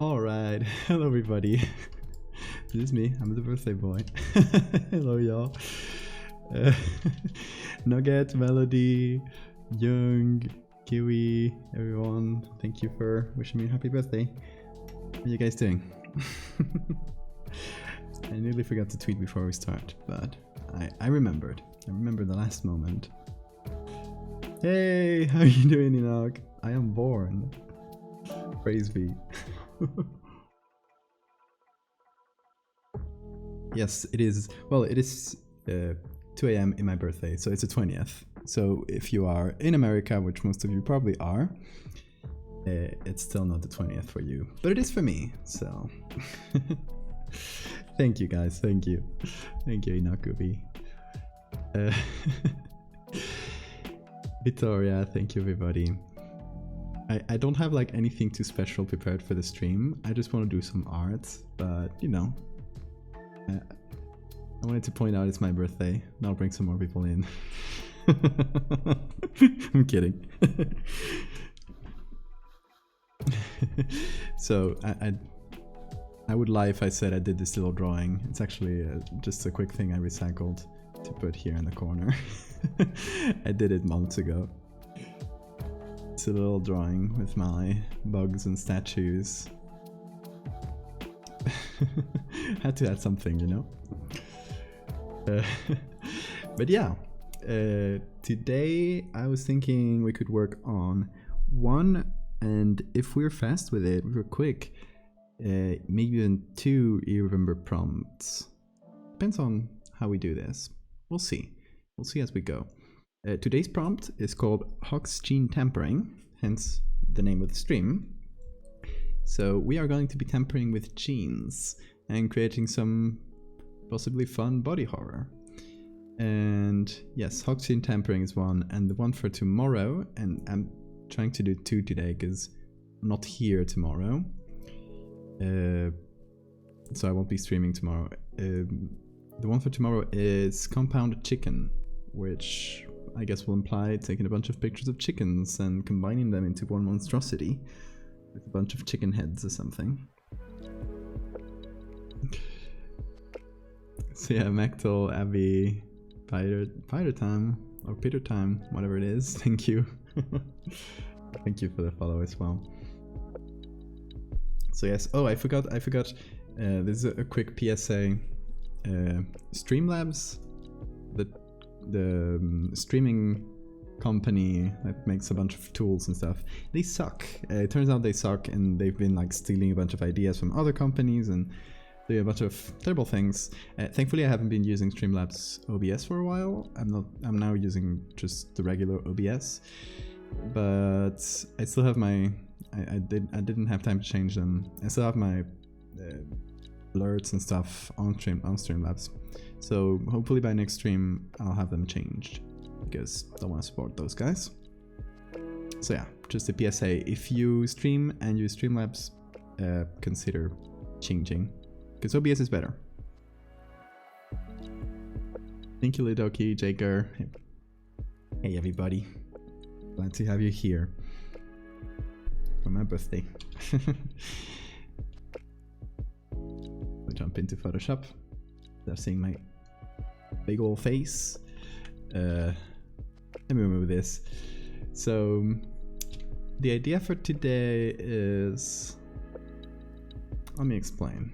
Alright, hello everybody. This is me, I'm the birthday boy. Hello y'all. Uh, Nugget, Melody, Young, Kiwi, everyone, thank you for wishing me a happy birthday. How are you guys doing? I nearly forgot to tweet before we start, but I remembered. I remembered the last moment. Hey, how are you doing, Enoch? I am born. Praise be. Yes, it is. Well, it is 2 a.m. in my birthday, so it's the 20th. So if you are in America, which most of you probably are, it's still not the 20th for you, but it is for me. So thank you guys. Thank you. Thank you, Inakubi. Victoria, thank you everybody. I don't have like anything too special prepared for the stream. I just want to do some art, but you know, I wanted to point out it's my birthday. Now bring some more people in. I'm kidding. So I would lie if I said I did this little drawing. It's actually just a quick thing I recycled to put here in the corner. I did it months ago. It's a little drawing with my bugs and statues. Had to add something, you know? But yeah, today I was thinking we could work on one, and if we're fast with it, we're quick, maybe even 2 remember prompts. Depends on how we do this. We'll see. We'll see as we go. Today's prompt is called Hox Gene Tampering, hence the name of the stream. So we are going to be tampering with genes and creating some possibly fun body horror. And yes, Hox Gene Tampering is one, and the one for tomorrow, and I'm trying to do 2 today because I'm not here tomorrow. So I won't be streaming tomorrow. The one for tomorrow is Compound Chicken, which I guess will imply taking a bunch of pictures of chickens and combining them into one monstrosity with a bunch of chicken heads or something. So yeah, Mactel, Abby, Pyder Time, or Peter Time, whatever it is, thank you. Thank you for the follow as well. So yes, oh I forgot, this is a quick PSA. Streamlabs, the streaming company that makes a bunch of tools and stuff, they suck. It turns out they suck, and they've been like stealing a bunch of ideas from other companies and doing a bunch of terrible things. Thankfully I haven't been using Streamlabs OBS for a while. I'm now using just the regular OBS, but I still have my I didn't have time to change them. I still have my alerts and stuff on Streamlabs. So hopefully by next stream I'll have them changed, because I don't want to support those guys. So yeah, just a PSA, if you stream and use Streamlabs, consider changing, because OBS is better. Thank you Lidoki, Jaker. Hey everybody, glad to have you here for my birthday. We'll jump into Photoshop. They're seeing my big old face. Let me remove this. So the idea for today is, let me explain.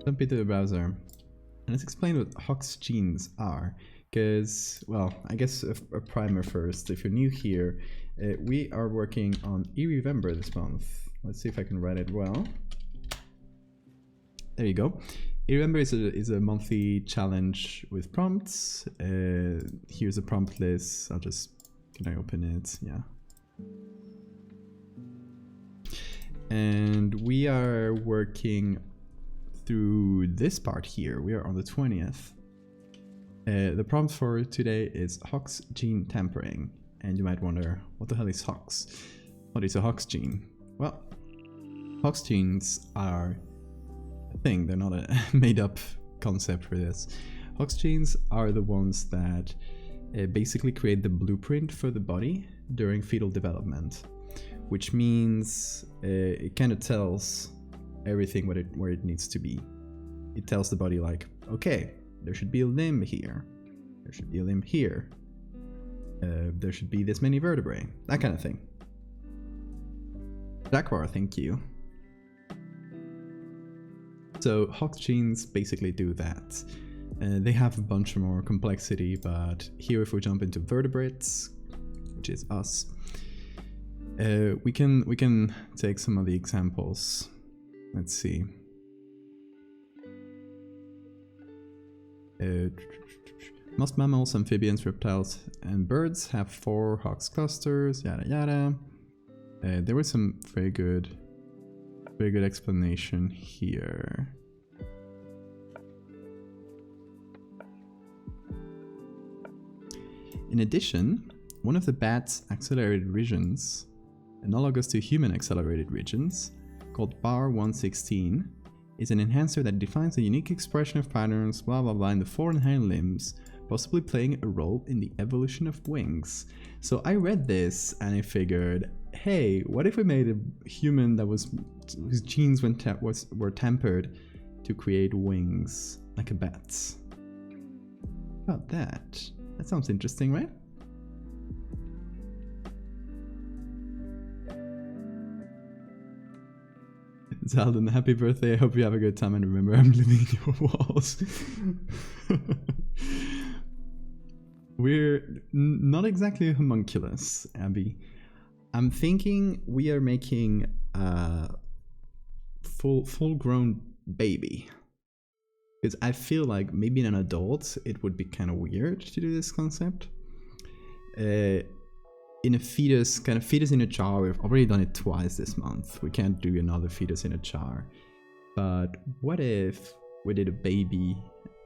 Jump into the browser and let's explain what Hox genes are, because, well, I guess a primer first. If you're new here, we are working on eRemember this month. Let's see if I can write it well. There you go. eRemember is a monthly challenge with prompts. Here's a prompt list. Can I open it? Yeah. And we are working through this part here. We are on the 20th. The prompt for today is Hox Gene Tampering. And you might wonder, what the hell is Hox? What is a Hox gene? Well, Hox genes are thing. They're not a made-up concept for this. Hox genes are the ones that basically create the blueprint for the body during fetal development. which means it kind of tells everything where it needs to be. It tells the body like, okay, there should be a limb here, there should be a limb here, there should be this many vertebrae, that kind of thing. Jaguar, thank you. So Hox genes basically do that. They have a bunch more complexity, but here if we jump into vertebrates, which is us, we can take some of the examples. Let's see. Most mammals, amphibians, reptiles, and birds have 4 Hox clusters, yada yada. There was some very good explanation here. In addition, one of the bat's accelerated regions, analogous to human accelerated regions, called bar 116, is an enhancer that defines a unique expression of patterns blah blah blah in the 4 inherent limbs, possibly playing a role in the evolution of wings. So I read this and I figured, hey, what if we made a human that whose genes were tempered to create wings like a bat's? How about that? That sounds interesting, right? Zaldin, happy birthday. I hope you have a good time and remember I'm living in your walls. We're not exactly a homunculus, Abby. I'm thinking we are making a full-grown baby. Because I feel like maybe in an adult it would be kind of weird to do this concept. In a fetus, kind of fetus in a jar, we've already done it twice this month. We can't do another fetus in a jar. But what if we did a baby,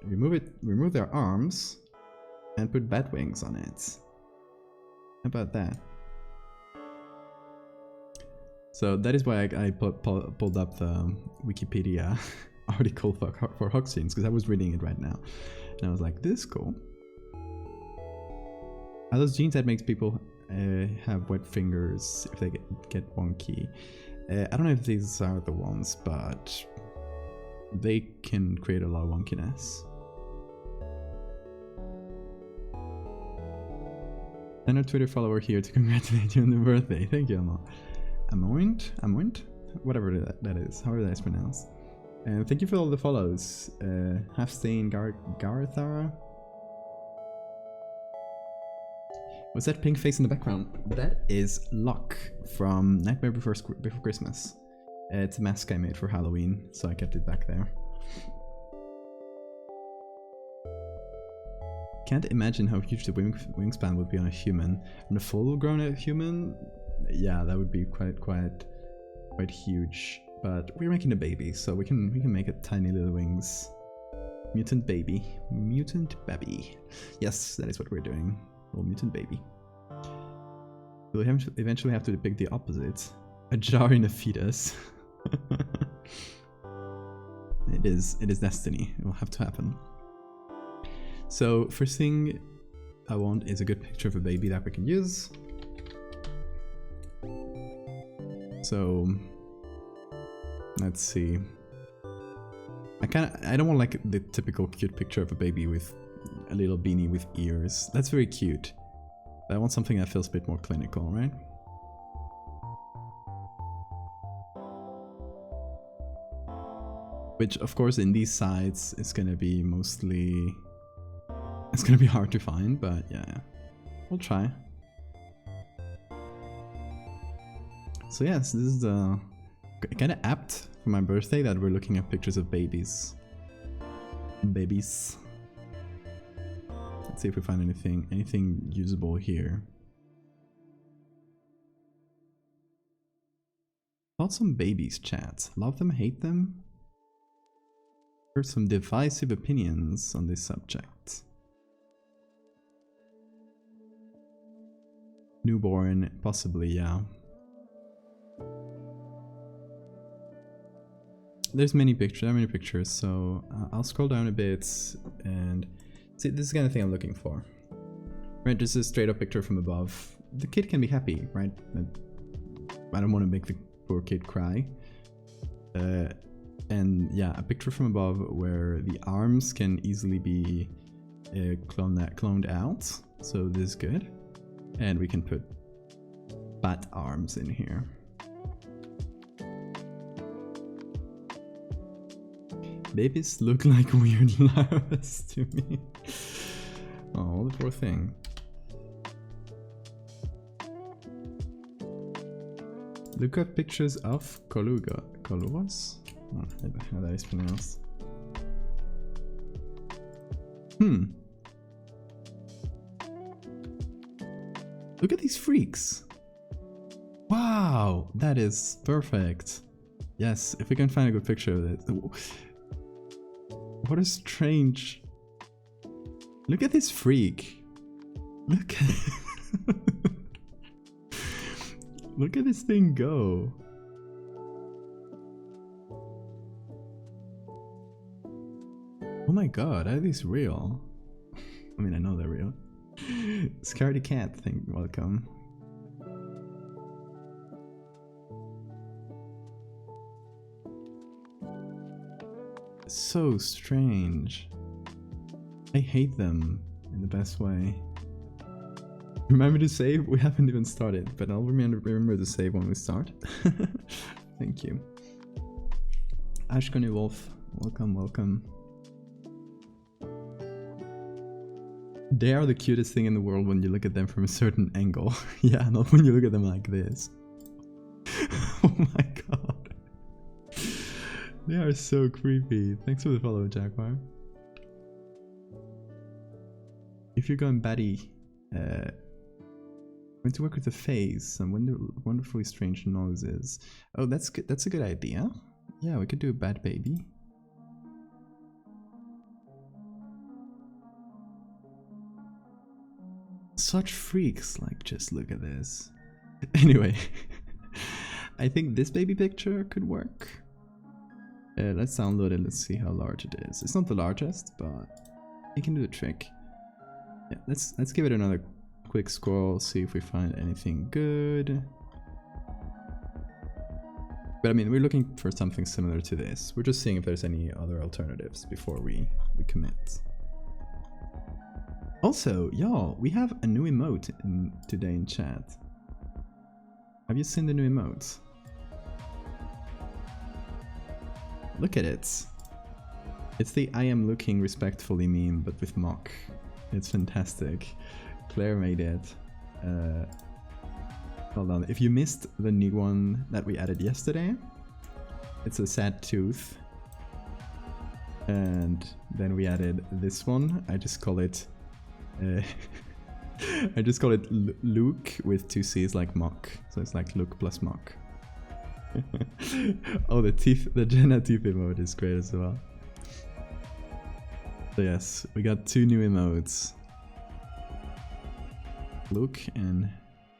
remove their arms, and put bat wings on it? How about that? So that is why I pulled up the Wikipedia article for Hox genes, because I was reading it right now. And I was like, this is cool. Are those genes that makes people have wet fingers if they get wonky? I don't know if these are the ones, but they can create a lot of wonkiness. Send a Twitter follower here to congratulate you on the birthday. Thank you, Emma. Amoint? Whatever that is, however that is pronounced. And thank you for all the follows. Halfstain, Garthara. What's that pink face in the background? That is Locke from Nightmare Before Christmas. It's a mask I made for Halloween, so I kept it back there. Can't imagine how huge the wingspan would be on a human. On a full-grown human, yeah, that would be quite huge. But we're making a baby, so we can make a tiny little wings. Mutant baby. Yes, that is what we're doing. Little mutant baby. We'll eventually have to depict the opposite. A jar in a fetus. It is destiny. It will have to happen. So first thing I want is a good picture of a baby that we can use. So let's see. I don't want like the typical cute picture of a baby with a little beanie with ears. That's very cute. But I want something that feels a bit more clinical, right? Which of course in these sites is gonna be mostly... It's gonna be hard to find, but yeah. We'll try. So yes, this is kind of apt for my birthday that we're looking at pictures of babies. Let's see if we find anything usable here. Thoughts on babies, chat. Love them, hate them? Heard some divisive opinions on this subject. Newborn, possibly, yeah. There's many pictures, so I'll scroll down a bit and see, this is the kind of thing I'm looking for. Right, just a straight up picture from above. The kid can be happy, right? I don't want to make the poor kid cry. And yeah, a picture from above where the arms can easily be cloned out. So this is good. And we can put bat arms in here. Babies look like weird larvas to me. Oh, the poor thing. Look up pictures of Colugas? Oh, how that is pronounced. Look at these freaks. Wow, that is perfect. Yes, if we can find a good picture of it. What a strange... Look at this freak. Look at... Look at this thing go. Oh my god, are these real? I mean, I know they're real. Scaredy Cat, welcome. So strange. I hate them in the best way. Remember to save? We haven't even started, but I'll remember to save when we start. Thank you. Ashkony Wolf, welcome, welcome. They are the cutest thing in the world when you look at them from a certain angle. Yeah, not when you look at them like this. Oh my god. They are so creepy. Thanks for the follow, Jaguar. If you're going batty, went to work with a face, some wonderfully strange noses. Oh, that's good. That's a good idea. Yeah, we could do a bad baby. Such freaks, like, just look at this. Anyway, I think this baby picture could work. Let's download it, let's see how large it is. It's not the largest, but it can do the trick. Yeah, let's give it another quick scroll, see if we find anything good. But I mean, we're looking for something similar to this. We're just seeing if there's any other alternatives before we commit. Also, y'all, we have a new emote today in chat. Have you seen the new emote? Look at it. It's the I am looking respectfully meme, but with mock. It's fantastic. Claire made it. Hold on. If you missed the new one that we added yesterday, it's a sad tooth. And then we added this one. I just call it Luke with two C's, like mock. So it's like Luke plus mock. Oh, the Jenna teeth emote is great as well. So yes, we got two new emotes. Luke and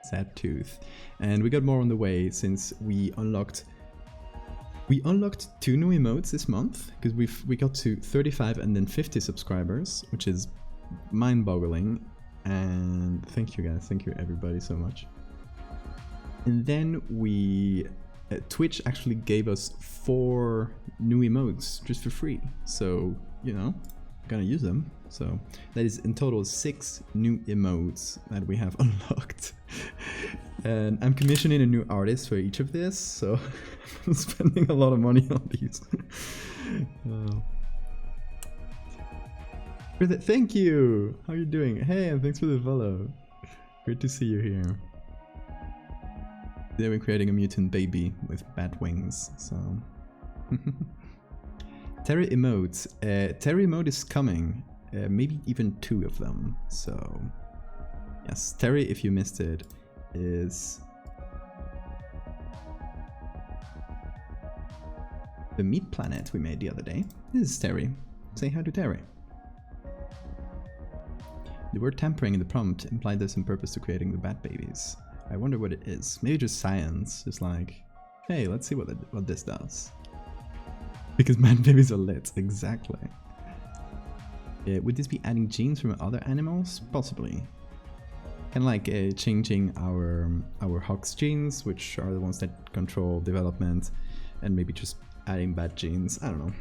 sad tooth. And we got more on the way since we unlocked two new emotes this month, because we got to 35 and then 50 subscribers, which is mind-boggling. And thank you guys, thank you everybody so much. And then we Twitch actually gave us 4 new emotes just for free, so you know, gonna use them. So that is in total 6 new emotes that we have unlocked. And I'm commissioning a new artist for each of this, so I'm spending a lot of money on these. Thank you! How are you doing? Hey, and thanks for the follow. Great to see you here. They've been creating a mutant baby with bat wings, so... Terry emotes. Terry emote is coming. Maybe even 2 of them, so... Yes, Terry, if you missed it, is... the meat planet we made the other day. This is Terry. Say hi to Terry. The word tampering in the prompt implied there's some purpose to creating the bat babies. I wonder what it is. Maybe just science. Just like, hey, let's see what this does. Because bat babies are lit. Exactly. Would this be adding genes from other animals? Possibly. Kind of like changing our Hox genes, which are the ones that control development, and maybe just adding bad genes. I don't know.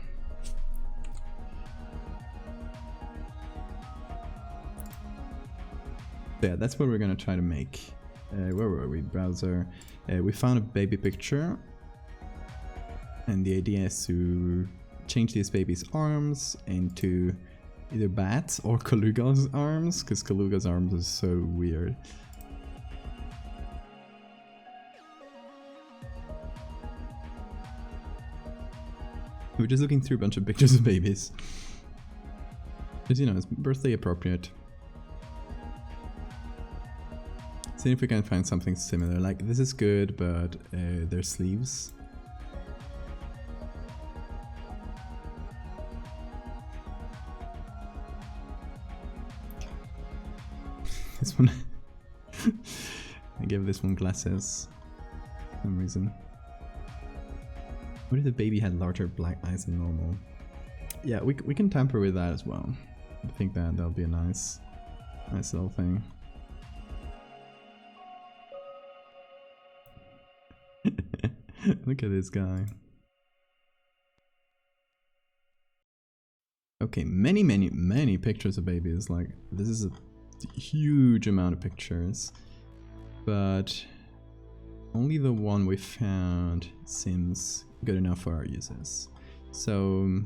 Yeah, that's what we're gonna try to make. Where were we? Browser. We found a baby picture, and the idea is to change this baby's arms into either bats or Kaluga's arms, because Kaluga's arms is so weird. We're just looking through a bunch of pictures of babies. Because, you know, it's birthday appropriate. See if we can find something similar. Like, this is good, but their sleeves. This one. I gave this one glasses for some reason. What if the baby had larger black eyes than normal? Yeah, we can tamper with that as well. I think that'll be a nice little thing. Look at this guy. Okay, many pictures of babies. Like, this is a huge amount of pictures, but only the one we found seems good enough for our users. So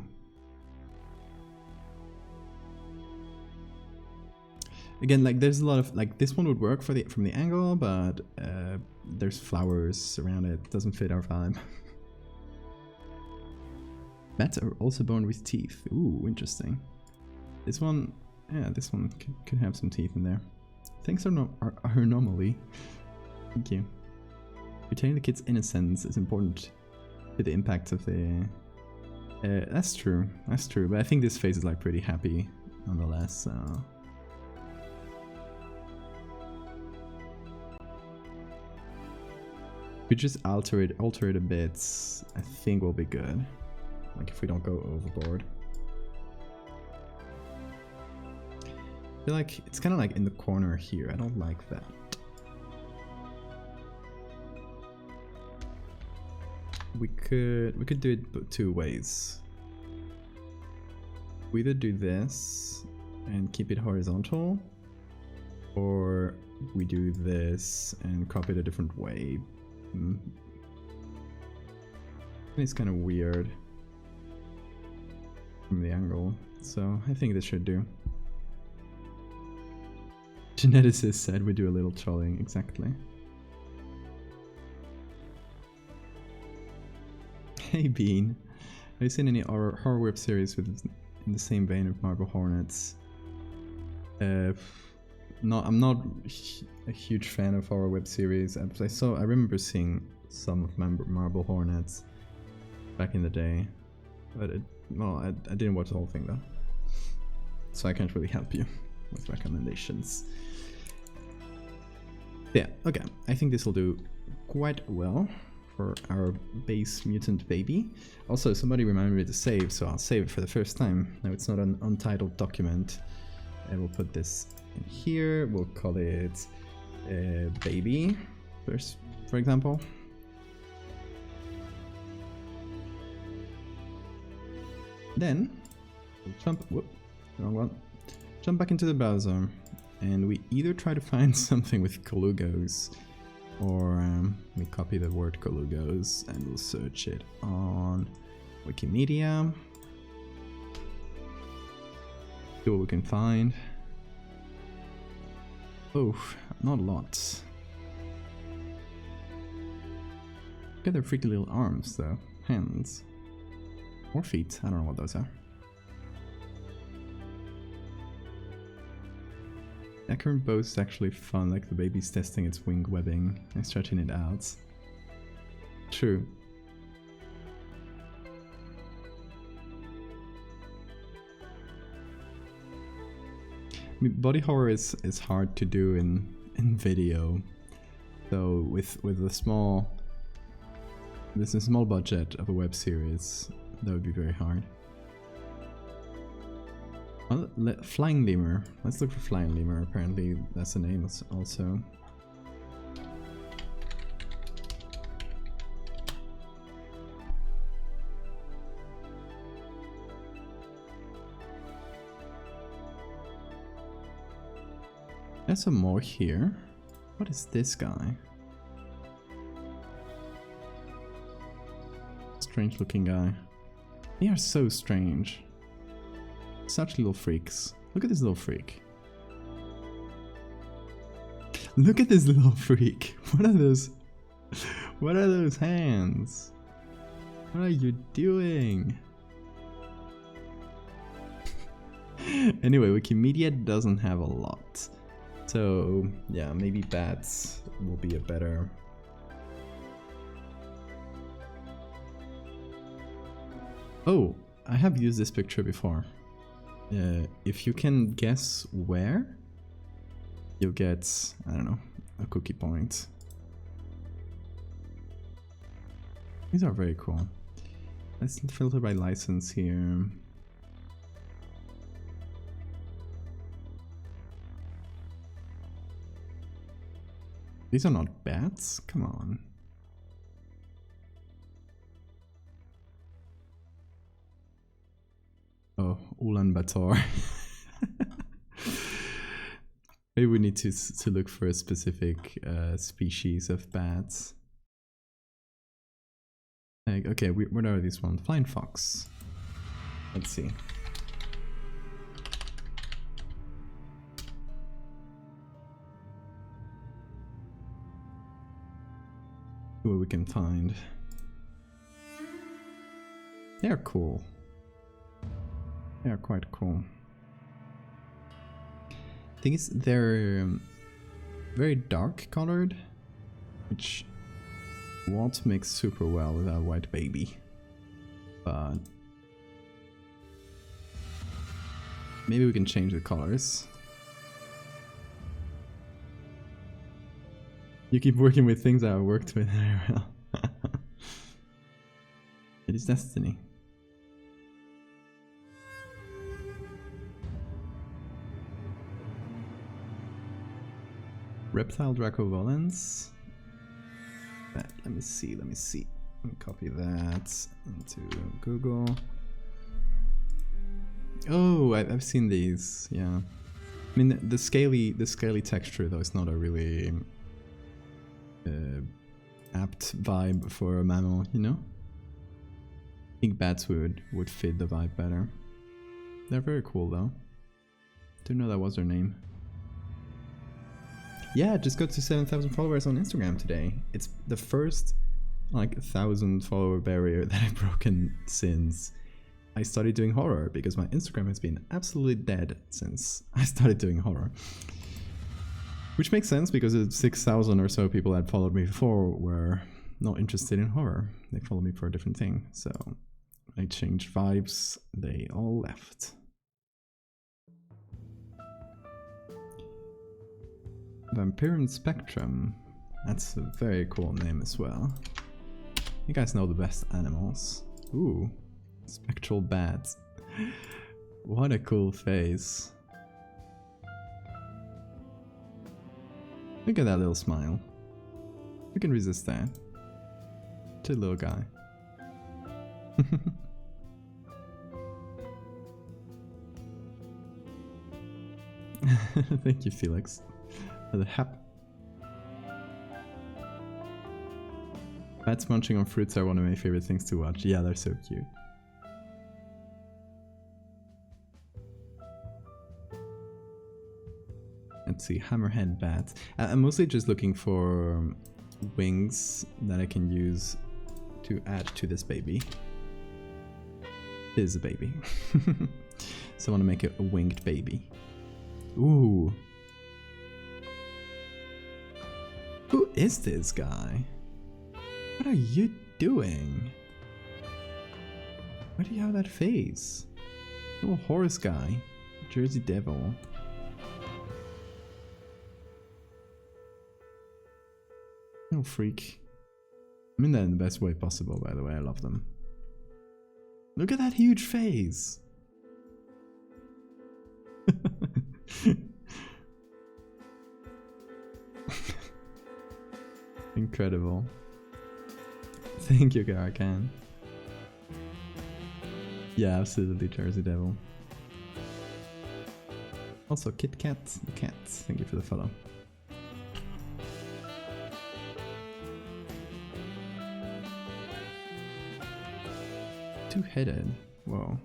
again, like, there's a lot of, like, this one would work for from the angle, but there's flowers around it. Doesn't fit our vibe. Bats are also born with teeth. Ooh, interesting. This one, yeah, this one could have some teeth in there. Thanks are anomaly. Thank you. Retaining the kid's innocence is important to the impact of the... that's true, but I think this face is like pretty happy nonetheless, so... We just alter it a bit, I think we'll be good. Like, if we don't go overboard. I feel like it's kind of like in the corner here. I don't like that. We could do it two ways. We either do this and keep it horizontal, or we do this and crop it a different way. It's kind of weird from the angle, so I think this should do. Geneticist said we do a little trolling, exactly. Hey Bean, have you seen any horror web series in the same vein of Marble Hornets? No, I'm not a huge fan of horror web series. I remember seeing some of Marble Hornets back in the day, but I didn't watch the whole thing though, so I can't really help you with recommendations. Yeah, okay, I think this will do quite well for our base mutant baby. Also, somebody reminded me to save, so I'll save it for the first time. Now it's not an untitled document. And we'll put this in here. We'll call it baby, for example. Then we'll jump back into the browser, and we either try to find something with Kalugos, or we copy the word Kalugos and we'll search it on Wikimedia. See what we can find. Oh, not a lot. Look at their freaky little arms though. Hands. Or feet, I don't know what those are. That current bow is actually fun, like the baby's testing its wing webbing and stretching it out. True. I mean, body horror is hard to do in video. So with a small budget of a web series, that would be very hard. Well, flying lemur. Let's look for flying lemur. Apparently that's the name also. There's some more here. What is this guy? Strange looking guy. They are so strange. Such little freaks. Look at this little freak. Look at this little freak. What are those? What are those hands? What are you doing? Anyway, Wikimedia doesn't have a lot. So yeah, maybe bats will be a better... Oh, I have used this picture before. If you can guess where, you'll get, I don't know, a cookie point. These are very cool. Let's filter by license here. These are not bats? Come on. Oh, Ulaanbaatar. Maybe we need to look for a specific species of bats. Like, okay, what are these ones? Flying fox. Let's see. See what we can find. They're cool. They are quite cool. Thing is, they're very dark colored, which won't mix super well with a white baby. But maybe we can change the colors. You keep working with things I worked with. It is destiny. Reptile Dracovolans. Let me see. Let me copy that into Google. Oh, I've seen these. Yeah, I mean the scaly texture though is not a really apt vibe for a mammal, you know. I think bats would fit the vibe better. They're very cool though. Didn't know that was their name. Yeah, just got to 7,000 followers on Instagram today. It's the first like 1,000 follower barrier that I've broken since I started doing horror, because my Instagram has been absolutely dead since I started doing horror. Which makes sense because 6,000 or so people that followed me before were not interested in horror. They followed me for a different thing. So I changed vibes, they all left. Vampirian Spectrum. That's a very cool name as well. You guys know the best animals. Ooh, spectral bats. What a cool face. Look at that little smile. Who can resist that? To little guy. Thank you, Felix. The hap. Bats munching on fruits are one of my favorite things to watch. Yeah, they're so cute. Let's see, hammerhead bat. I'm mostly just looking for wings that I can use to add to this baby. This is a baby. So I want to make it a winged baby. Ooh. Who is this guy? What are you doing? Why do you have that face? Little horse guy. Jersey Devil. Little freak. I mean that in the best way possible, by the way. I love them. Look at that huge face. Incredible. Thank you, Karakan. Yeah, absolutely, Jersey Devil. Also, Kit Kat, the cat. Thank you for the follow. Two-headed. Whoa.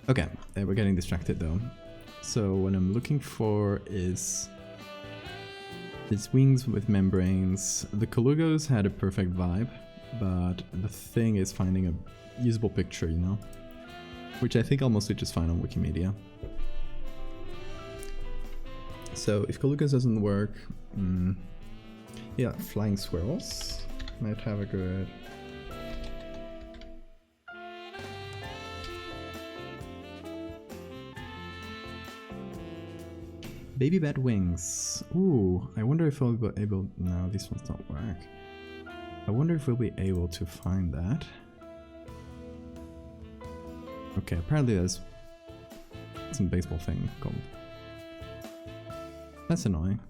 Okay, we're getting distracted though. So what I'm looking for is these wings with membranes. The Colugos had a perfect vibe, but the thing is finding a usable picture, you know? Which I think I'll mostly just find on Wikimedia. So if Colugos doesn't work, yeah, flying squirrels might have a good... Baby bat wings. Ooh, I wonder if we'll be able... No, these ones don't work. I wonder if we'll be able to find that. Okay, apparently there's some baseball thing called... That's annoying.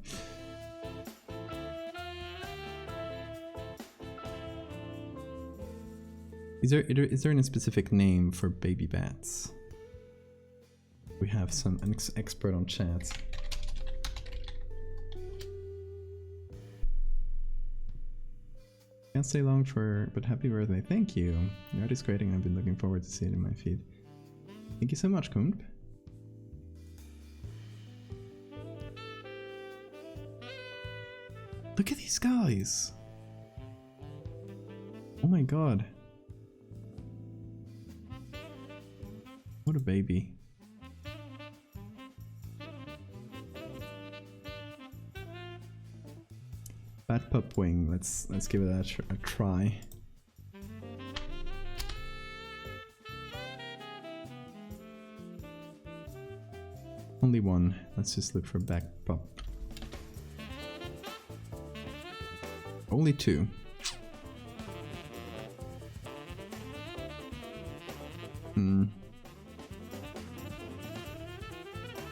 Is there any specific name for baby bats? We have an expert on chat. Can't stay long but happy birthday. Thank you. Your art is great and I've been looking forward to seeing it in my feed. Thank you so much, Kump. Look at these guys! Oh my god. What a baby. Bat pup wing. Let's give it a try. Only one. Let's just look for bat pup. Only two. Look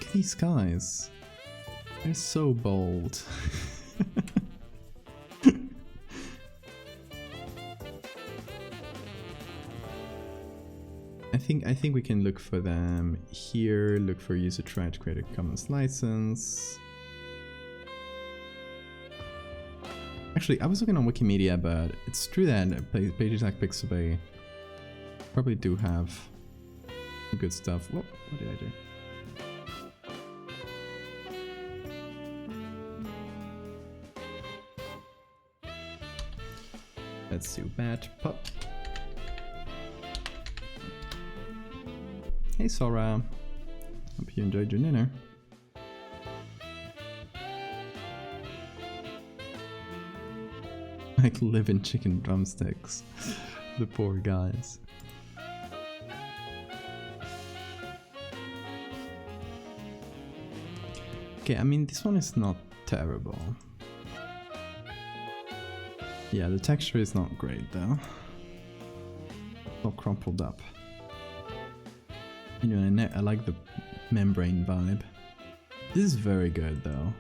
at these guys. They're so bold. I think we can look for them here, look for user try to create a Commons license. Actually, I was looking on Wikimedia, but it's true that pages like Pixabay probably do have good stuff. Whoa, what did I do? Let's do bat pup. Hey Sora, hope you enjoyed your dinner. Like living chicken drumsticks. The poor guys. Okay, I mean this one is not terrible. Yeah, the texture is not great though. All crumpled up. You know, I like the membrane vibe. This is very good though.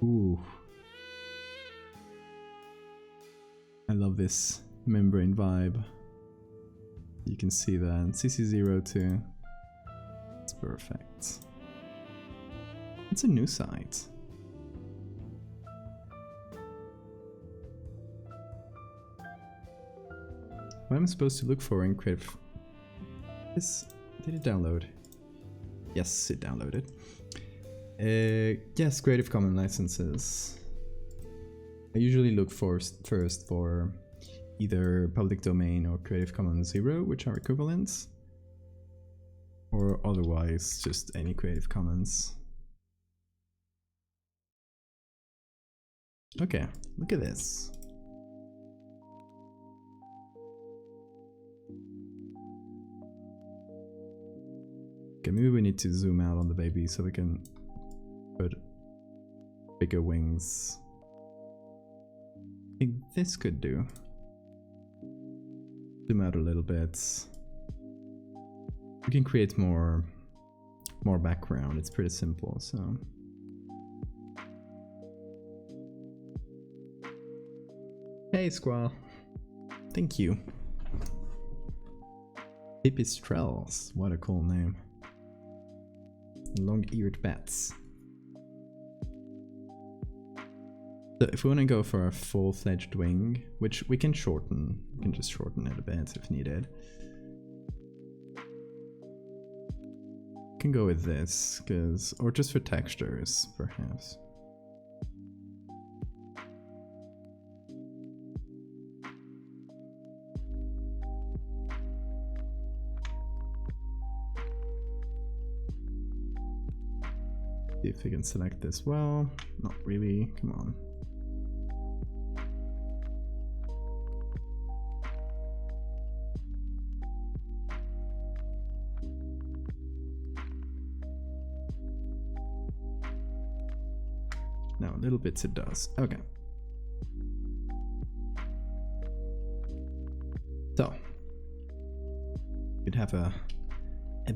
Ooh. I love this membrane vibe. You can see that. CC02. It's perfect. It's a new site. What am I supposed to look for in Creative? Did it download? Yes, it downloaded. Yes, Creative Commons licenses. I usually look first for either public domain or Creative Commons 0, which are equivalents, or otherwise just any Creative Commons. Okay, look at this. Okay, maybe we need to zoom out on the baby so we can put bigger wings. I think this could do. Zoom out a little bit. We can create more background. It's pretty simple, so. Hey, Squall. Thank you. Pipistrelles. What a cool name. Long-eared bats. So if we want to go for a full-fledged wing, which we can shorten, we can just shorten it a bit if needed. Can go with this, or just for textures, perhaps. See if we can select this well. Not really, come on. No, little bits it does. Okay. So we'd have a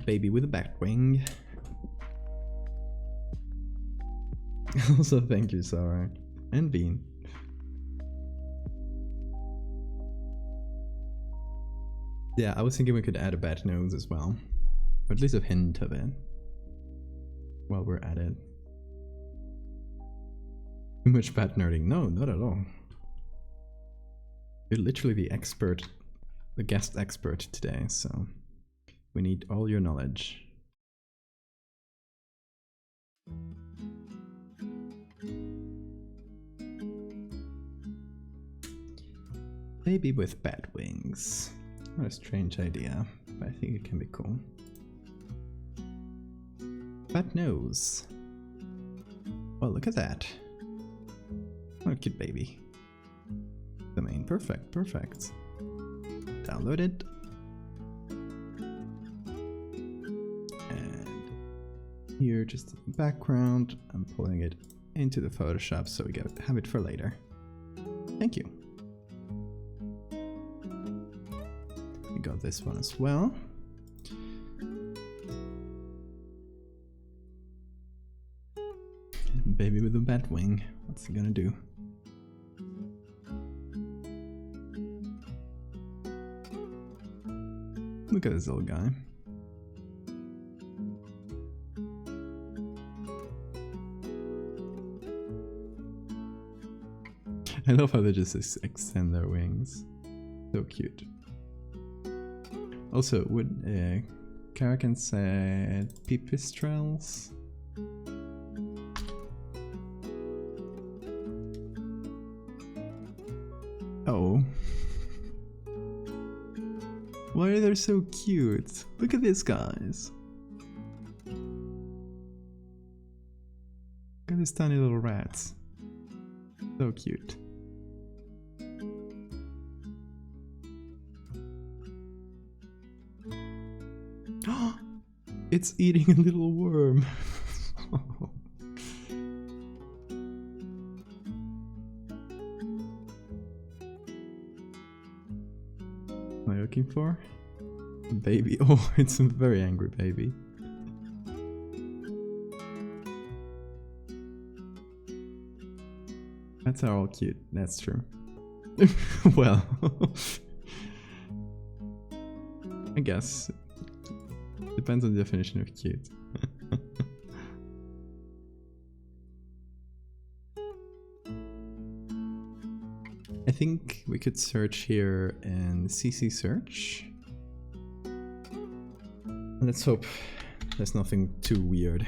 baby with a bat wing. Also, thank you, Sarah and Bean. Yeah, I was thinking we could add a bat nose as well, or at least a hint of it while we're at it. Too much bat nerding? No, not at all. You're literally the expert, the guest expert today, so we need all your knowledge. Baby with bat wings. What a strange idea, but I think it can be cool. Bat nose. Well, look at that. What a cute baby. Domain, perfect, perfect. Download it. And here, just in the background, I'm pulling it into the Photoshop so we have it for later. Thank you. We got this one as well. Baby with a bat wing. What's he gonna do? Look at this little guy. I love how they just extend their wings. So cute. Also, would Karakan said pipistrelles? Oh. Why are they so cute? Look at these guys. Look at these tiny little rats. So cute. It's eating a little worm. Am I looking for? A baby. Oh, it's a very angry baby. That's all cute. That's true. Well, I guess. Depends on the definition of cute. I think we could search here in CC search. Let's hope there's nothing too weird.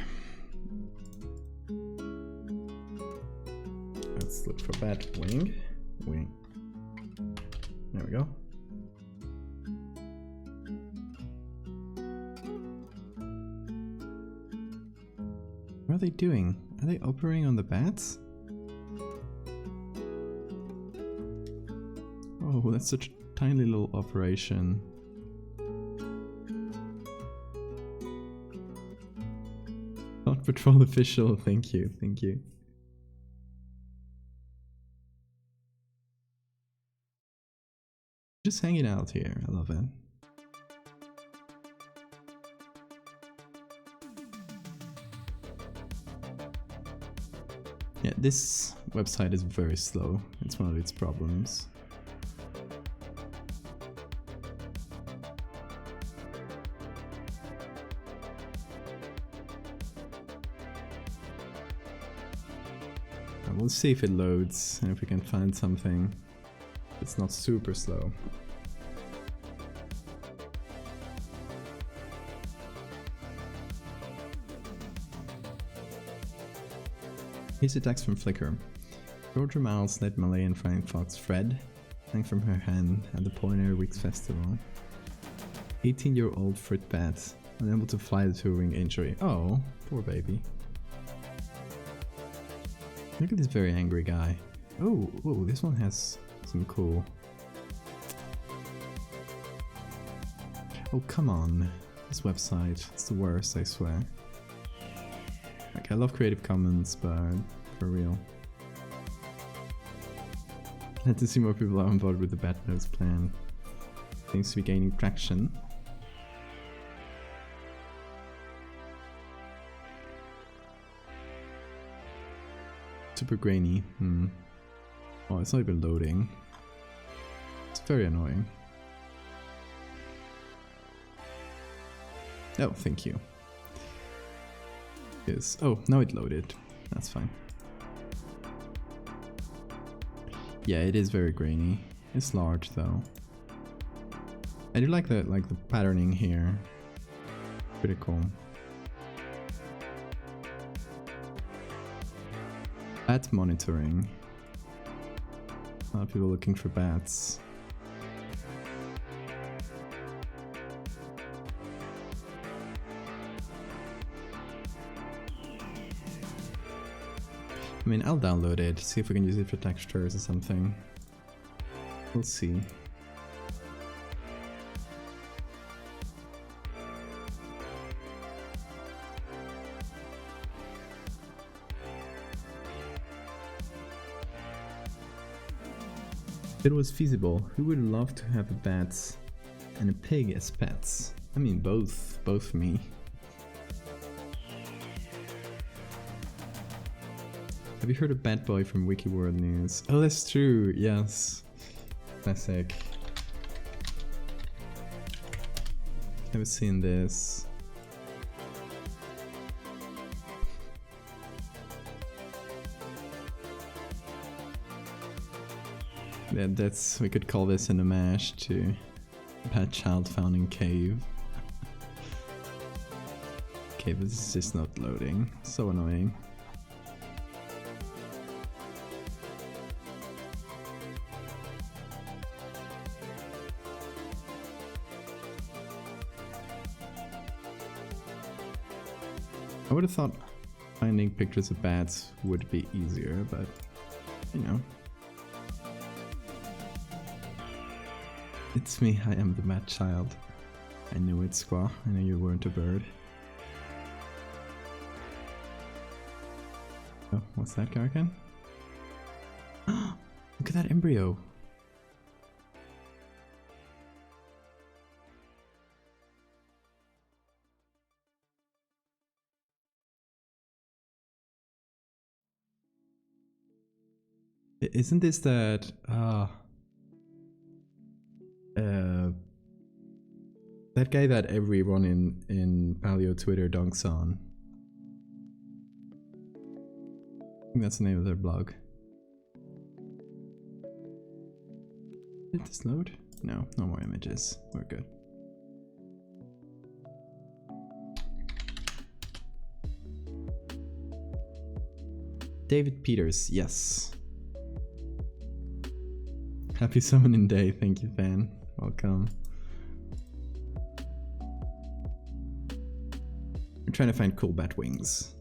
Let's look for bat wing. Wing. There we go. What are they doing? Are they operating on the bats? Oh, that's such a tiny little operation. Not patrol official, thank you, thank you. Just hanging out here, I love it. Yeah, this website is very slow. It's one of its problems. We'll see if it loads and if we can find something. It's not super slow. Here's a text from Flickr. Georgia Miles led Malayan Flying Fox Fred sang from her hand at the Polyner Weeks Festival. 18-year-old Fred Bat, unable to fly due to a wing injury. Oh, poor baby. Look at this very angry guy. Oh, this one has some cool... Oh, come on. This website, it's the worst, I swear. Like, I love Creative Commons, but for real. Glad to see more people are on board with the Bad Nose plan. Seems to be gaining traction. Super grainy. Oh, it's not even loading. It's very annoying. Oh, thank you. Yes. Oh, now it loaded. That's fine. Yeah, it is very grainy. It's large though. I do like the patterning here. Pretty cool. Bat monitoring. A lot of people looking for bats. I mean, I'll download it, see if we can use it for textures or something. We'll see. If it was feasible, who would love to have a bat and a pig as pets? I mean, both me. Have you heard of Bat Boy from Wiki World News? Oh, that's true, yes. Classic. Never seen this. Yeah, we could call this an homage to Bad Child Found in Cave. Okay, this is just not loading. So annoying. I would have thought finding pictures of bats would be easier, but you know. It's me, I am the mad child. I knew it, Squaw. I knew you weren't a bird. Oh, what's that, Gargan? Look at that embryo! Isn't this that, that guy that everyone in Paleo Twitter dunks on? I think that's the name of their blog. Did this load? No, no more images. We're good. David Peters, yes. Happy summoning day, thank you, fan. Welcome. I'm trying to find cool bat wings.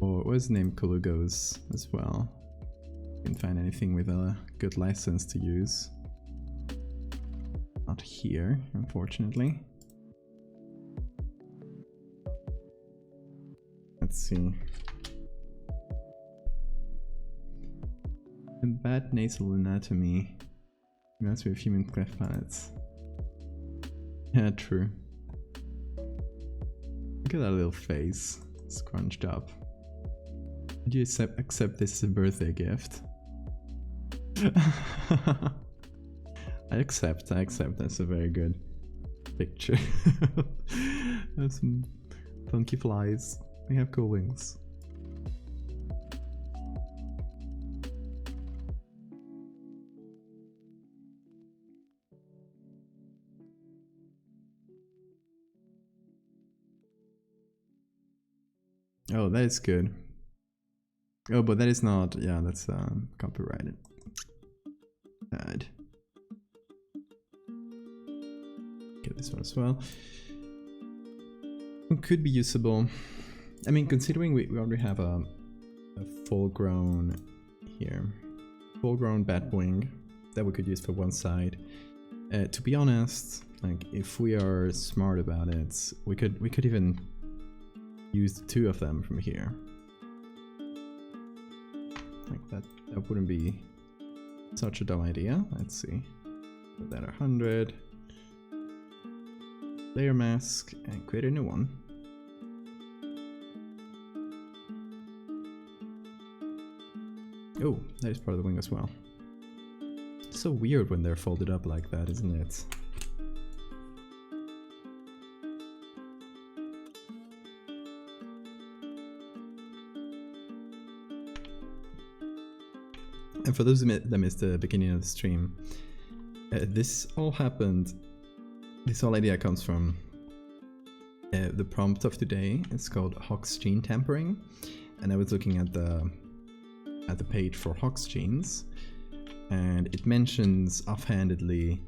Or what is the name? Kulugos as well. Can't find anything with a good license to use. Not here, unfortunately. Let's see. The bat nasal anatomy reminds me of human cleft palates. Yeah, true. Look at that little face, scrunched up. Would you accept this as a birthday gift? I accept. That's a very good picture. There's some funky flies. They have cool wings. Oh, that is good. Oh, but that is not. Yeah, that's copyrighted. Bad. Get this one as well. It could be usable. I mean, considering we already have a full-grown here, full-grown bat wing that we could use for one side. To be honest, like if we are smart about it, we could even use the two of them from here. Like that wouldn't be such a dumb idea. Let's see. Put that 100. Layer mask and create a new one. Oh, that is part of the wing as well. It's so weird when they're folded up like that, isn't it? And for those that missed the beginning of the stream, this all happened. This whole idea comes from the prompt of today. It's called Hox gene tampering, and I was looking at the page for Hox genes, and it mentions offhandedly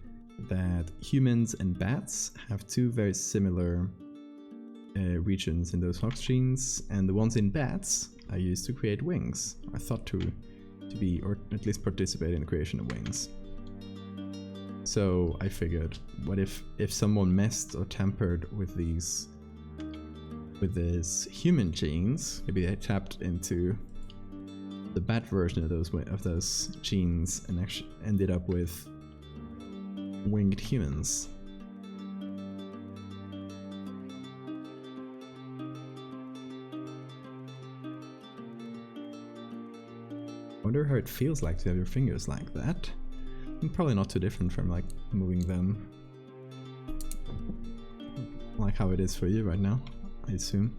that humans and bats have two very similar regions in those Hox genes, and the ones in bats are used to create wings, are thought to be, or at least participate in the creation of wings. So I figured, what if someone messed or tampered with these human genes? Maybe they tapped into the bat version of those genes and actually ended up with winged humans. I wonder how it feels like to have your fingers like that. Probably not too different from like moving them like how it is for you right now, I assume.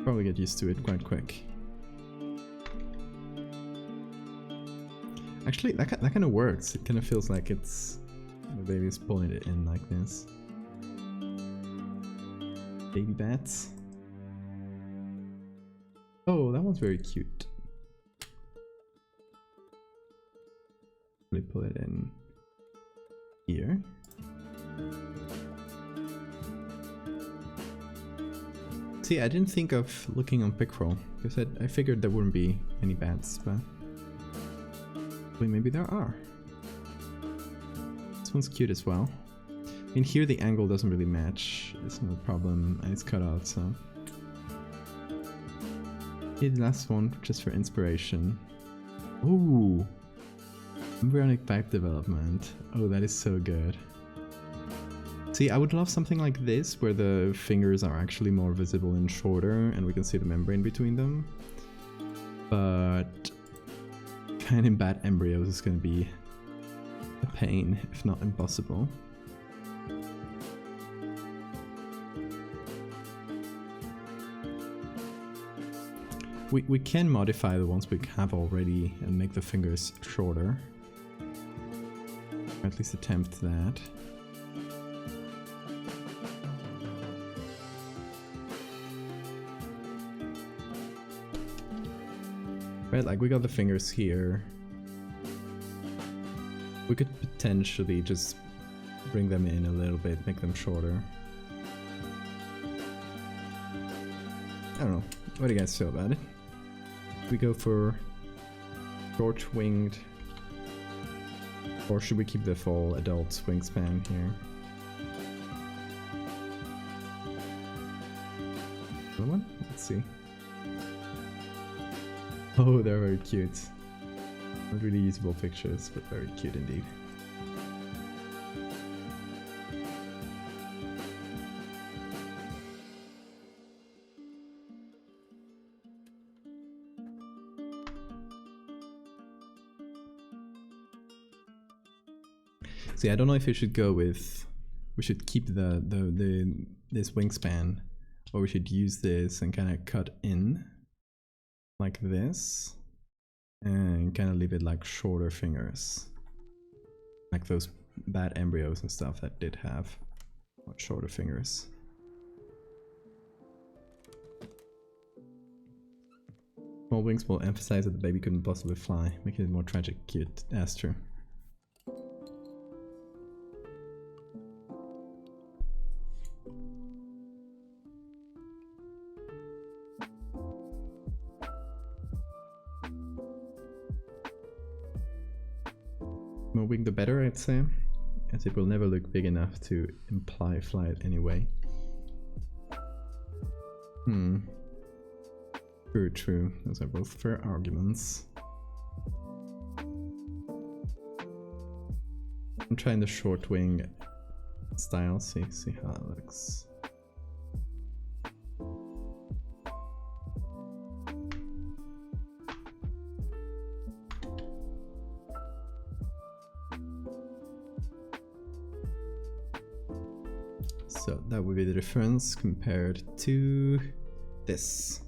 Probably get used to it quite quick. Actually, that kind of works. It kind of feels like it's the baby's pulling it in like this. Baby bats. Oh, that one's very cute. Let me pull it in here. See, I didn't think of looking on Pickroll because I figured there wouldn't be any bats, but maybe there are. This one's cute as well. In here the angle doesn't really match. It's no problem, and it's cut out, so. Okay, the last one just for inspiration. Ooh, embryonic pipe development. Oh, that is so good. See, I would love something like this where the fingers are actually more visible and shorter and we can see the membrane between them. But kind of bad embryos is going to be a pain, if not impossible. We can modify the ones we have already and make the fingers shorter. Or at least attempt that. Right, like we got the fingers here. We could potentially just bring them in a little bit, make them shorter. I don't know. What do you guys feel about it? We go for short-winged, or should we keep the full adult wingspan here? Another one? Let's see. Oh, they're very cute. Not really usable pictures, but very cute indeed. See, I don't know if we should go with, we should keep this wingspan, or we should use this and kind of cut in like this and kind of leave it like shorter fingers, like those bad embryos and stuff that did have much shorter fingers. Small wings will emphasize that the baby couldn't possibly fly, making it more tragic. Cute. That's true. More wing the better, I'd say, as it will never look big enough to imply flight anyway. True, true. Those are both fair arguments. I'm trying the short wing style, see how it looks. So that would be the difference compared to this.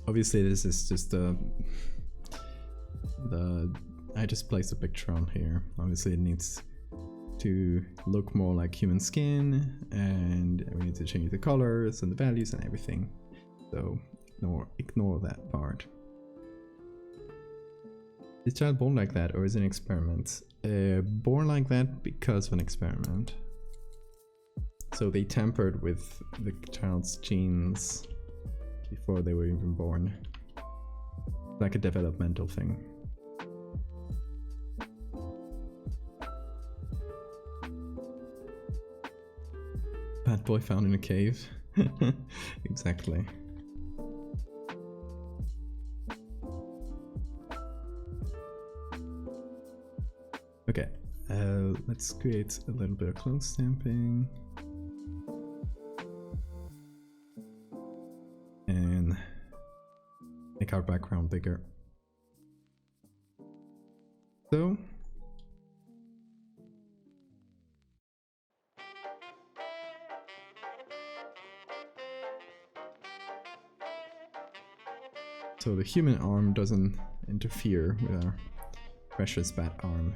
Obviously this is just I just placed a picture on here. Obviously it needs to look more like human skin, and we need to change the colors and the values and everything. So ignore that part. Is child born like that, or is it an experiment? Born like that because of an experiment. So they tampered with the child's genes before they were even born. Like a developmental thing. Bad boy found in a cave. Exactly. Okay, let's create a little bit of clone stamping. And make our background bigger. So the human arm doesn't interfere with our precious bat arm.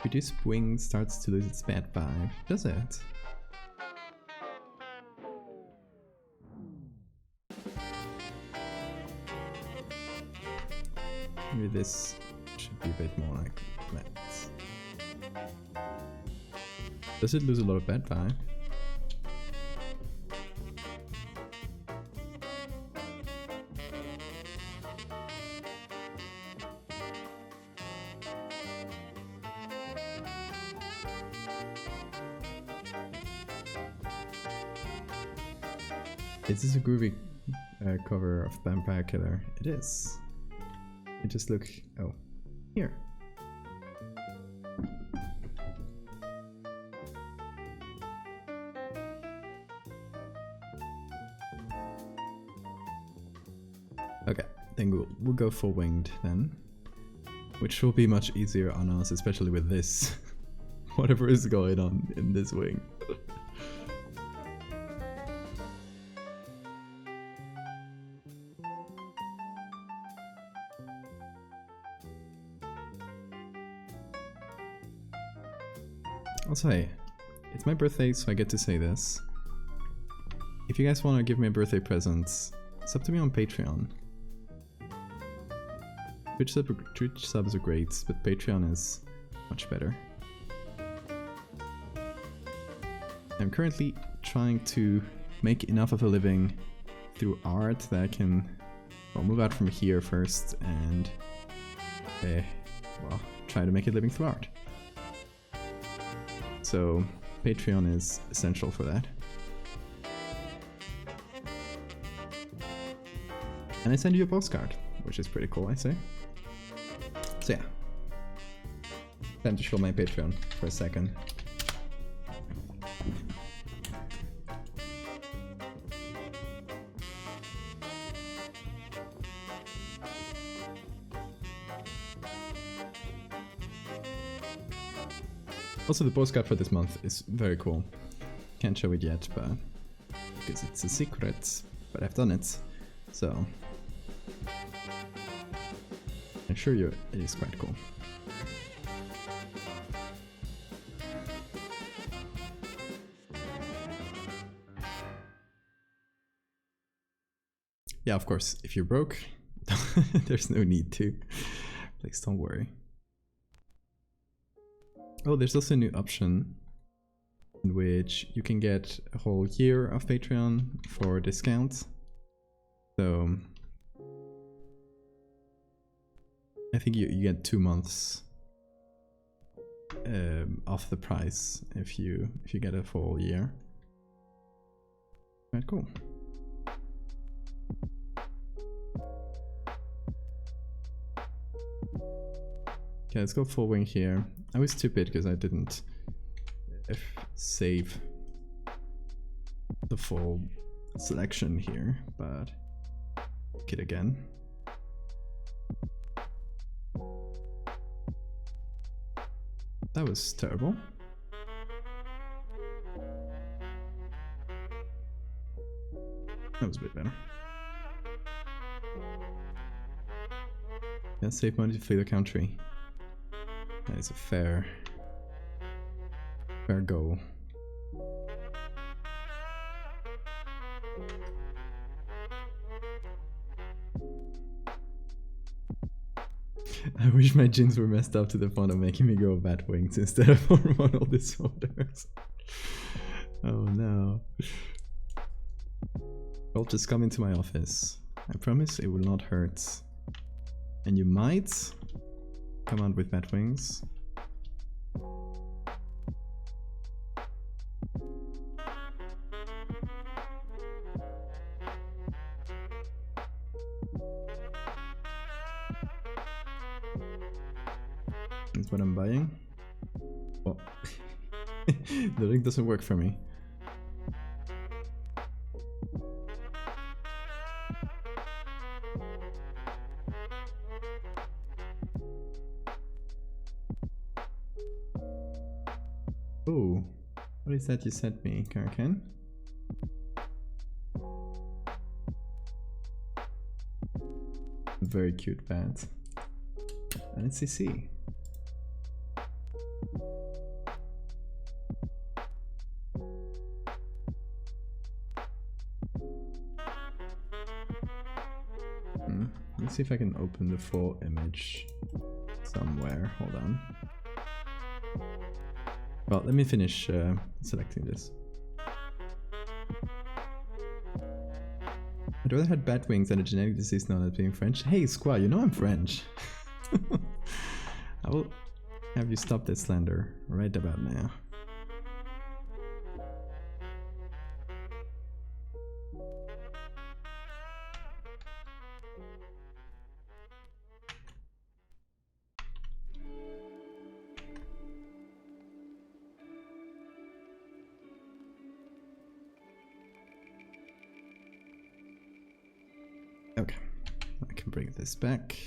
Reduced wing starts to lose its bad vibe, does it? Maybe this should be a bit more like that. Does it lose a lot of bad vibe? Is this a groovy cover of Vampire Killer? It is. It just look, oh, here. Okay, then we'll go for winged then, which will be much easier on us, especially with this, whatever is going on in this wing. Also, hey, it's my birthday, so I get to say this. If you guys want to give me a birthday present, it's up to me on Patreon. Twitch subs are great, but Patreon is much better. I'm currently trying to make enough of a living through art that I can, well, move out from here first and, well, try to make a living through art. So Patreon is essential for that. And I send you a postcard, which is pretty cool, I say. So yeah. Time to show my Patreon for a second. Also, the postcard for this month is very cool. Can't show it yet, but because it's a secret, but I've done it, so I assure you it is quite cool. Yeah, of course, if you're broke, there's no need to. Please don't worry. Oh, there's also a new option in which you can get a whole year of Patreon for discounts. So I think you get 2 months off the price if you get a full year. Right, cool. Okay, let's go full wing here. I was stupid because I didn't save the full selection here, but pick it again. That was terrible. That was a bit better. Yeah, save money to flee the country. That is a fair goal. I wish my genes were messed up to the point of making me grow bat wings instead of hormonal disorders. Oh no. Well, just come into my office. I promise it will not hurt. And you might come out with bat wings. That's what I'm buying. Oh. The link doesn't work for me. Oh, what is that you sent me, Karakan? Very cute bat. And it's CC. Let's see if I can open the full image somewhere. Hold on. Well, let me finish selecting this. I'd rather had bat wings than a genetic disease known as being French. Hey, Squaw, you know I'm French. I will have you stop that slander right about now. Okay, I can bring this back.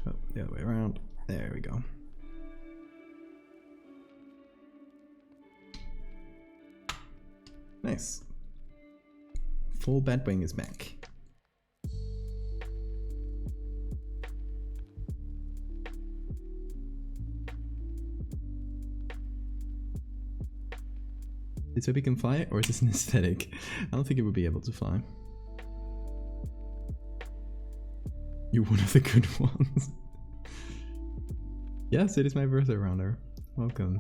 Oh, the other way around. There we go. Nice. Full batwing is back. Is Toby can fly, or is this an aesthetic? I don't think it would be able to fly. You're one of the good ones. Yes, it is my birthday rounder. Welcome.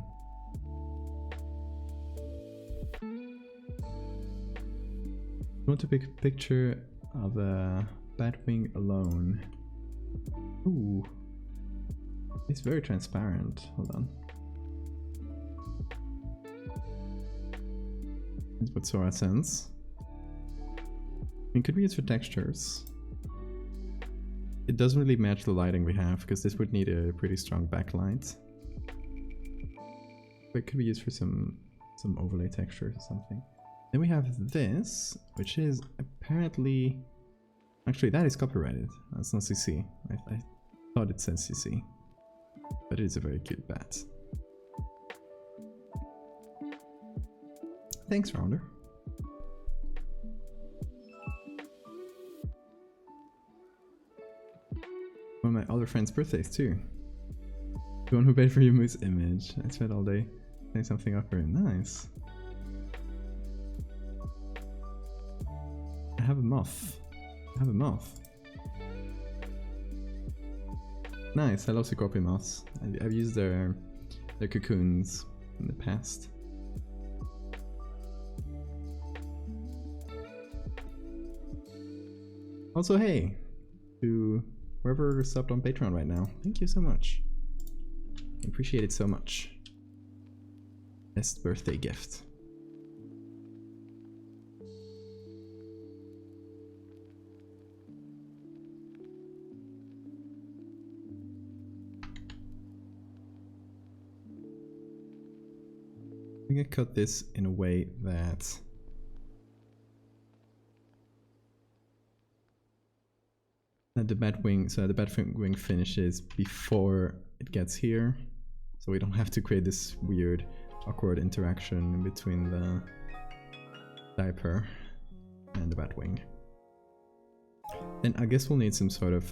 I want to pick a picture of a batwing alone. Ooh. It's very transparent. Hold on. That's what Sora sends. mean, could be used for textures. It doesn't really match the lighting we have, because this would need a pretty strong backlight. But it could be used for some overlay textures or something. Then we have this, which is apparently... Actually, that is copyrighted. That's not CC. I thought it said CC. But it is a very cute bat. Thanks, Rounder. One of my other friends' birthdays too. The one who paid for your moose image. I spent all day saying something up for him. Nice. I have a moth. I have a moth. Nice. I love Cicropi moths. I've used their cocoons in the past. Also, hey, to whoever subbed on Patreon right now, thank you so much. I appreciate it so much. Best birthday gift. I'm gonna cut this in a way that the bat wing, so the bat wing finishes before it gets here, so we don't have to create this weird, awkward interaction in between the diaper and the bat wing. Then I guess we'll need some sort of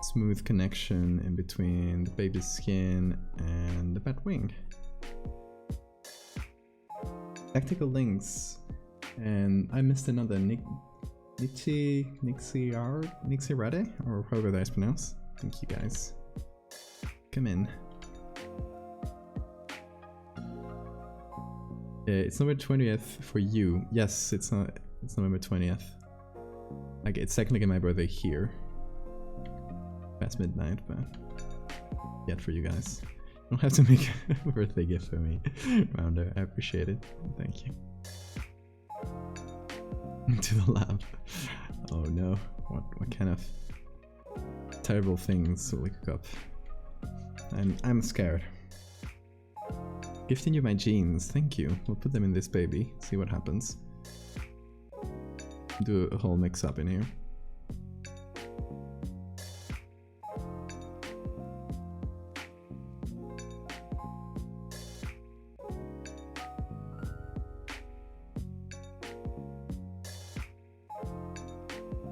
smooth connection in between the baby's skin and the bat wing. Tactical links, and I missed another Nixirade, or however that's pronounced. Thank you guys. Come in. It's November 20th for you. Yes, it's November 20th. Like, it's technically my birthday here. Past midnight, but yet for you guys. You don't have to make a birthday gift for me, Rounder. I appreciate it. Thank you. To the lab. Oh no. What kind of terrible things will we cook up? I'm scared. Gifting you my jeans. Thank you. We'll put them in this baby. See what happens. Do a whole mix up in here.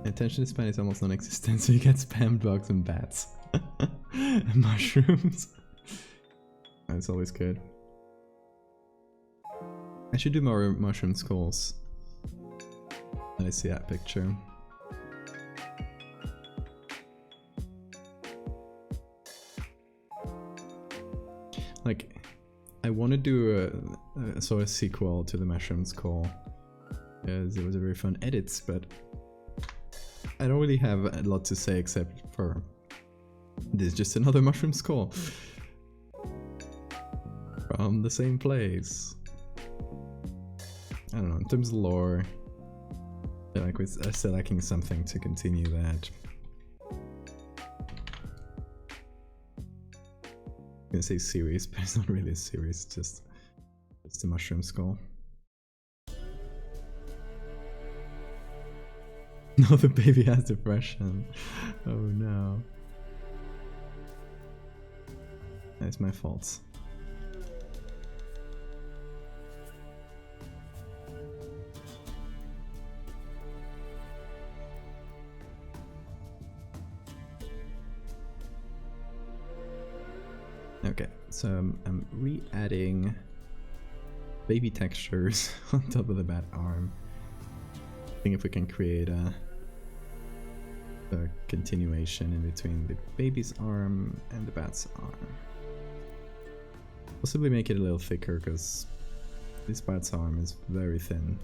Attention span is almost non-existent, so you get spammed bugs and bats. And mushrooms. That's always good. I should do more mushroom skulls. Let me see that picture. Like, I want to do a sort of sequel to the mushroom skull, because it was a very fun edit, but I don't really have a lot to say except for this is just another mushroom skull from the same place. I don't know, in terms of lore, I feel like we're still lacking something to continue that. I'm gonna say series, but it's not really a series, it's just a mushroom skull. No, the baby has depression. Oh no. That's my fault. Okay, so I'm re-adding baby textures on top of the bat arm. I think if we can create a continuation in between the baby's arm and the bat's arm. Possibly make it a little thicker, because this bat's arm is very thin.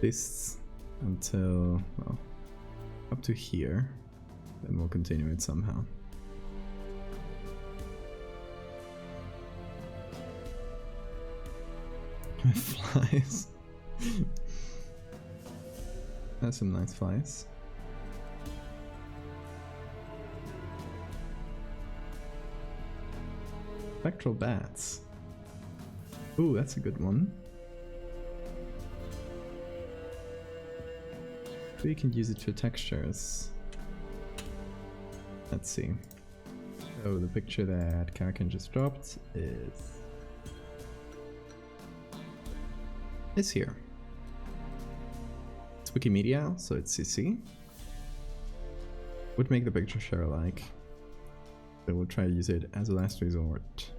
This until, well, up to here. Then we'll continue it somehow. Flies. That's some nice flies. Spectral bats. Ooh, that's a good one. We can use it for textures. Let's see. So the picture that Karakin just dropped is here. It's Wikimedia, so it's CC. Would make the picture share alike. But we'll try to use it as a last resort.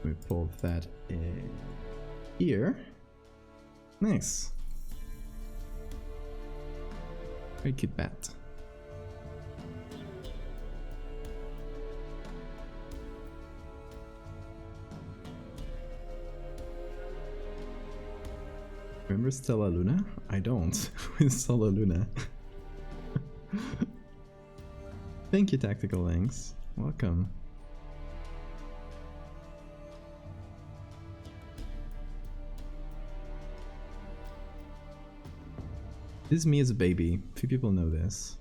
We pull that in here. Nice. Very cute bat. Remember Stella Luna? I don't. Who is Stella Luna? Thank you, Tactical Links. Welcome. This is me as a baby. Few people know this.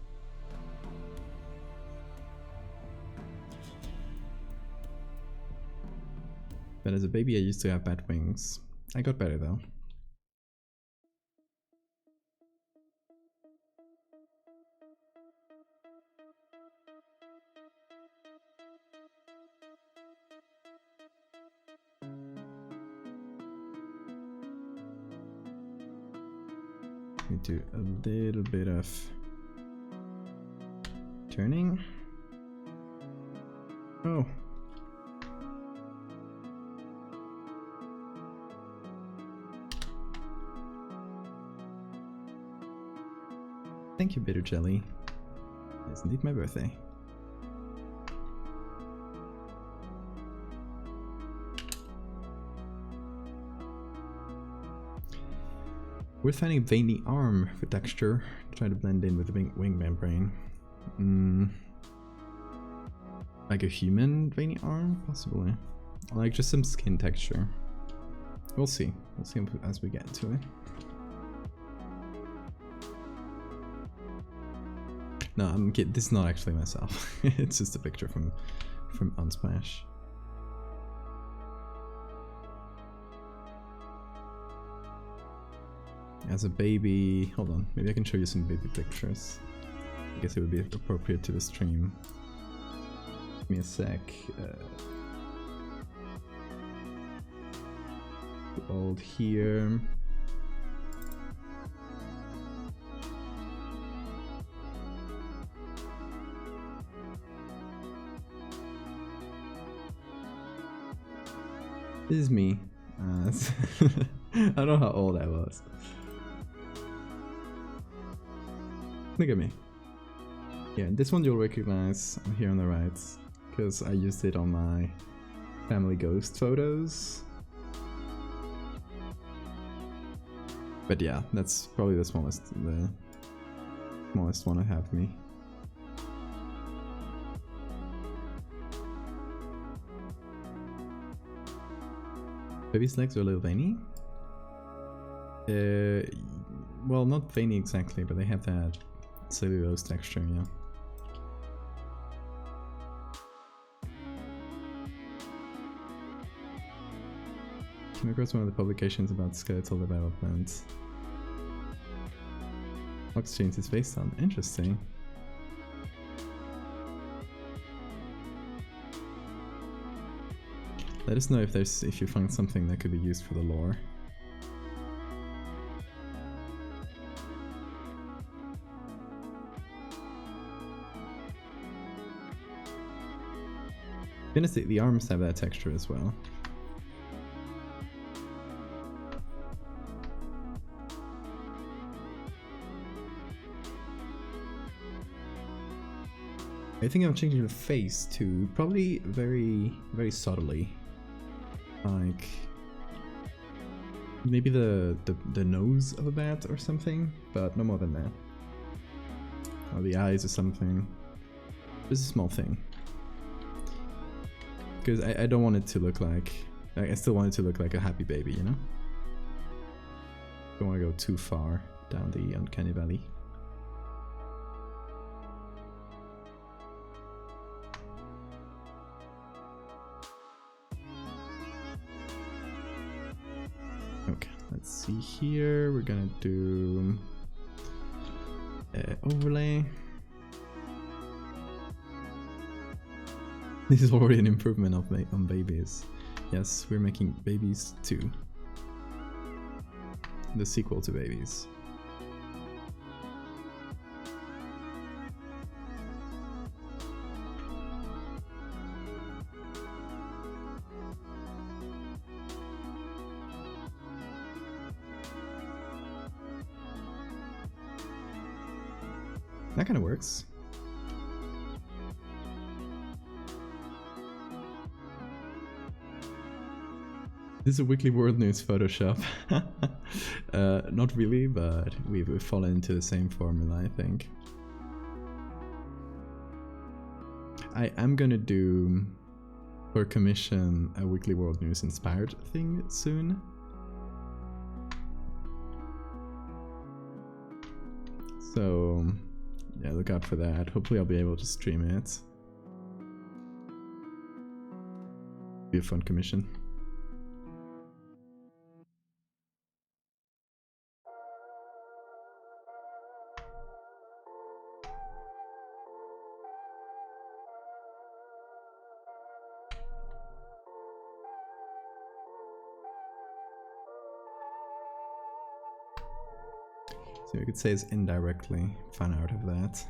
But as a baby I used to have bat wings. I got better though. Do a little bit of turning. Oh. Thank you, Bitter Jelly. It's indeed my birthday. We're finding a veiny arm for texture. Try to blend in with the wing membrane. Like a human veiny arm? Possibly. Like just some skin texture. We'll see. We'll see as we get to it. No, I'm kidding. This is not actually myself. It's just a picture from Unsplash. As a baby, hold on, maybe I can show you some baby pictures. I guess it would be appropriate to the stream. Give me a sec. Old here. This is me. I don't know how old I was. Look at me. Yeah, this one you'll recognize here on the right, because I used it on my family ghost photos. But yeah, that's probably the smallest one I have of me. Baby's legs are a little veiny. Well, not veiny exactly, but they have that cellulose texture, yeah. Came across one of the publications about skeletal development. Fox changed his face on. Interesting. Let us know if you find something that could be used for the lore. Goodness, the arms have that texture as well. I think I'm changing the face too, probably very, very subtly. Like maybe the nose of a bat or something, but no more than that. Or the eyes or something. Just a small thing. Because I don't want it to look like... I still want it to look like a happy baby, you know? Don't want to go too far down the uncanny valley. Okay, let's see here. We're gonna do overlay. This is already an improvement on babies. Yes, we're making Babies 2. The sequel to Babies. That kind of works. This is a weekly world news Photoshop. Not really, but we've fallen into the same formula, I think. I am gonna do, for commission, a weekly world news inspired thing soon. So, yeah, look out for that. Hopefully I'll be able to stream it. Be a fun commission. So you could say it's indirectly fan out of that.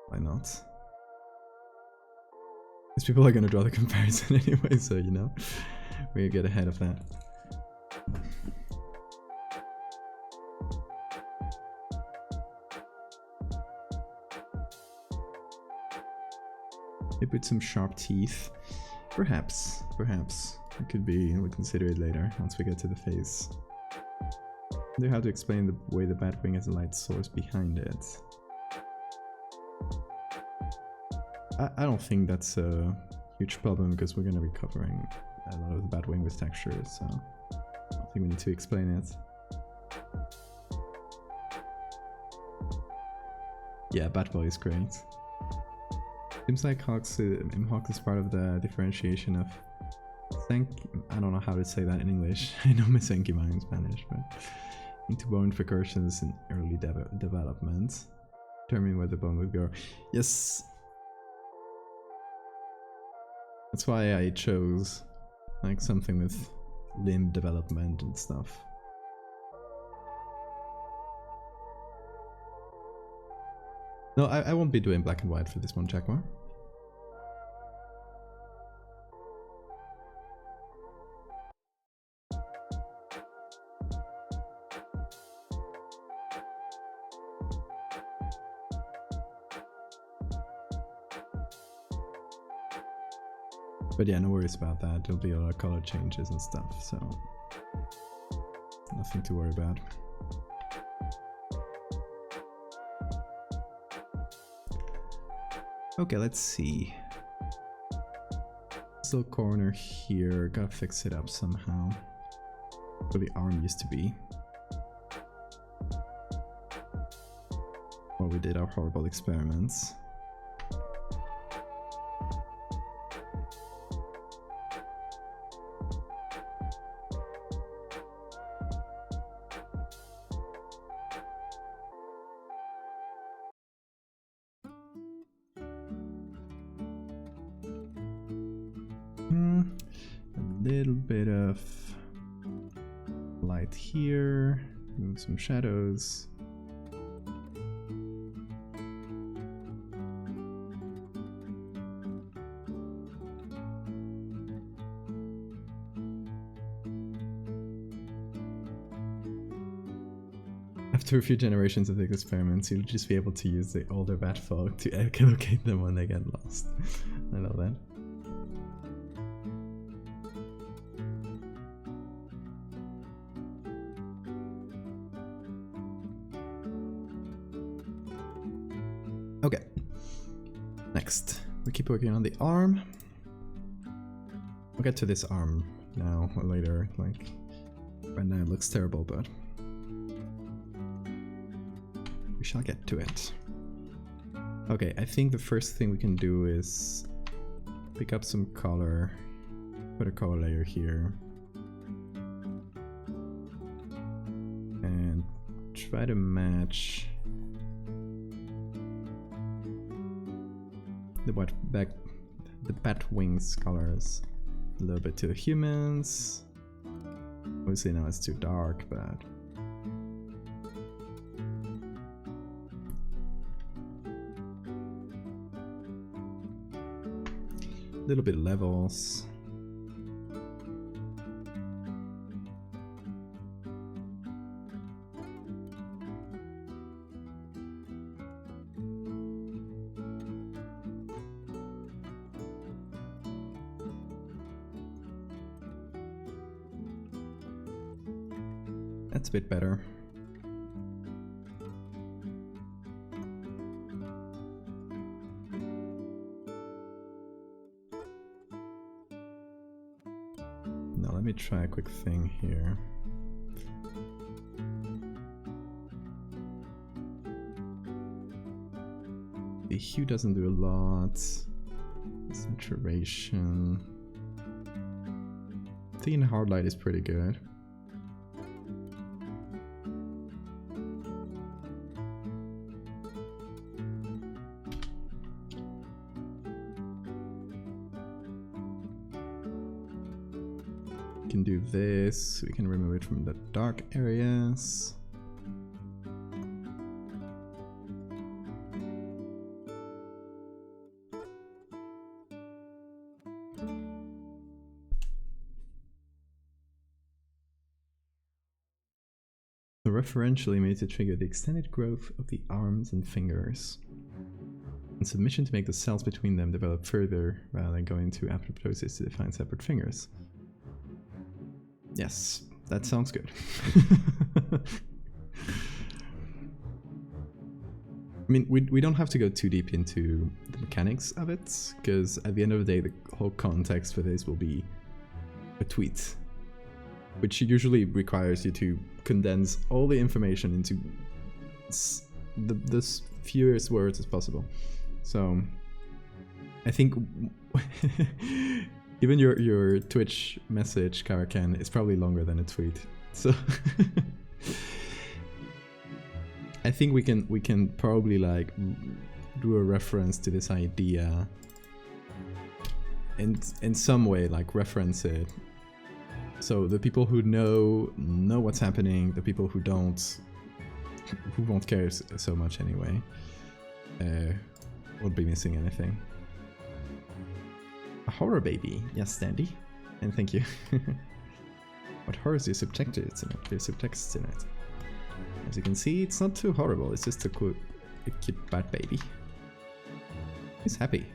Why not? Because people are gonna draw the comparison anyway, so you know, we get ahead of that. Maybe with some sharp teeth. Perhaps. It could be, we'll consider it later, once we get to the face. I wonder how to explain the way the Batwing has a light source behind it. I don't think that's a huge problem because we're going to be covering a lot of the Batwing with textures, so I don't think we need to explain it. Yeah, Batboy is great. Seems like Hawk is part of the differentiation of I don't know how to say that in English. I know mesenquimal in Spanish, but into bone recursions in early development. Determine where the bone will go. Yes. That's why I chose like something with limb development and stuff. No, I won't be doing black and white for this one, Jaguar. But yeah, no worries about that. There'll be a lot of color changes and stuff, so nothing to worry about. Okay, let's see. This little corner here, gotta fix it up somehow. Where the arm used to be. While we did our horrible experiments. Here, move some shadows. I have after a few generations of these experiments, you'll just be able to use the older bat folk to echolocate them when they get lost. I love that. Okay. Next, we keep working on the arm. We'll get to this arm now or later. Like, right now it looks terrible, but we shall get to it. Okay, I think the first thing we can do is pick up some color, put a color layer here, and try to match the bat wings colors a little bit to the humans. Obviously now it's too dark, but a little bit of levels. That's a bit better. Now let me try a quick thing here. The hue doesn't do a lot. Saturation. I think hard light is pretty good. We can do this, we can remove it from the dark areas. The referentially made to trigger the extended growth of the arms and fingers. And submission to make the cells between them develop further rather than going to apoptosis to define separate fingers. Yes, that sounds good. I mean, we don't have to go too deep into the mechanics of it, because at the end of the day, the whole context for this will be a tweet, which usually requires you to condense all the information into the fewest words as possible. So, I think even your Twitch message, Karakan, is probably longer than a tweet. So I think we can probably like do a reference to this idea and in some way like reference it. So the people who know what's happening, the people who don't, who won't care so much anyway, won't be missing anything. A horror baby, yes, Dandy, and thank you. What horrors do you subject it to? There's subtext in it. As you can see, it's not too horrible. It's just a cute bat baby. He's happy.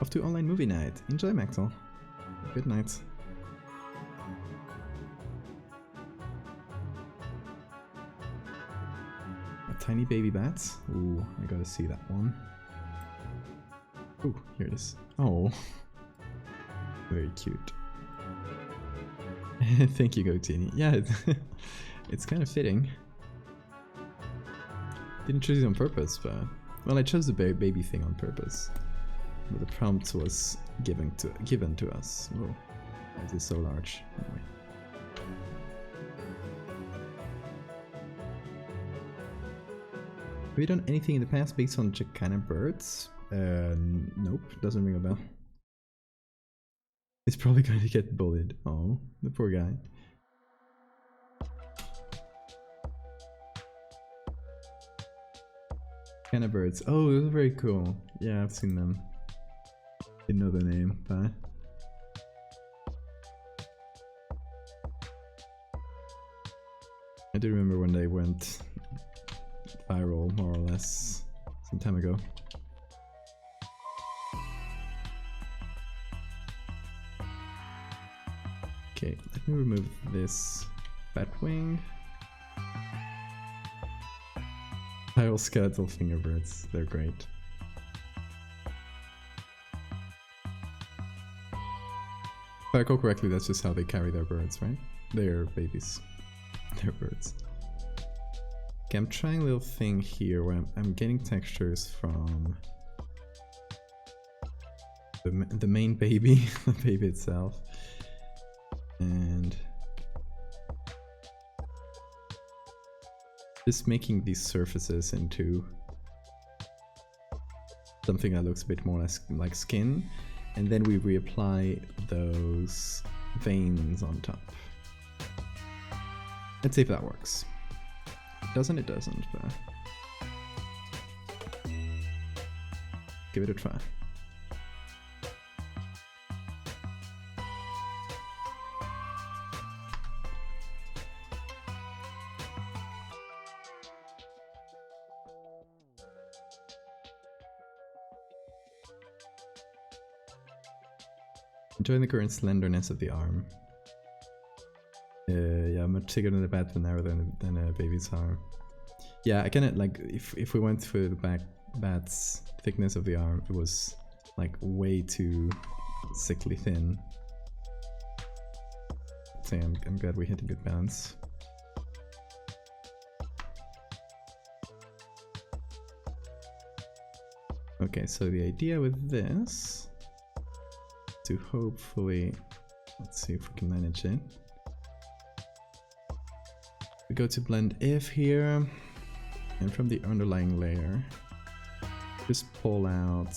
Off to online movie night. Enjoy, Maxwell. Good night. A tiny baby bat. Ooh, I gotta see that one. Ooh, here it is. Oh, very cute. Thank you, Goatini. Yeah, it's kind of fitting. Didn't choose it on purpose, but well, I chose the baby thing on purpose. But the prompt was given to us. Oh, why is this so large? Anyway. Have you done anything in the past based on Jacana birds? Nope, doesn't ring a bell. He's probably going to get bullied. Oh, the poor guy. Jacana birds. Oh, those are very cool. Yeah, I've seen them. Didn't know the name, but do remember when they went viral, more or less, some time ago. Okay, let me remove this batwing. Viral skeletal fingerbirds, they're great. If I recall correctly, that's just how they carry their birds, right? They're babies. They're birds. Okay, I'm trying a little thing here where I'm getting textures from the main baby, the baby itself. And just making these surfaces into something that looks a bit more like skin, and then we reapply those veins on top. Let's see if that works. It doesn't, but give it a try. Enjoying the current slenderness of the arm. Yeah, much thicker than the bat, but narrower than a baby's arm. Yeah, I kinda like, if we went for the bat's thickness of the arm, it was like way too sickly thin. So yeah, I'm glad we hit a good balance. Okay, so the idea with this, to hopefully, let's see if we can manage it. We go to blend if here, and from the underlying layer, just pull out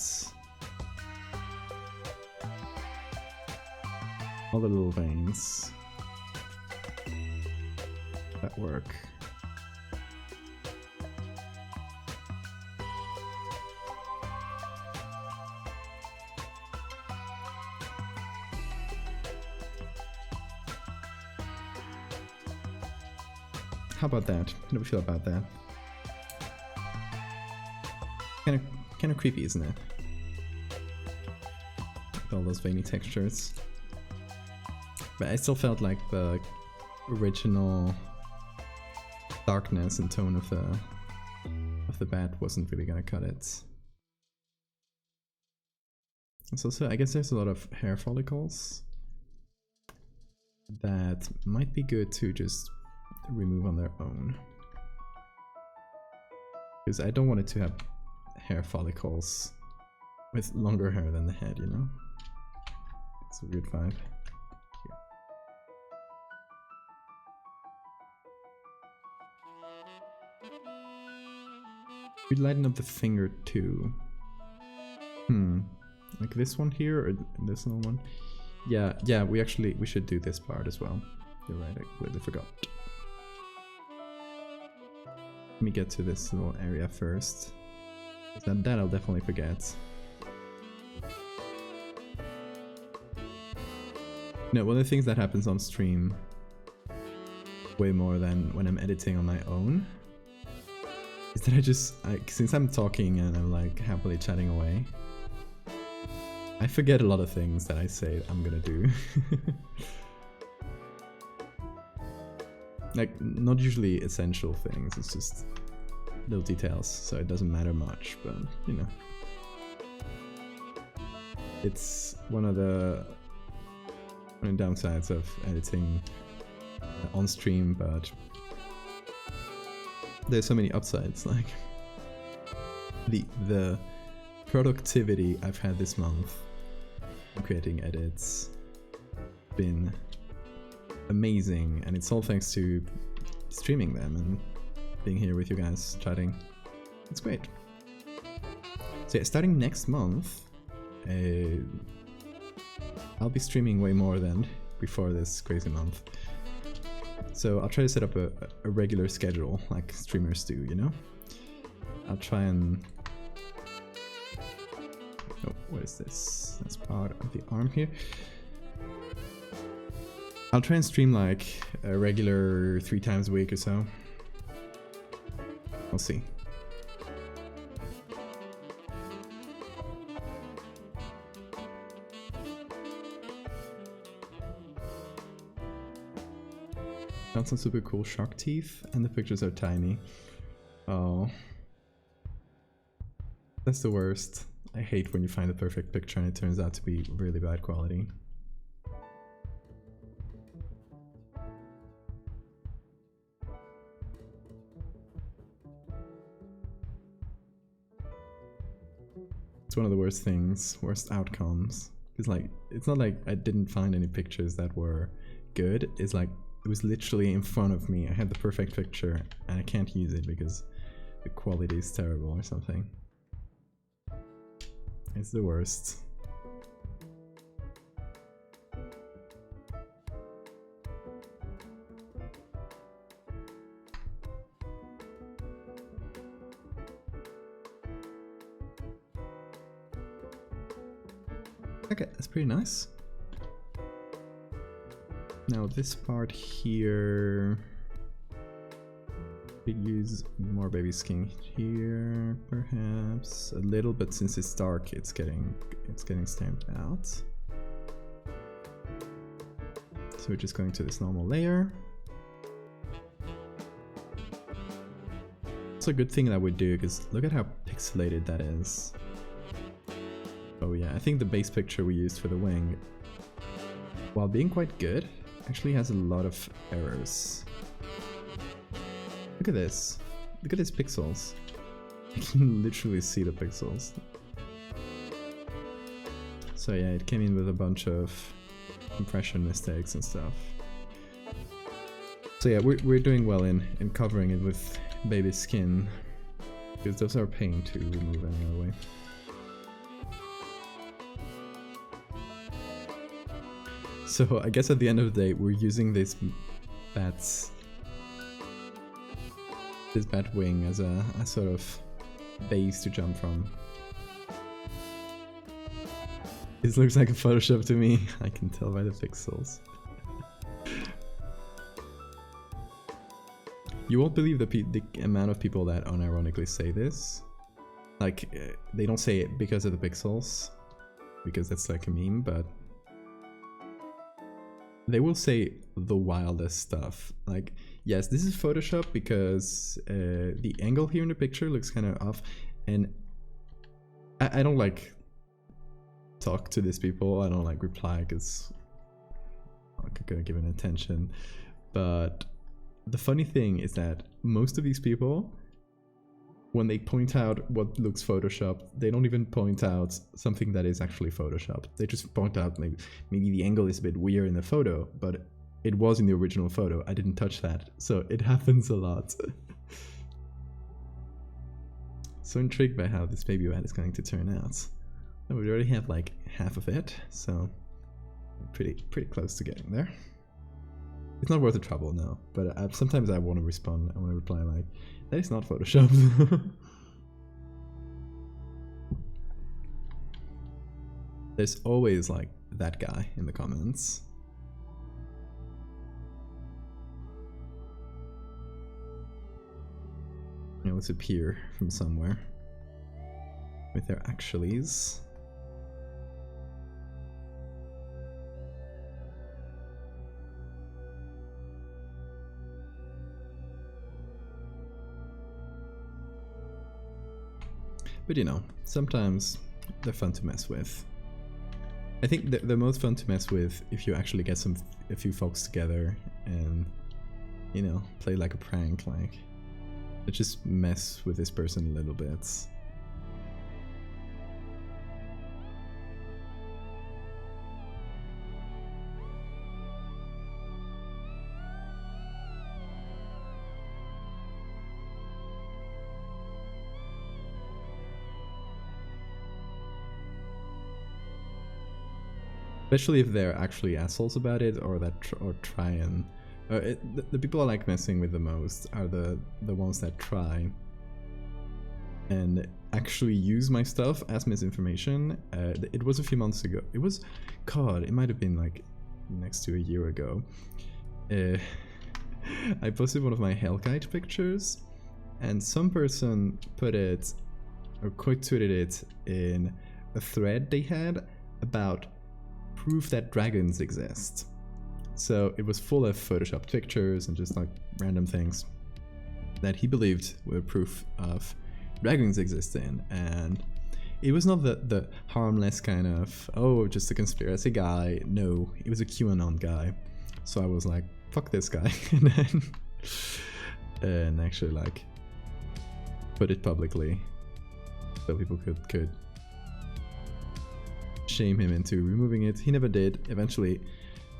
all the little veins that work. How about that? How do we feel about that? Kind of creepy, isn't it? With all those veiny textures. But I still felt like the original darkness and tone of the bat wasn't really gonna cut it. It's also, I guess there's a lot of hair follicles that might be good to just remove on their own, because I don't want it to have hair follicles with longer hair than the head, you know? It's a weird vibe. Here. We lighten up the finger too. Like this one here or this little one? Yeah, we should do this part as well. You're right, I completely forgot. Let me get to this little area first. That I'll definitely forget. No, one of the things that happens on stream way more than when I'm editing on my own is that I just, since I'm talking and I'm like happily chatting away, I forget a lot of things that I say I'm gonna do. Like, not usually essential things, it's just little details, so it doesn't matter much, but, you know. It's one of the downsides of editing on stream, but there's so many upsides, like the productivity I've had this month creating edits been amazing, and it's all thanks to streaming them and being here with you guys chatting. It's great. So yeah, starting next month, I'll be streaming way more than before this crazy month. So I'll try to set up a regular schedule like streamers do, you know? I'll try and... Oh, what is this? That's part of the arm here. I'll try and stream like a regular 3 times a week or so. We'll see. Found some super cool shark teeth, and the pictures are tiny. Oh. That's the worst. I hate when you find the perfect picture and it turns out to be really bad quality. It's one of the worst things, worst outcomes. Because like, it's not like I didn't find any pictures that were good. It's like, it was literally in front of me. I had the perfect picture and I can't use it because the quality is terrible or something. It's the worst. Okay, that's pretty nice. Now this part here, we use more baby skin here, perhaps a little, but since it's dark, it's getting stamped out. So we're just going to this normal layer. It's a good thing that we do, because look at how pixelated that is. Oh yeah, I think the base picture we used for the wing, while being quite good, actually has a lot of errors. Look at this. Look at these pixels. I can literally see the pixels. So yeah, it came in with a bunch of compression mistakes and stuff. So yeah, we're doing well in covering it with baby skin, because those are a pain to remove any other way. So I guess at the end of the day, we're using this bat wing as a sort of base to jump from. This looks like a Photoshop to me. I can tell by the pixels. You won't believe the amount of people that unironically say this. Like, they don't say it because of the pixels, because that's like a meme, but they will say the wildest stuff. Like, yes, this is Photoshop because the angle here in the picture looks kind of off, and I don't like talk to these people. I don't like reply because I'm not gonna give it attention. But the funny thing is that most of these people, when they point out what looks photoshopped, they don't even point out something that is actually photoshopped. They just point out maybe the angle is a bit weird in the photo, but it was in the original photo. I didn't touch that. So it happens a lot. So intrigued by how this baby bat is going to turn out. And we already have like half of it, so pretty close to getting there. It's not worth the trouble, no, but sometimes I want to respond. I want to reply like, that is not photoshopped. There's always like that guy in the comments. You know, it's appear from somewhere with their actuallys. But you know, sometimes they're fun to mess with. I think they're most fun to mess with if you actually get a few folks together and, you know, play like a prank, like, let's just mess with this person a little bit. Especially if they're actually assholes about it, or that try and the people I like messing with the most are the ones that try and actually use my stuff as misinformation. It was a few months ago. It was, God, it might have been like next to a year ago. I posted one of my Hellkite pictures, and some person put it, or quote tweeted it in a thread they had about proof that dragons exist. So it was full of photoshopped pictures and just like random things that he believed were proof of dragons existing, and it was not the harmless kind of, oh, just a conspiracy guy. No, it was a QAnon guy. So I was like, fuck this guy, and actually like put it publicly so people could shame him into removing it. He never did. Eventually,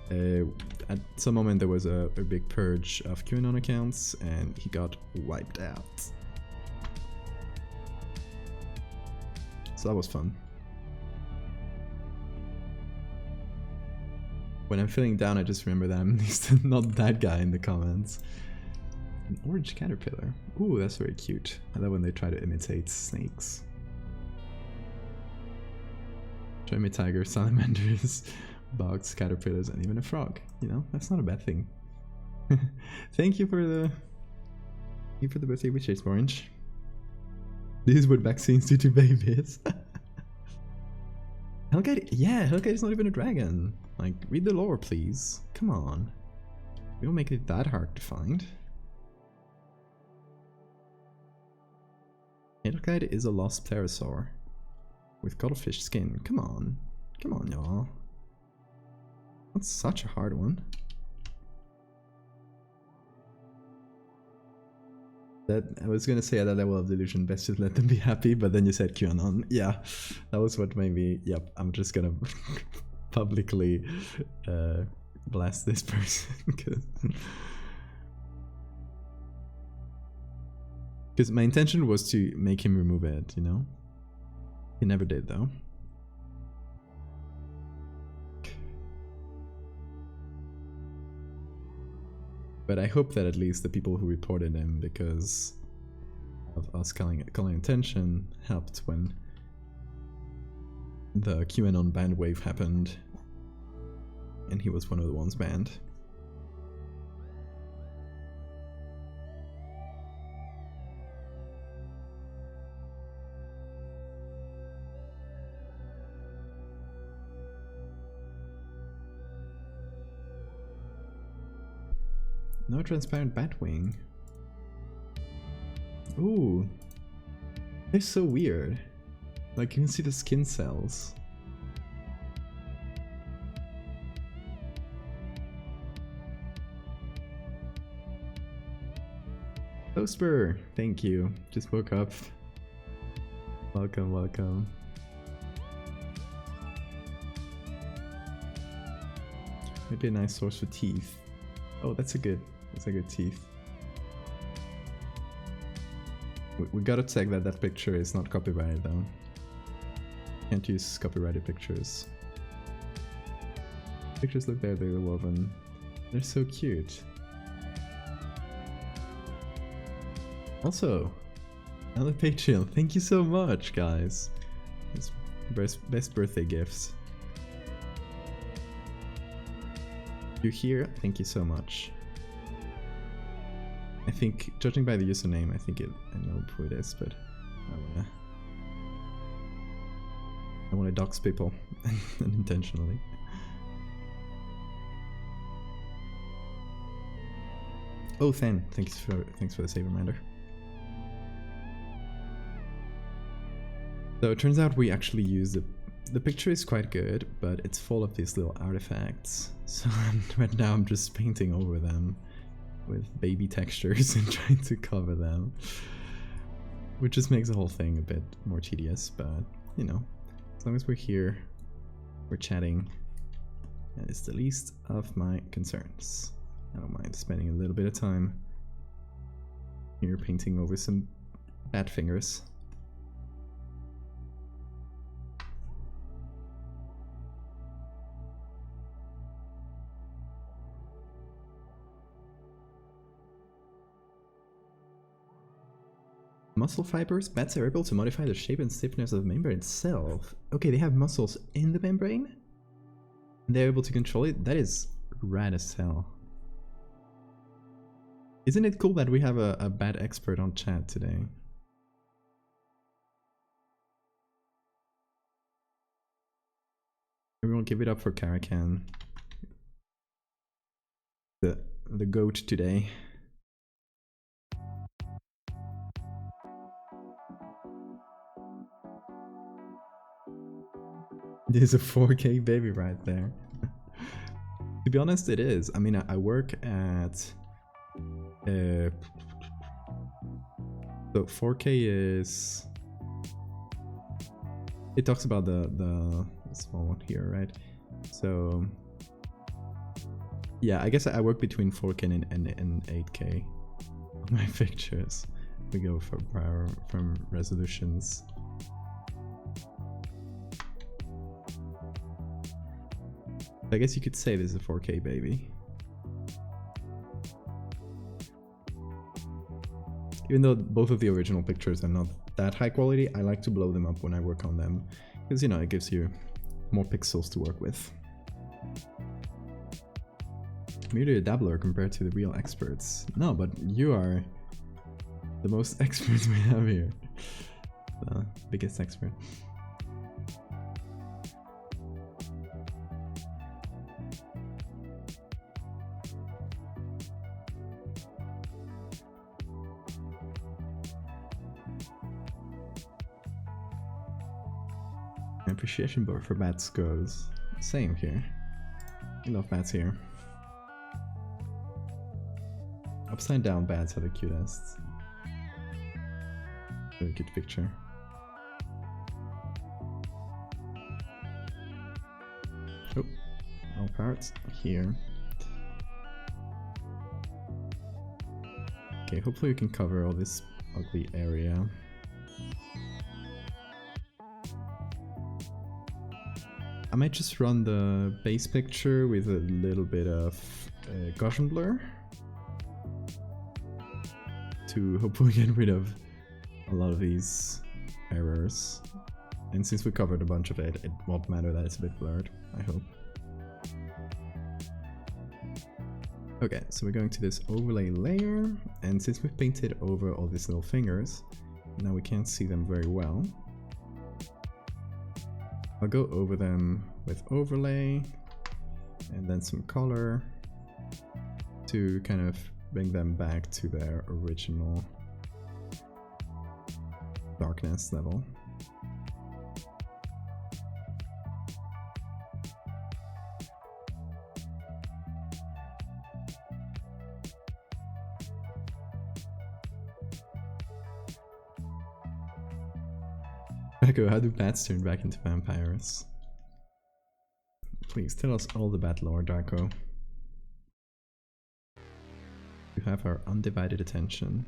at some moment there was a big purge of QAnon accounts and he got wiped out. So that was fun. When I'm feeling down, I just remember that I'm not that guy in the comments. An orange caterpillar. Ooh, that's very cute. I love when they try to imitate snakes. Show me tigers, salamanders, bugs, caterpillars, and even a frog. You know, that's not a bad thing. Thank you for the birthday wishes, Orange. This is what vaccines do to babies. Hellkite, yeah, Hellkite is not even a dragon. Like, read the lore, please. Come on. We don't make it that hard to find. Hellkite is a lost pterosaur with cuttlefish skin. Come on. Come on, y'all. That's such a hard one. That I was gonna say at that level of delusion, best just let them be happy, but then you said QAnon. Yeah, that was what made me. Yep, I'm just gonna publicly blast this person because my intention was to make him remove it. You know, he never did though. But I hope that at least the people who reported him because of us calling attention helped when the QAnon ban wave happened and he was one of the ones banned. No transparent bat wing. Ooh. They're so weird. Like, you can see the skin cells. Toastber, thank you. Just woke up. Welcome, welcome. Maybe a nice source for teeth. Oh, that's a good teeth. We gotta check that that picture is not copyrighted though. Can't use copyrighted pictures. Pictures look there, they're woven. They're so cute. Also, another Patreon. Thank you so much, guys. It's best birthday gifts. You're here, thank you so much. I think, judging by the username, I know who it is, but I wanna dox people unintentionally. Oh, Than, thanks for the save reminder. So it turns out we actually use the picture is quite good, but it's full of these little artifacts. So right now I'm just painting over them with baby textures and trying to cover them, which just makes the whole thing a bit more tedious, but you know, as long as we're here, we're chatting, that is the least of my concerns. I don't mind spending a little bit of time here painting over some bat fingers. Muscle fibers? Bats are able to modify the shape and stiffness of the membrane itself. Okay, they have muscles in the membrane? They're able to control it. That is rad as hell. Isn't it cool that we have a bad expert on chat today? Everyone give it up for Karakan. The goat today. There's a 4K baby right there. To be honest, it is. I mean, I work at... so 4K is... It talks about the small one here, right? So... Yeah, I guess I work between 4K and 8K on my pictures. We go from resolutions. I guess you could say this is a 4K baby. Even though both of the original pictures are not that high quality, I like to blow them up when I work on them. Because, you know, it gives you more pixels to work with. Merely a dabbler compared to the real experts. No, but you are the most experts we have here. The biggest expert. Appreciation bar for bats goes. Same here. I love bats here. Upside down bats are the cutest. Really cute picture. Oh, all parts here. Okay, hopefully we can cover all this ugly area. I might just run the base picture with a little bit of Gaussian blur to hopefully get rid of a lot of these errors. And since we covered a bunch of it, it won't matter that it's a bit blurred, I hope. Okay, so we're going to this overlay layer, and since we've painted over all these little fingers, now we can't see them very well. I'll go over them with overlay and then some color to kind of bring them back to their original darkness level. Echo, how do bats turn back into vampires? Please tell us all the bat lore, Darko. You have our undivided attention.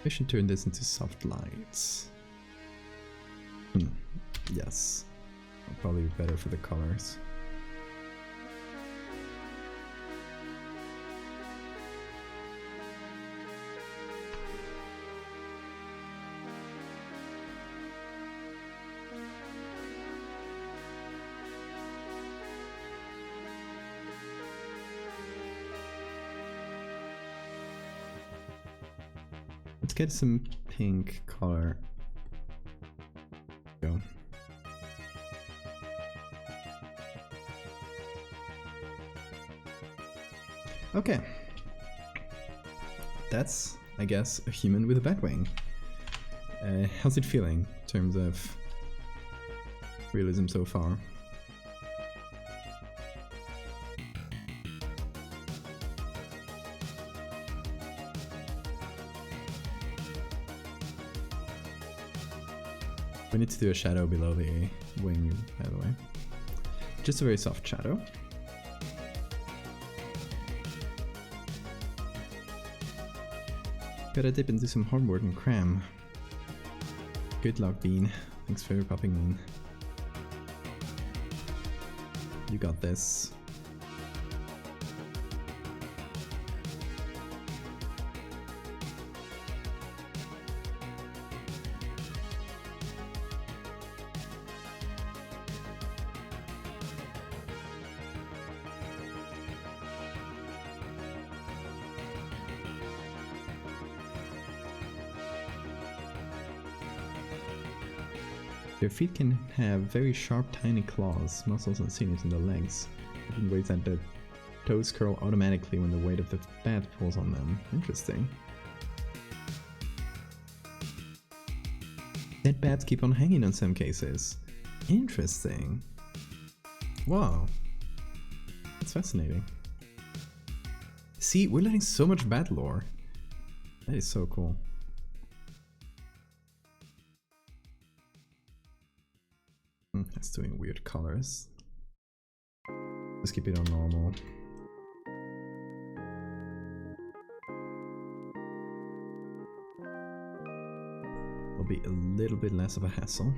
We should turn this into soft lights. Yes. Probably better for the colors. Let's get some pink color. Go. Okay. That's, I guess, a human with a bat wing. How's it feeling in terms of realism so far? We need to do a shadow below the wing, by the way. Just a very soft shadow. Gotta dip into some hardboard and cram. Good luck, Bean. Thanks for popping in. You got this. Their feet can have very sharp, tiny claws, muscles and sinews in the legs, in ways that the toes curl automatically when the weight of the bat pulls on them. Interesting. Dead bats keep on hanging in some cases. Interesting. Wow. That's fascinating. See, we're learning so much bat lore. That is so cool. That's doing weird colors. Let's keep it on normal. Will be a little bit less of a hassle.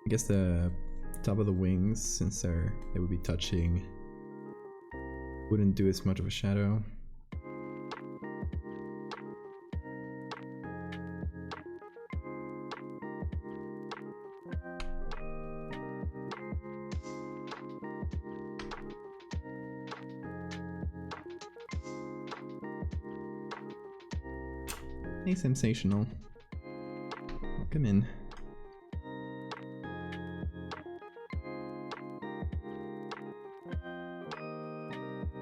I guess the top of the wings, since they would be touching, wouldn't do as much of a shadow. Hey, sensational. Welcome in.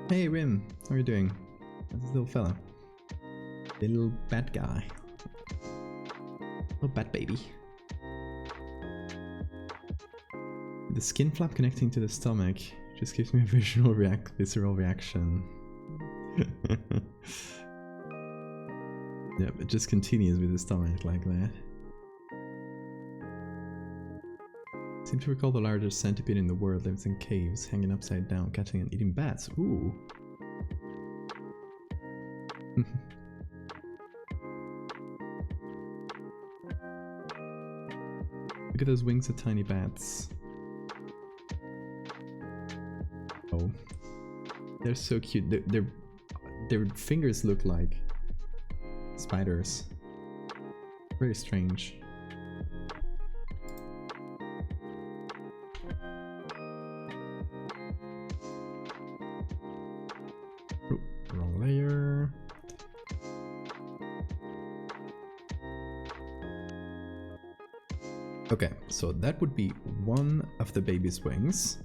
Hey Rim, how are you doing? How's this little fella? Little bat guy. Little bat baby. The skin flap connecting to the stomach just gives me a visceral reaction. Yep, it just continues with the stomach like that. Seem to recall the largest centipede in the world lives in caves, hanging upside down, catching and eating bats. Ooh. Look at those wings of tiny bats. Oh. They're so cute. Their fingers look like spiders. Very strange. Oh, wrong layer. Okay, so that would be one of the baby's wings.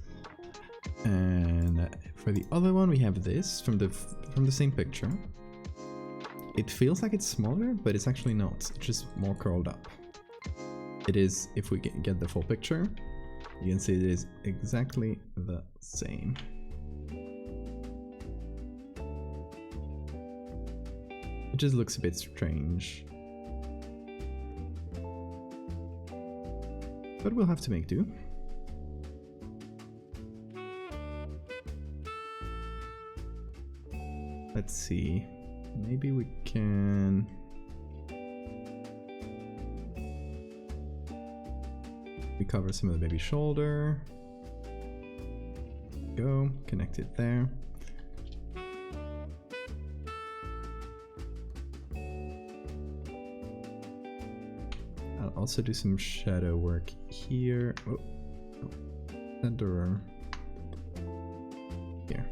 And for the other one we have this from the same picture. It feels like it's smaller, but it's actually not. It's just more curled up. It is, if we get the full picture, you can see it is exactly the same. It just looks a bit strange. But we'll have to make do. Let's see. Maybe we can recover some of the baby's shoulder. Go, connect it there. I'll also do some shadow work here. Oh, center here.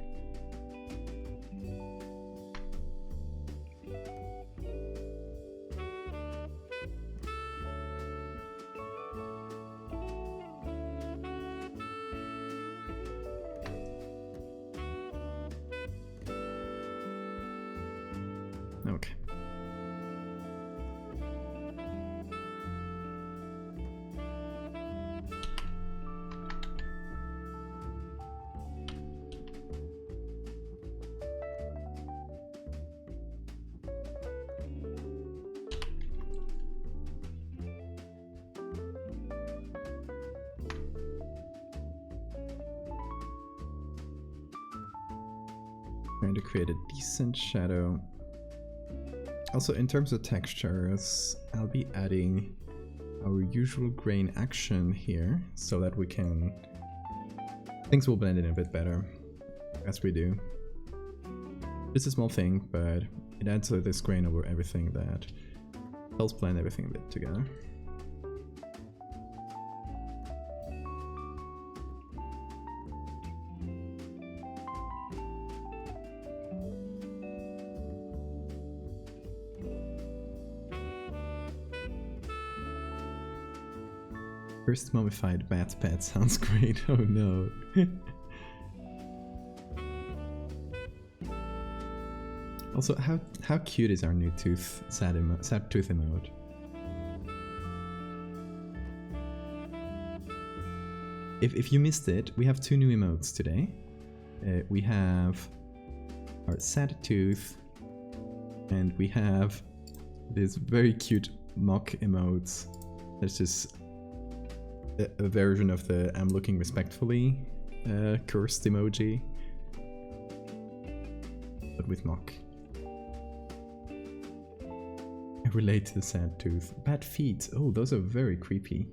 Okay. Trying to create a decent shadow. Also, in terms of textures, I'll be adding our usual grain action here so that we can... things will blend in a bit better as we do. It's a small thing, but it adds this grain over everything that helps blend everything a bit together. First mummified bat pet sounds great. Oh no. Also, how cute is our new tooth sad tooth emote? If you missed it, we have two new emotes today. We have our sad tooth, and we have this very cute mock emotes. That's just a version of the I'm looking respectfully cursed emoji, but with mock. I relate to the sad tooth. Bad feet. Oh, those are very creepy.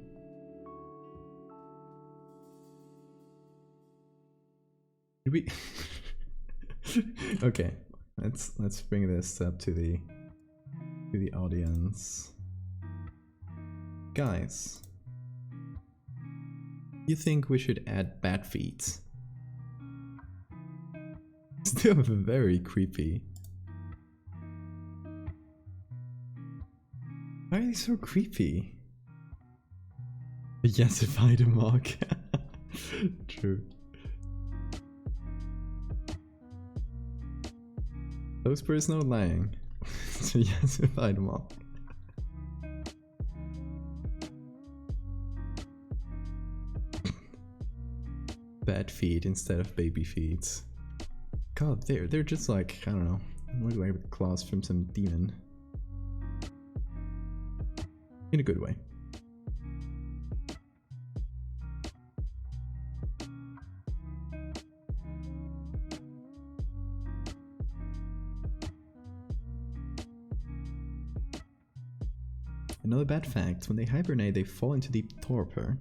Did we? Okay, let's bring this up to the audience. Guys, you think we should add bad feet? Still very creepy. Why are they so creepy? Yesified a mock. True. Those birds not lying. So yesified a mock. Bad feet instead of baby feet. God, they're just like, I don't know, look like the claws from some demon. In a good way. Another bad fact, when they hibernate they fall into deep torpor.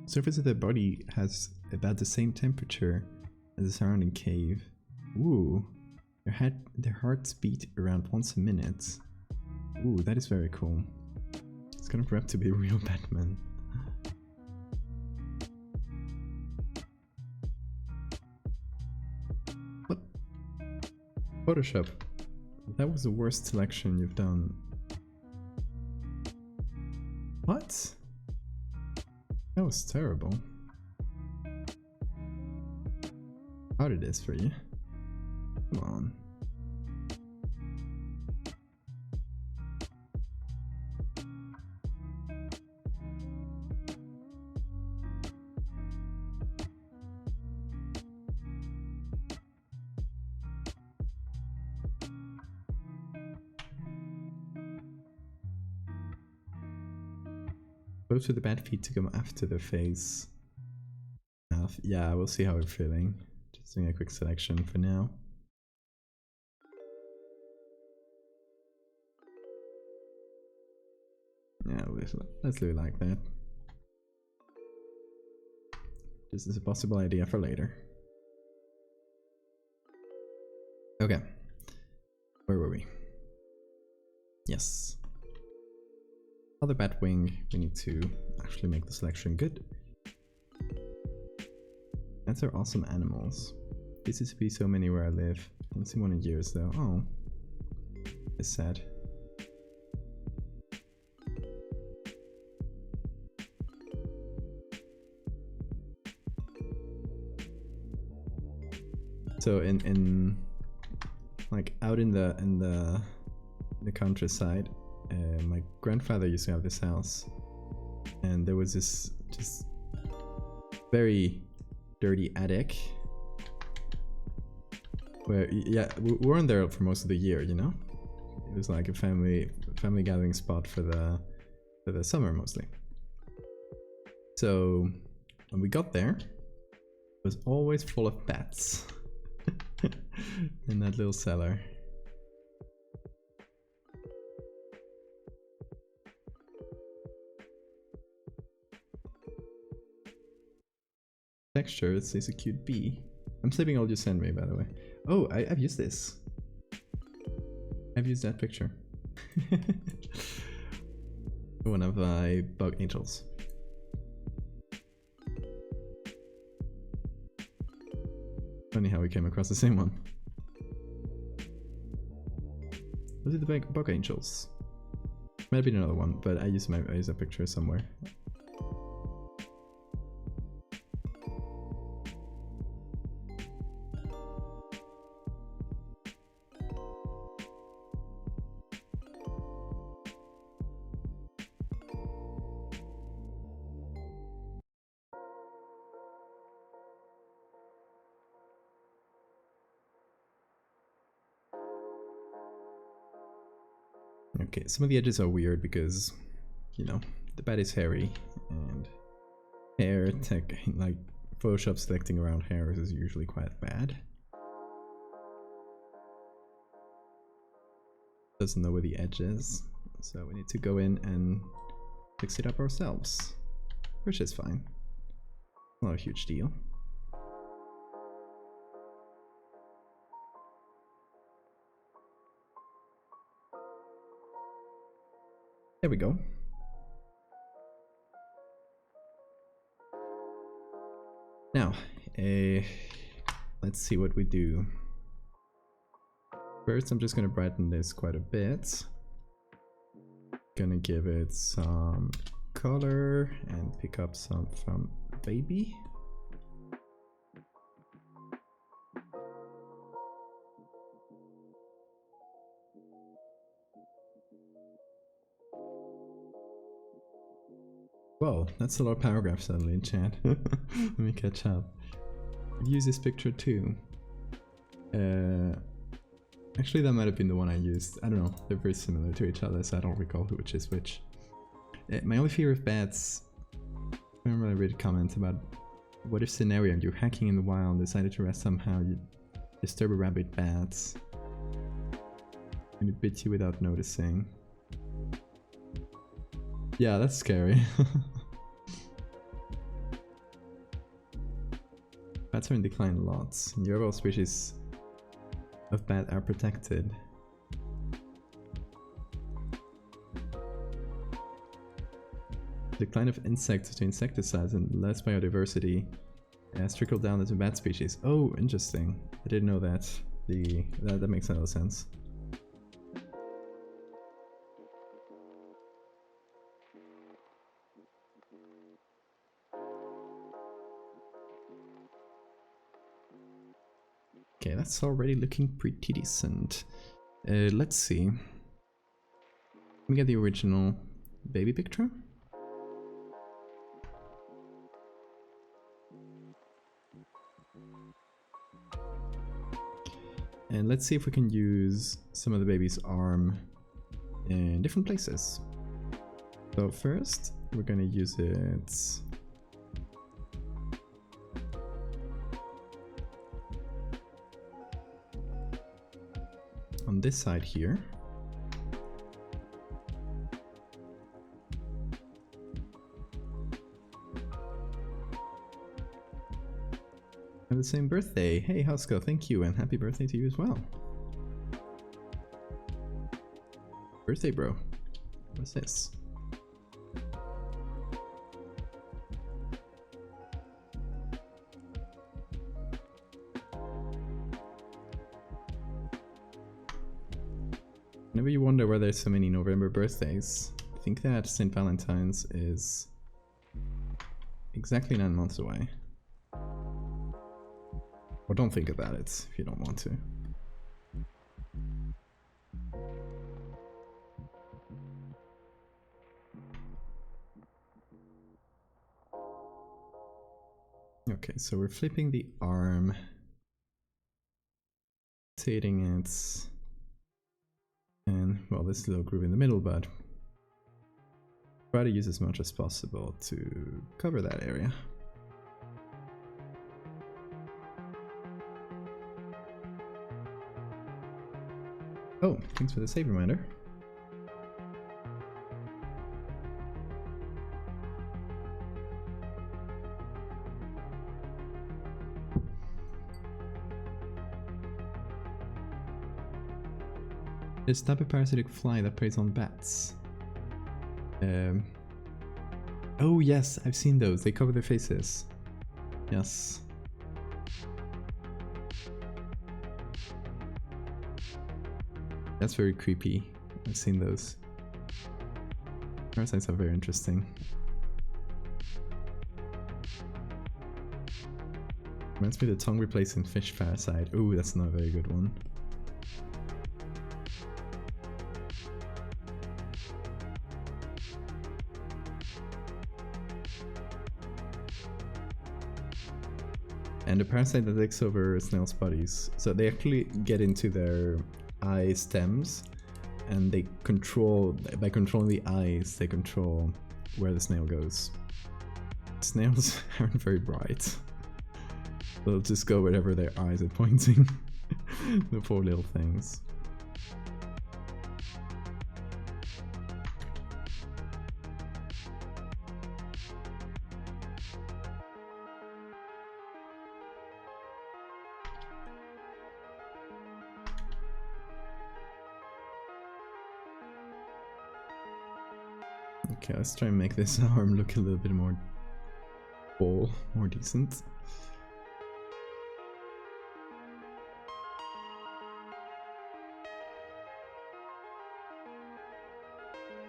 The surface of their body has about the same temperature as the surrounding cave. Ooh, their hearts beat around once a minute. Ooh, that is very cool. It's gonna grow up to be a real Batman. What? Photoshop. That was the worst selection you've done. What? That was terrible. How did this for you? Come on. Go to the bad feet to come after the face. Yeah, we'll see how we're feeling. Just doing a quick selection for now. Yeah, let's do it like that. This is a possible idea for later. Okay. Where were we? Yes. Other bat wing, we need to actually make the selection good. Bats are awesome animals. There used to be so many where I live. I haven't seen one in years though. Oh. It's sad. So in like out in the countryside, my grandfather used to have this house, and there was this just very dirty attic where, yeah, we weren't there for most of the year, you know. It was like a family gathering spot for the summer mostly. So when we got there, it was always full of bats in that little cellar. Texture, it says a cute bee. I'm saving all you sent me, by the way. Oh, I've used this. I've used that picture. One of my bug angels. Funny how we came across the same one. Was it the bug angels? Might have been another one, but I used that picture somewhere. Okay, some of the edges are weird because, you know, the bat is hairy, and hair tech, like Photoshop selecting around hairs is usually quite bad. Doesn't know where the edge is, so we need to go in and fix it up ourselves, which is fine. Not a huge deal. There we go. Now, let's see what we do. First, I'm just gonna brighten this quite a bit. Gonna give it some color and pick up some from Baby. Whoa, that's a lot of paragraphs suddenly in chat. Let me catch up. Use this picture too. Actually, that might have been the one I used. I don't know. They're very similar to each other, so I don't recall which is which. My only fear of bats. I remember I read a comment about what if scenario you're hacking in the wild, decided to rest somehow, you disturb a rabid bat, and it bit you without noticing. Yeah, that's scary. Bats are in decline a lot. Your overall species of bat are protected. Decline of insects to insecticides and less biodiversity has trickled down into bat species. Oh, interesting. I didn't know that. That makes a lot of sense. Okay, that's already looking pretty decent. Let's see. Let me get the original baby picture. And let's see if we can use some of the baby's arm in different places. So first, we're gonna use it on this side here. Have the same birthday. Hey Husko, thank you, and happy birthday to you as well. Birthday bro. What's this? Whenever you wonder why there's so many November birthdays, I think that St. Valentine's is exactly 9 months away. Or don't think about it if you don't want to. Okay, so we're flipping the arm, rotating it, and well, this little groove in the middle, but try to use as much as possible to cover that area. Oh, thanks for the save reminder. There's a type of parasitic fly that preys on bats. Oh yes, I've seen those. They cover their faces. Yes. That's very creepy. I've seen those. Parasites are very interesting. Reminds me of the tongue replacing fish parasite. Ooh, that's not a very good one. And the parasite that takes over snails' bodies. So they actually get into their eye stems and they control, by controlling the eyes, they control where the snail goes. Snails aren't very bright. They'll just go wherever their eyes are pointing. The poor little things. Okay, let's try and make this arm look a little bit more full, more decent.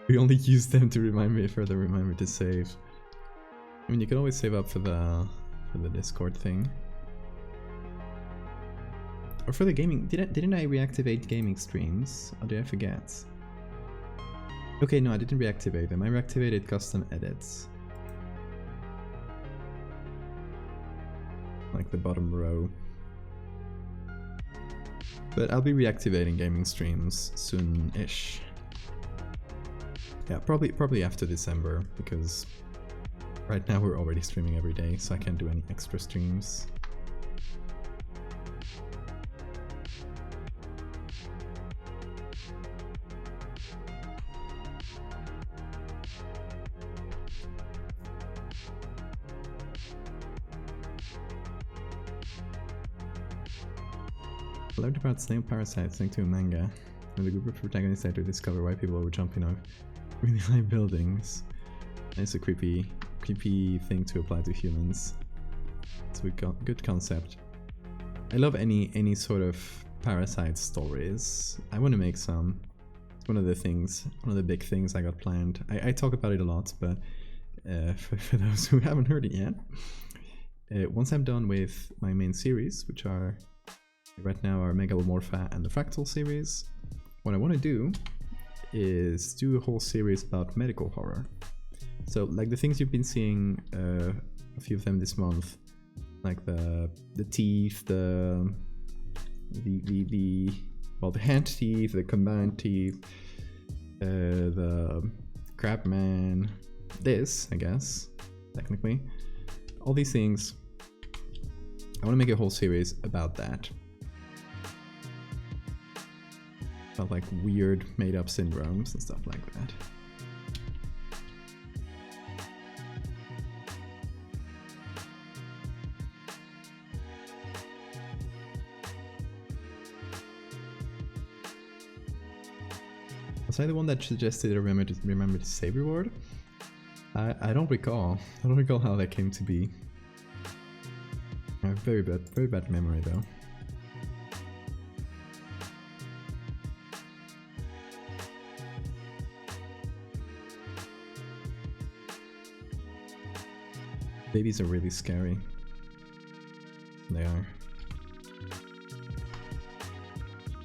We only use them to remind me to save. I mean, you can always save up for the Discord thing. Or for the gaming. Didn't I reactivate gaming streams? Or did I forget? Okay, no, I didn't reactivate them. I reactivated custom edits. Like the bottom row. But I'll be reactivating gaming streams soon-ish. Yeah, probably after December, because right now we're already streaming every day, so I can't do any extra streams. I learned about snail parasites linked to a manga, where the group of protagonists had to discover why people were jumping off really high buildings. It's a creepy thing to apply to humans. It's a good concept. I love any sort of parasite stories. I want to make some. It's one of the big things I got planned. I talk about it a lot, but for those who haven't heard it yet, once I'm done with my main series, which are right now are Megalomorpha and the Fractal series, what I want to do is do a whole series about medical horror. So like the things you've been seeing, a few of them this month, like the teeth, the hand teeth, the combined teeth, the crabman, this, I guess, technically. All these things, I want to make a whole series about that. About like weird made-up syndromes and stuff like that. Was I the one that suggested a remember to save reward? I don't recall. I don't recall how that came to be. I have very bad memory though. Babies are really scary. They are.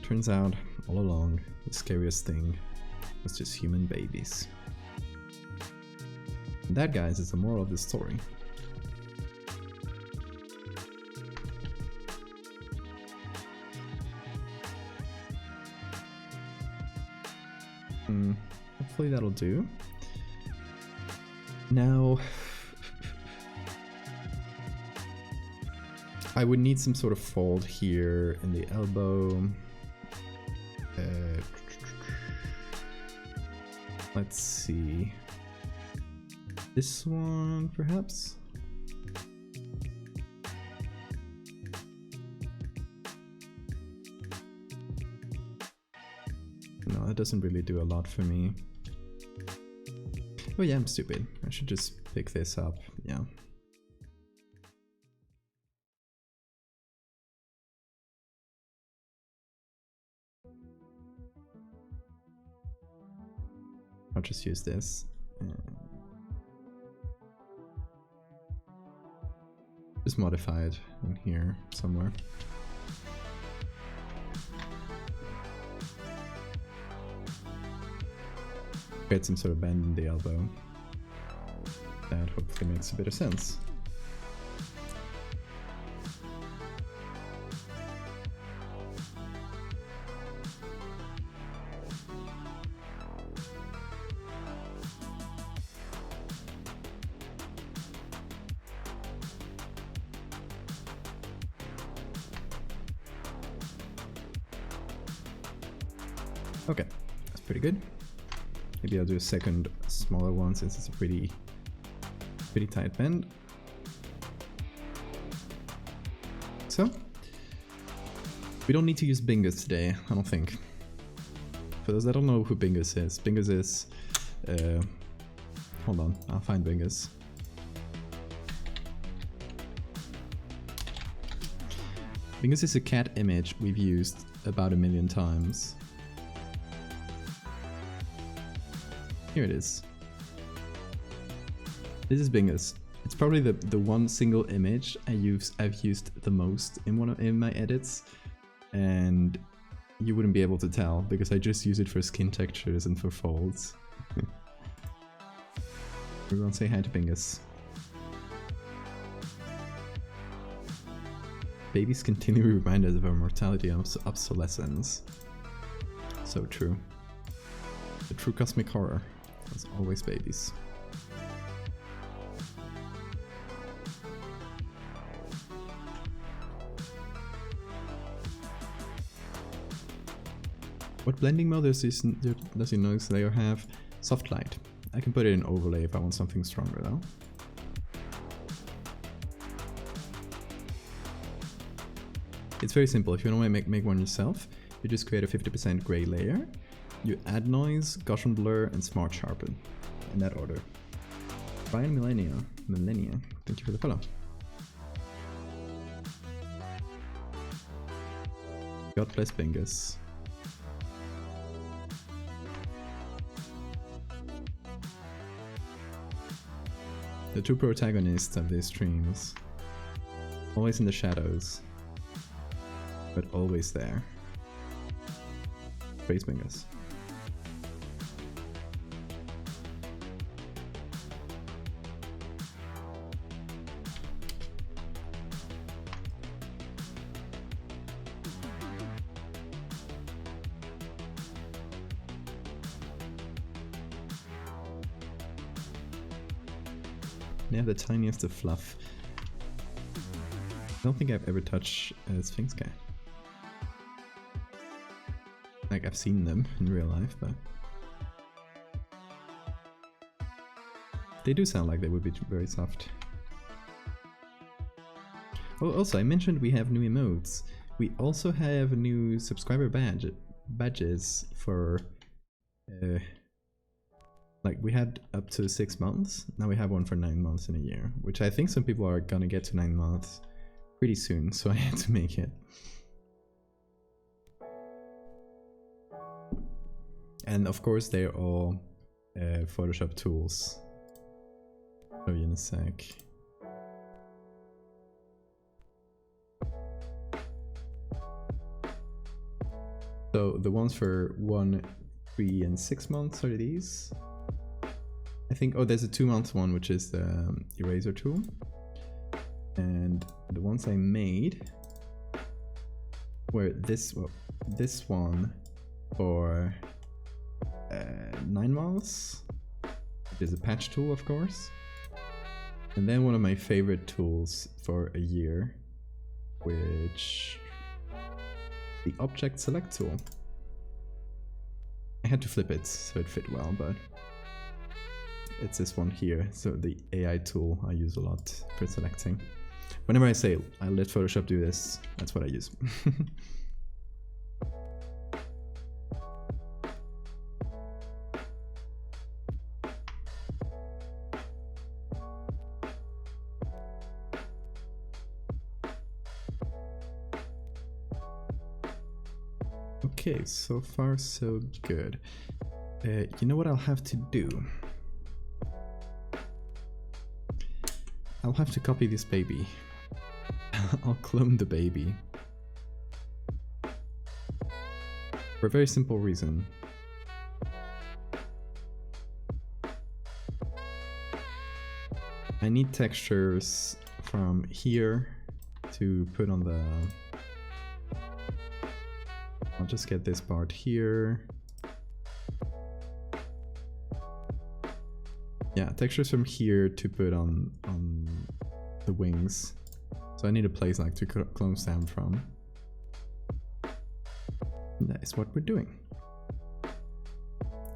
Turns out, all along, the scariest thing was just human babies. And that, guys, is the moral of the story. Hopefully that'll do. Now, I would need some sort of fold here in the elbow. Let's see. This one, perhaps? No, that doesn't really do a lot for me. Oh yeah, I'm stupid. I should just pick this up, yeah. I'll just use this. Just modify it in here somewhere. Get some sort of bend in the elbow. That hopefully makes a bit of sense. Okay, that's pretty good. Maybe I'll do a second smaller one since it's a pretty tight bend. So, we don't need to use Bingus today, I don't think. For those that don't know who Bingus is, hold on, I'll find Bingus. Bingus is a cat image we've used about 1 million times. Here it is. This is Bingus. It's probably the one single image I've used the most in my edits, and you wouldn't be able to tell because I just use it for skin textures and for folds. Everyone say hi to Bingus. Babies continually remind us of our mortality and obsolescence. So true. The true cosmic horror is always babies. What blending mode does your noise layer have? Soft light. I can put it in overlay if I want something stronger though. It's very simple. If you want to make one yourself, you just create a 50% gray layer. You add noise, Gaussian blur, and smart sharpen. In that order. Brian Millennia, thank you for the follow. God bless Bingus. The two protagonists of these streams. Always in the shadows. But always there. Praise Bingus. They have the tiniest of fluff. I don't think I've ever touched a Sphinx cat. Like, I've seen them in real life, but they do sound like they would be very soft. Oh, also, I mentioned we have new emotes. We also have new subscriber badges for like, we had up to 6 months. Now we have one for 9 months in a year, which I think some people are gonna get to 9 months pretty soon, so I had to make it. And of course they're all Photoshop tools. I'll show you in a sec. So the ones for 1, 3, and 6 months are these. I think, oh, there's a 2-month one, which is the eraser tool. And the ones I made were this one for 9 months, which is a patch tool, of course. And then one of my favorite tools for a year, which the object select tool. I had to flip it so it fit well, but it's this one here. So the AI tool I use a lot for selecting. Whenever I say I let Photoshop do this, that's what I use. Okay, so far so good. You know what I'll have to do? I'll have to copy this baby. I'll clone the baby. For a very simple reason. I need textures from here to put on the... I'll just get this part here. Yeah, textures from here to put on the wings. So I need a place like to clone stamp from. And that is what we're doing.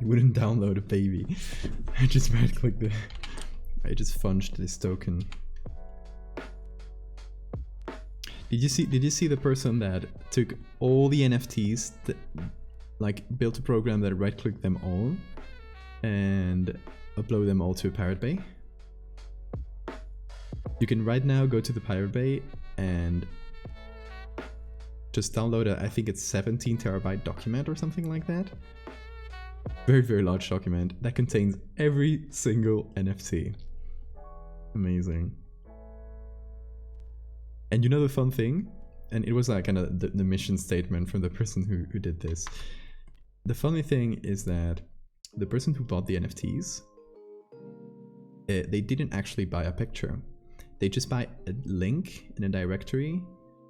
You wouldn't download a baby. I just right click the. I just funged this token. Did you see the person that took all the NFTs that like built a program that right clicked them all and upload them all to a Pirate Bay? You can right now go to the Pirate Bay and just download a, I think it's 17 terabyte document or something like that. Very, very large document that contains every single NFT. Amazing. And you know the fun thing? And it was like kind of the mission statement from the person who did this. The funny thing is that the person who bought the NFTs, they didn't actually buy a picture. They just buy a link in a directory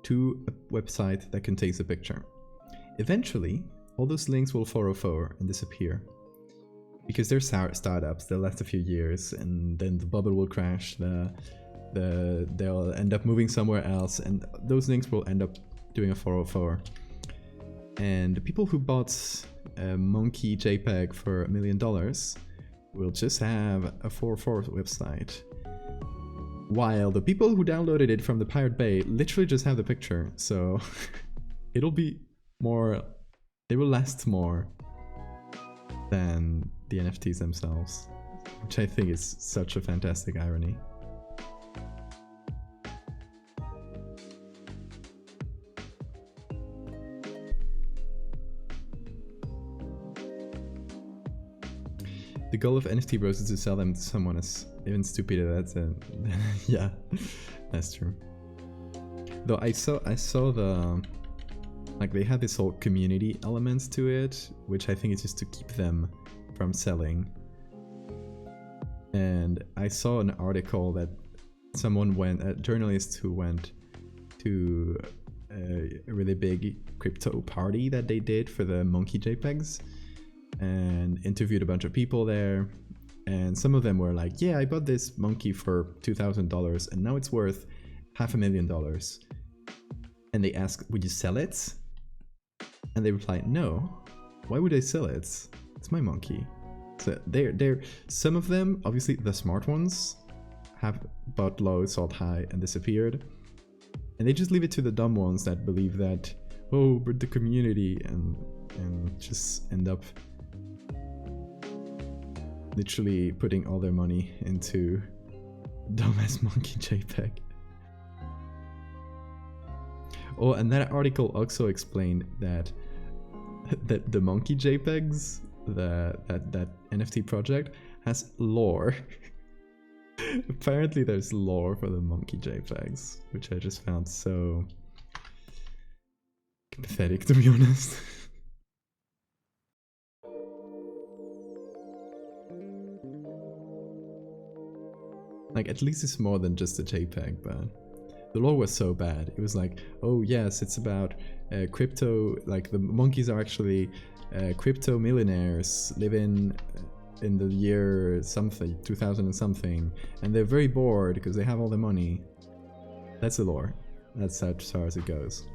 to a website that contains a picture. Eventually, all those links will 404 and disappear. Because they're startups, they'll last a few years and then the bubble will crash, they'll end up moving somewhere else and those links will end up doing a 404. And the people who bought a monkey JPEG for $1 million will just have a 404 website. While the people who downloaded it from the Pirate Bay literally just have the picture, so it'll be more, they will last more than the NFTs themselves, which I think is such a fantastic irony. The goal of NFT bros is to sell them to someone as even stupider. That's a yeah, that's true. Though I saw the like they had this whole community element to it, which I think is just to keep them from selling. And I saw an article that a journalist who went to a really big crypto party that they did for the monkey JPEGs and interviewed a bunch of people there, and some of them were like, yeah, I bought this monkey for $2,000 and now it's worth $500,000. And they asked, would you sell it? And they replied, no. Why would I sell it? It's my monkey. So they're some of them, obviously the smart ones, have bought low, sold high, and disappeared. And they just leave it to the dumb ones that believe that, oh, but the community, and just end up literally putting all their money into dumbass monkey JPEG. Oh, and that article also explained that the monkey JPEGs, that NFT project has lore. Apparently there's lore for the monkey JPEGs, which I just found so pathetic, to be honest. Like, at least it's more than just a JPEG, but the lore was so bad. It was like, oh yes, it's about crypto, like the monkeys are actually crypto millionaires living in the year something, 2000 and something, and they're very bored because they have all the money. That's the lore. That's as far as it goes.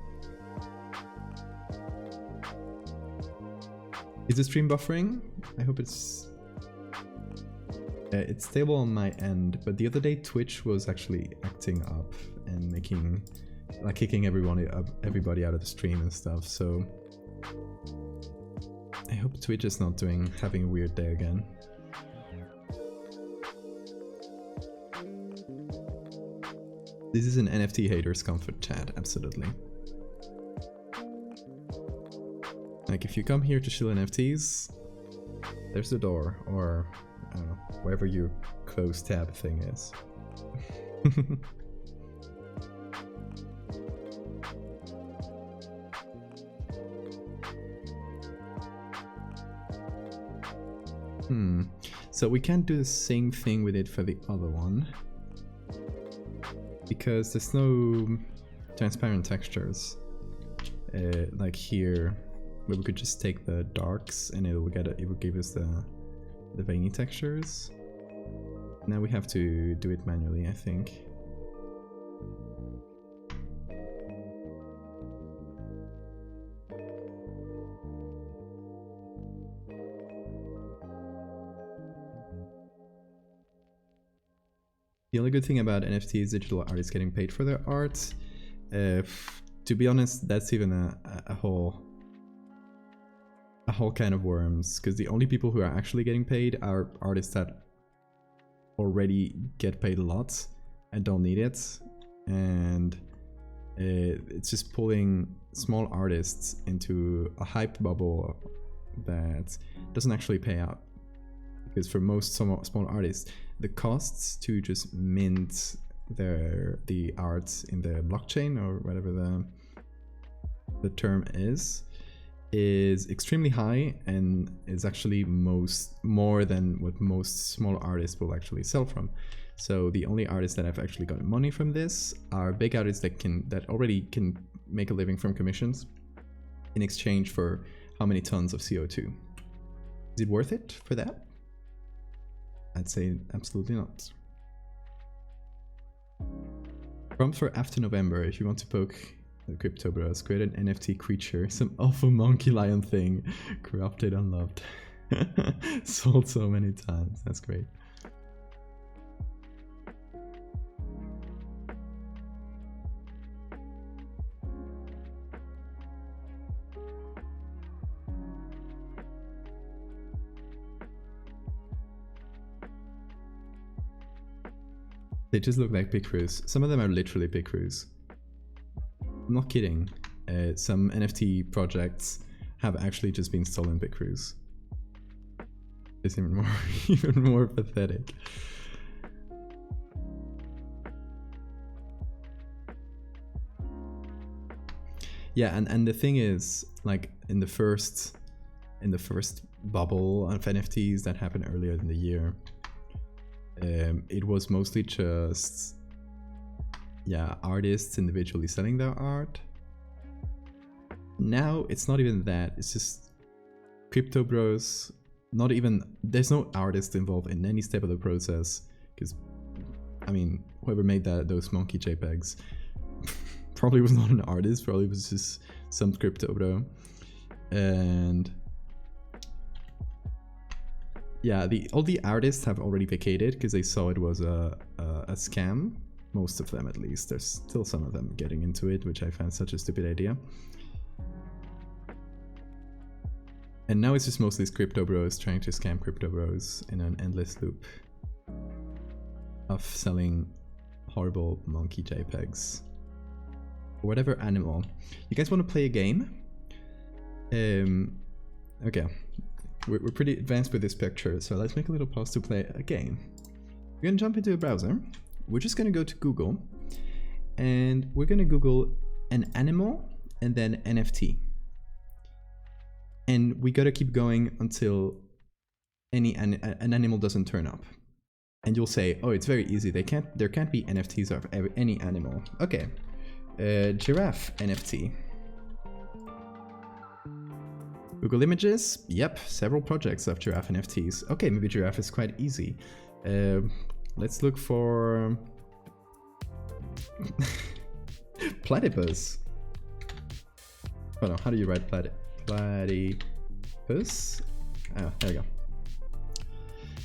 Is the stream buffering? I hope it's stable on my end, but the other day Twitch was actually acting up and making, like, kicking everybody out of the stream and stuff, so I hope Twitch is not having a weird day again. This is an NFT haters comfort chat, absolutely. Like, if you come here to shill NFTs, there's the door, or I don't know, wherever your close tab thing is. So we can't do the same thing with it for the other one, because there's no transparent textures like here, where we could just take the darks and it will give us the veiny textures. Now we have to do it manually, I think. The only good thing about NFT is digital artists getting paid for their art. To be honest, that's even a whole kind of worms, because the only people who are actually getting paid are artists that already get paid a lot and don't need it, and it's just pulling small artists into a hype bubble that doesn't actually pay out. Because for most small artists, the costs to just mint the art in the blockchain, or whatever the term is extremely high, and is actually more than what most small artists will actually sell from. So the only artists that have actually gotten money from this are big artists that already can make a living from commissions in exchange for how many tons of CO2. Is it worth it for that? I'd say absolutely not. Prompt for after November: if you want to poke the crypto bros, create an NFT creature, some awful monkey lion thing, corrupted, unloved. Sold so many times, that's great. They just look like picrus. Some of them are literally picrus. I'm not kidding. Some NFT projects have actually just been stolen picrus. It's even more pathetic. Yeah, and the thing is, like in the first bubble of NFTs that happened earlier in the year, it was mostly just, yeah, artists individually selling their art. Now it's not even that, it's just crypto bros. Not even, there's no artist involved in any step of the process, because, I mean, whoever made those monkey JPEGs probably was not an artist, probably was just some crypto bro. And yeah, all the artists have already vacated because they saw it was a scam. Most of them, at least. There's still some of them getting into it, which I found such a stupid idea. And now it's just mostly crypto bros trying to scam crypto bros in an endless loop of selling horrible monkey JPEGs. Whatever animal. You guys want to play a game? Okay. We're pretty advanced with this picture, so let's make a little pause to play a game. We're gonna jump into a browser. We're just gonna go to Google, and we're gonna Google an animal and then NFT. And we gotta keep going until an animal doesn't turn up. And you'll say, oh, it's very easy. There can't be NFTs of any animal. Okay, giraffe NFT. Google Images, yep, several projects of giraffe NFTs. Okay, maybe giraffe is quite easy. Let's look for platypus. Hold on, how do you write platypus? Oh, there we go.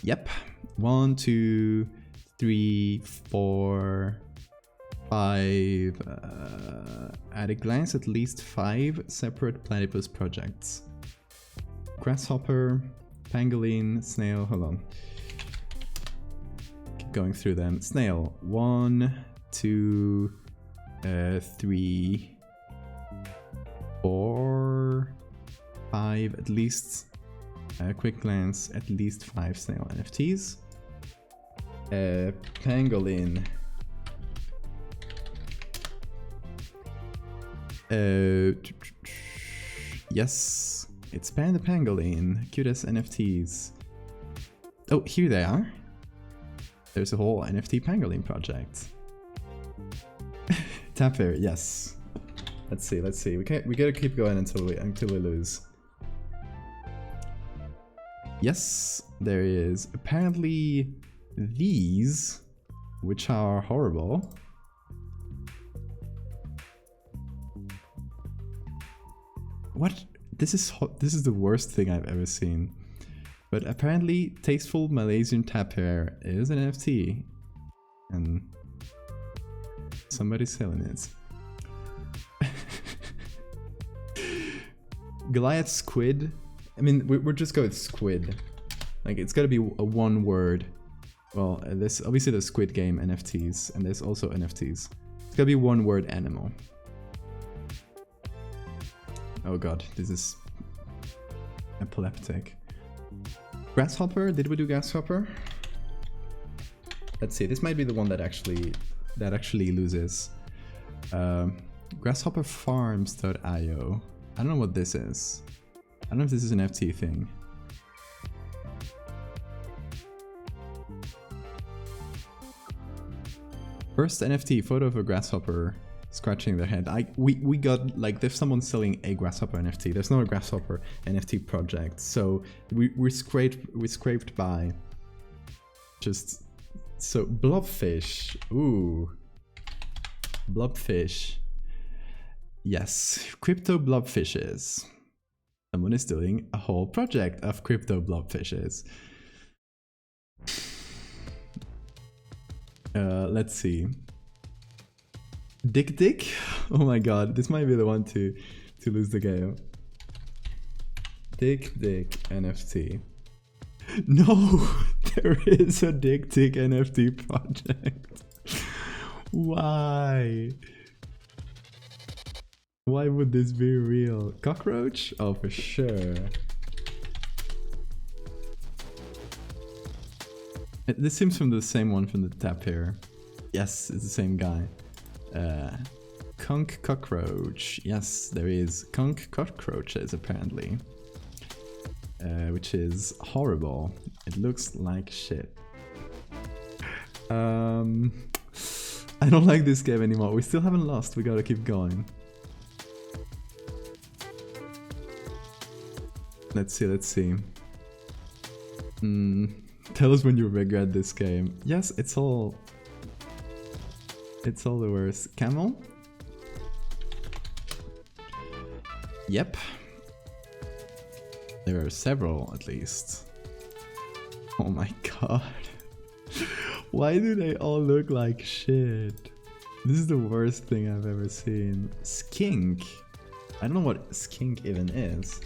Yep, 1, 2, 3, 4, 5. At a glance, at least 5 separate platypus projects. Grasshopper, pangolin, snail, hold on. Keep going through them. Snail, 1, 2, 3, 4, 5, at least. A quick glance, at least 5 snail NFTs. Pangolin. Yes, it's Panda Pangolin, cutest NFTs. Oh, here they are. There's a whole NFT pangolin project. Tampering, yes. Let's see. We gotta keep going until we lose. Yes, there is apparently these, which are horrible. What? This is the worst thing I've ever seen. But apparently, tasteful Malaysian tap hair is an NFT. and somebody's selling it. Goliath squid. I mean, we're just going with squid. Like, it's gotta be a one word. Well, there's obviously the Squid Game NFTs, and there's also NFTs. It's gotta be one word animal. Oh god, this is epileptic. Grasshopper? Did we do grasshopper? Let's see. This might be the one that actually loses. Grasshopperfarms.io. I don't know what this is. I don't know if this is an NFT thing. First NFT photo of a grasshopper scratching their head. We got, like, there's someone selling a grasshopper NFT. There's no grasshopper NFT project, so we scraped by. Just so blobfish. Ooh, blobfish. Yes, crypto blobfishes. Someone is doing a whole project of crypto blobfishes. Let's see. Dick? Oh my god, this might be the one to lose the game. Dick NFT. No, there is a Dick NFT project. Why? Why would this be real? Cockroach? Oh, for sure. This seems from the same one from the tap here. Yes, it's the same guy. Conch cockroach. Yes, there is conch cockroaches apparently. Which is horrible. It looks like shit. I don't like this game anymore. We still haven't lost. We gotta keep going. Let's see. Tell us when you regret this game. Yes, it's all the worst. Camel? Yep. There are several, at least. Oh my god. Why do they all look like shit? This is the worst thing I've ever seen. Skink. I don't know what skink even is.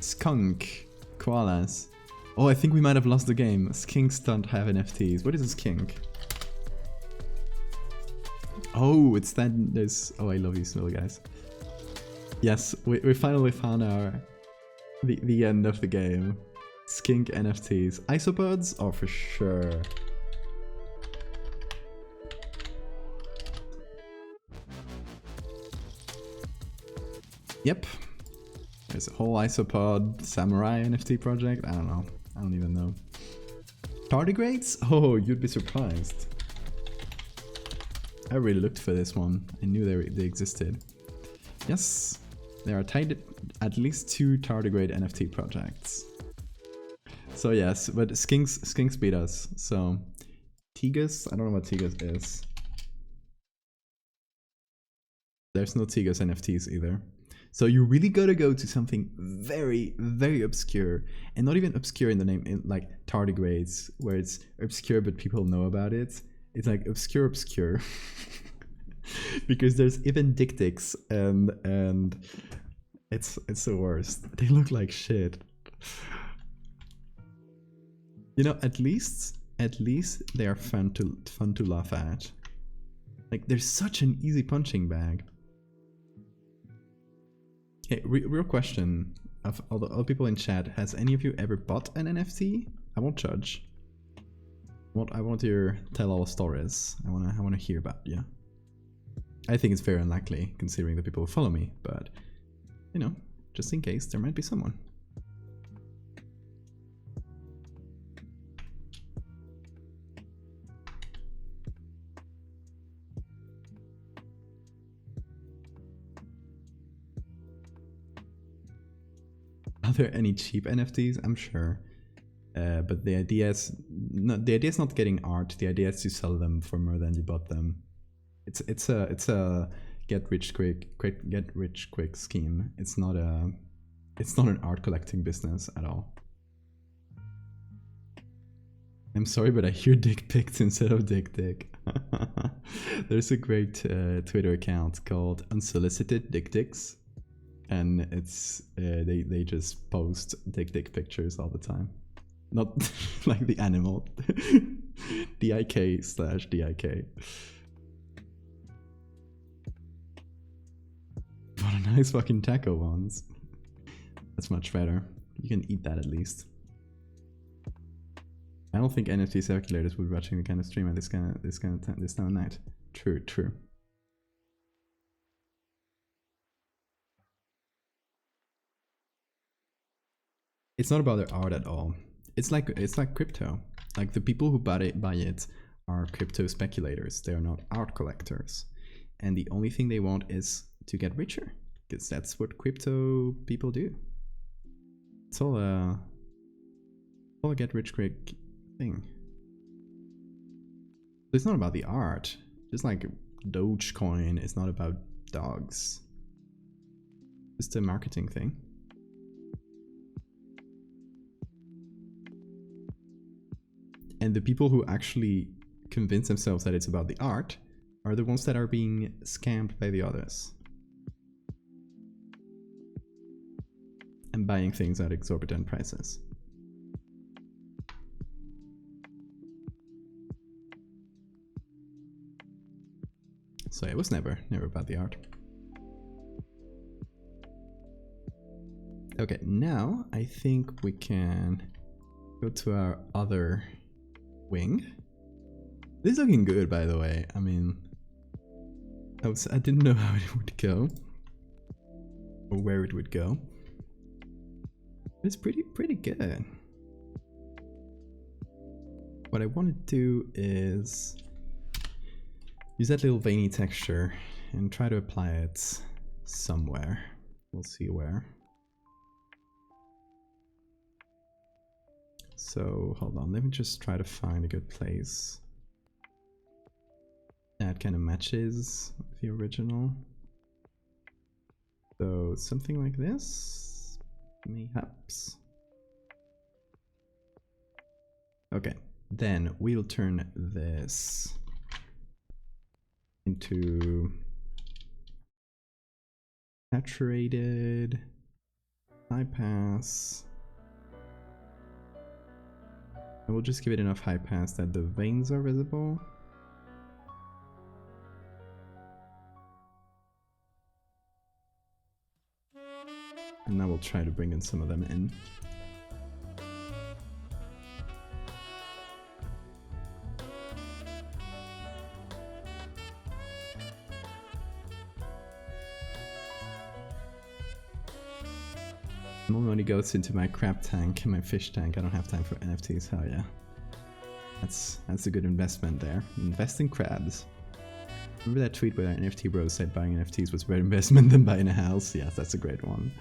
Skunk. Koalas. Oh, I think we might have lost the game. Skinks don't have NFTs. What is a skink? Oh, it's that there's... Oh, I love you, little guys. Yes, we finally found the end of the game. Skink NFTs. Isopods? Oh, for sure. Yep. There's a whole isopod samurai NFT project. I don't know. I don't even know. Tardigrades? Oh, you'd be surprised. I really looked for this one. I knew they existed. Yes, there are at least 2 tardigrade NFT projects. So yes, but skinks beat us. So Tigus, I don't know what Tigus is. There's no Tigus NFTs either. So you really gotta go to something very, very obscure, and not even obscure in the name, like tardigrades, where it's obscure but people know about it. It's like obscure, because there's even dictics, and it's the worst. They look like shit. You know, at least they are fun to laugh at. Like, there's such an easy punching bag. Okay, real question of all the people in chat: has any of you ever bought an NFT? I won't judge. I want to tell all stories. I wanna hear about you. I think it's very unlikely considering the people who follow me, but you know, just in case, there might be someone. Are there any cheap NFTs? I'm sure. But the idea is not getting art. The idea is to sell them for more than you bought them. It's a get rich quick scheme. It's not an art collecting business at all. I'm sorry, but I hear dick pics instead of dick. There's a great Twitter account called Unsolicited Dick Dicks, and it's they just post dick pictures all the time. Not like the animal. DIK/DIK. What a nice fucking taco ones. That's much better. You can eat that at least. I don't think NFT circulators would be watching the kind of stream at this time of night. True. It's not about their art at all. It's like crypto. Like the people who buy it are crypto speculators. They are not art collectors. And the only thing they want is to get richer, because that's what crypto people do. It's all a get rich quick thing. It's not about the art. Just like Dogecoin is not about dogs. It's a marketing thing. And the people who actually convince themselves that it's about the art are the ones that are being scammed by the others. And buying things at exorbitant prices. So it was never about the art. Okay, now I think we can go to our other wing. This is looking good, by the way. I mean, I didn't know how it would go or where it would go. It's pretty good. What I want to do is use that little veiny texture and try to apply it somewhere. We'll see where. So hold on, let me just try to find a good place that kind of matches with the original. So something like this, mayhaps. Okay, then we'll turn this into saturated, high pass. And we'll just give it enough high pass that the veins are visible. And now we'll try to bring in some of them in. More money goes into my crab tank and my fish tank. I don't have time for NFTs. Hell yeah. That's a good investment there. Invest in crabs. Remember that tweet where NFT bro said buying NFTs was a better investment than buying a house? Yes, that's a great one.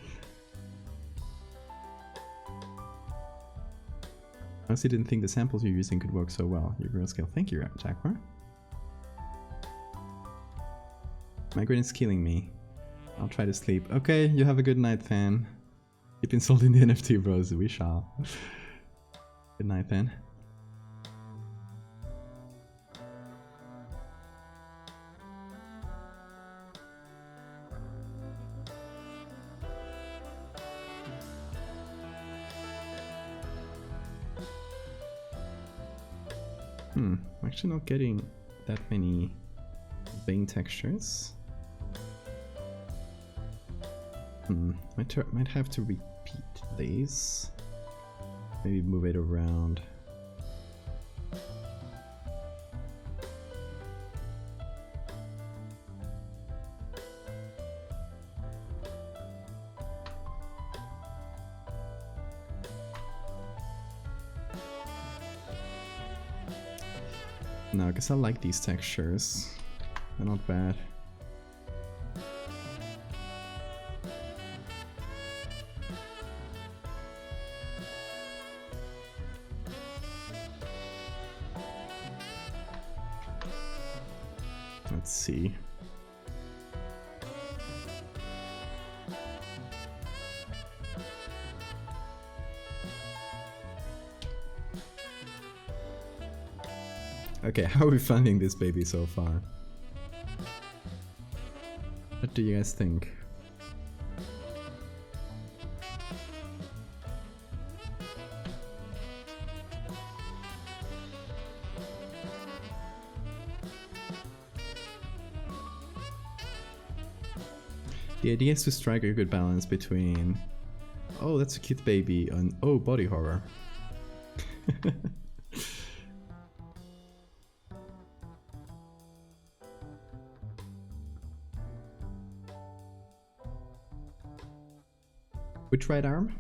I honestly didn't think the samples you're using could work so well. Your girl scale. Thank you, Jackpar. Migraine is killing me. I'll try to sleep. Okay, you have a good night, fan. Keep insulting the NFT bros, we shall. Good night then. I'm actually not getting that many vein textures. Might have to repeat these. Maybe move it around. No, because I like these textures. They're not bad. Let's see. Okay, how are we funding this baby so far? What do you guys think? The idea is to strike a good balance between, oh, that's a cute baby, and oh, body horror. Which right arm?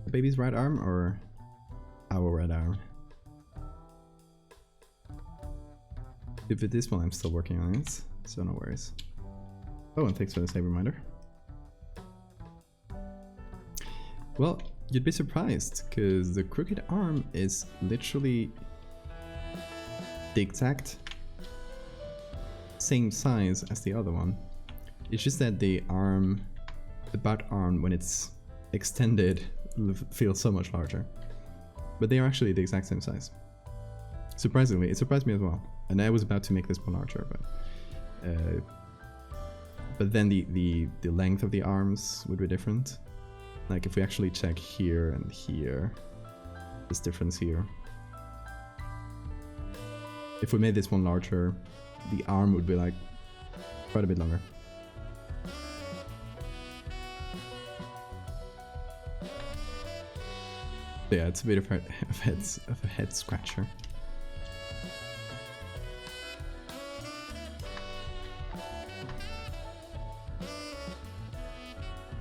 The baby's right arm or our right arm? If it is one, I'm still working on it, so no worries. Oh, and thanks for the save reminder. Well, you'd be surprised, because the crooked arm is literally the exact same size as the other one. It's just that the arm, the butt arm, when it's extended, feels so much larger. But they are actually the exact same size. Surprisingly, it surprised me as well. And I was about to make this one larger, but then the length of the arms would be different. Like if we actually check here and here, this difference here. If we made this one larger, the arm would be like quite a bit longer. Yeah, it's a bit of a head scratcher.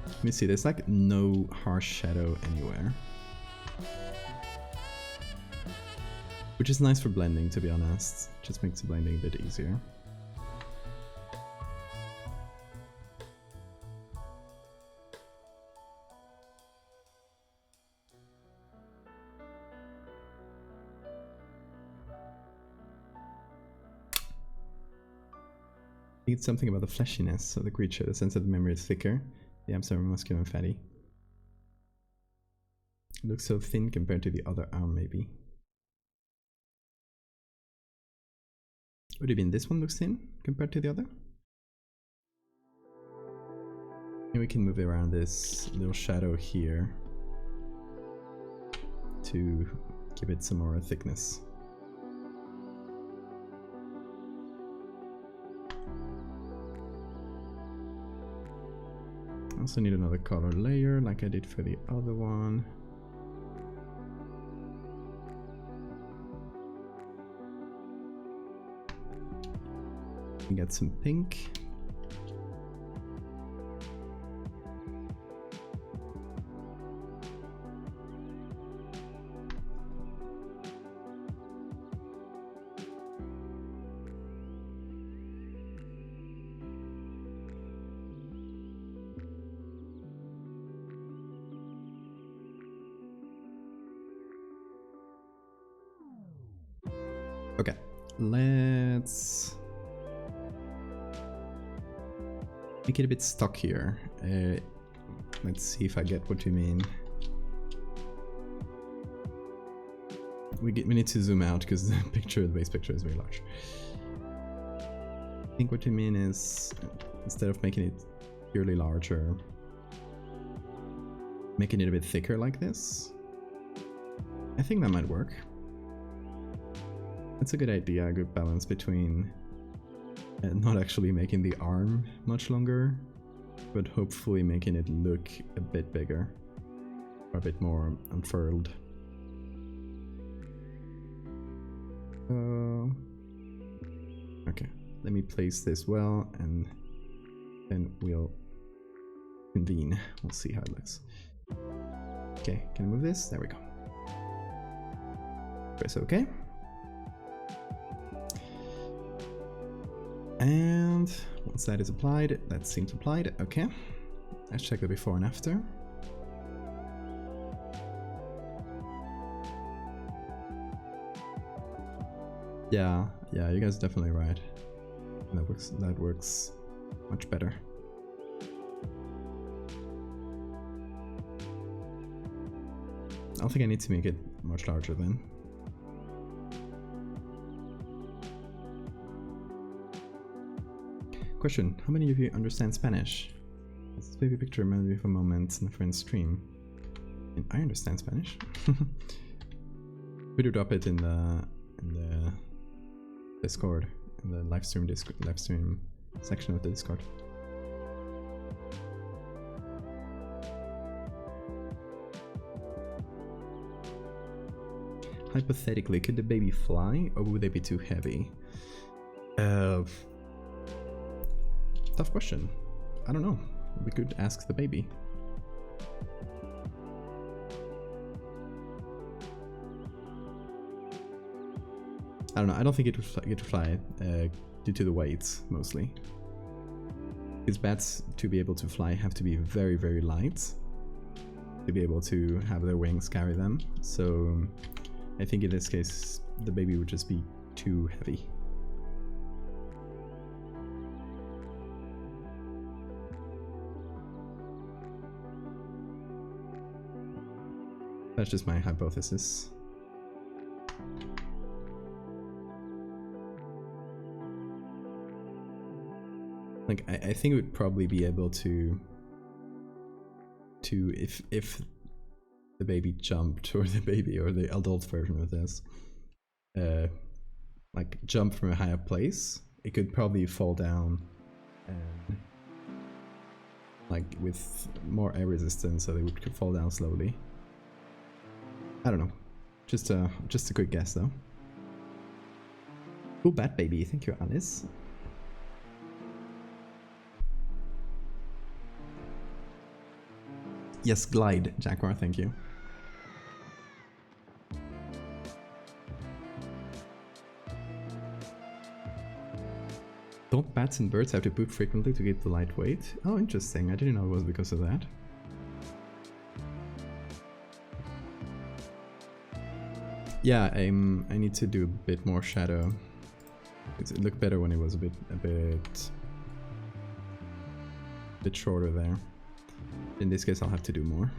Let me see, there's like no harsh shadow anywhere. Which is nice for blending, to be honest. Just makes the blending a bit easier. It's something about the fleshiness of the creature, the sense that the memory is thicker. The arms are muscular and fatty. It looks so thin compared to the other arm, maybe. What do you mean, this one looks thin compared to the other? And we can move around this little shadow here to give it some more thickness. I also need another color layer like I did for the other one. We get some pink. Okay, let's make it a bit stuck here. Let's see if I get what you mean. We need to zoom out because the base picture is very large. I think what you mean is, instead of making it purely larger, making it a bit thicker like this. I think that might work. That's a good idea, a good balance between not actually making the arm much longer, but hopefully making it look a bit bigger, or a bit more unfurled. Okay, let me place this well, and then we'll convene. We'll see how it looks. Okay, can I move this? There we go. Press OK. And once that is applied, that seems applied. Okay, let's check the before and after. Yeah, you guys are definitely right. That works much better. I don't think I need to make it much larger then. Question, how many of you understand Spanish? This baby picture reminded me of a moment in a friend's stream. And I understand Spanish. Could you drop it in the Discord, in the live stream section of the Discord? Hypothetically, could the baby fly, or would they be too heavy? Tough question. I don't know. We could ask the baby. I don't know. I don't think it would fly due to the weight, mostly. Because bats, to be able to fly, have to be very, very light to be able to have their wings carry them. So I think in this case, the baby would just be too heavy. That's just my hypothesis. Like, I think it would probably be able to if the baby jumped, or the adult version of this, like jump from a higher place, it could probably fall down, like with more air resistance, so they could fall down slowly. I don't know. Just a quick guess though. Cool bat baby, thank you, Alice. Yes, glide, Jaguar, thank you. Don't bats and birds have to poop frequently to keep the lightweight? Oh, interesting. I didn't know it was because of that. Yeah, I need to do a bit more shadow. It looked better when it was a bit shorter there. In this case, I'll have to do more.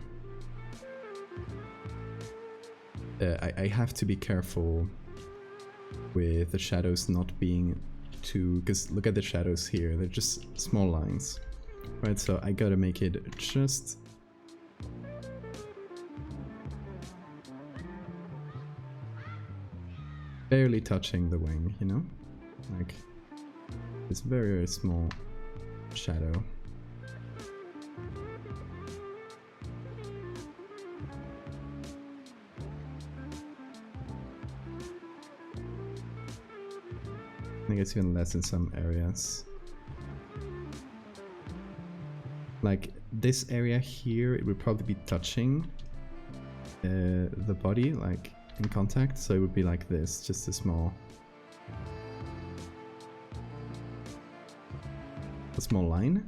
I have to be careful with the shadows not being too... because look at the shadows here, they're just small lines. Right, so I gotta make it just... barely touching the wing, you know? Like, it's very, very small shadow. I think it's even less in some areas. Like this area here, it would probably be touching the body, like in contact, so it would be like this, just a small line.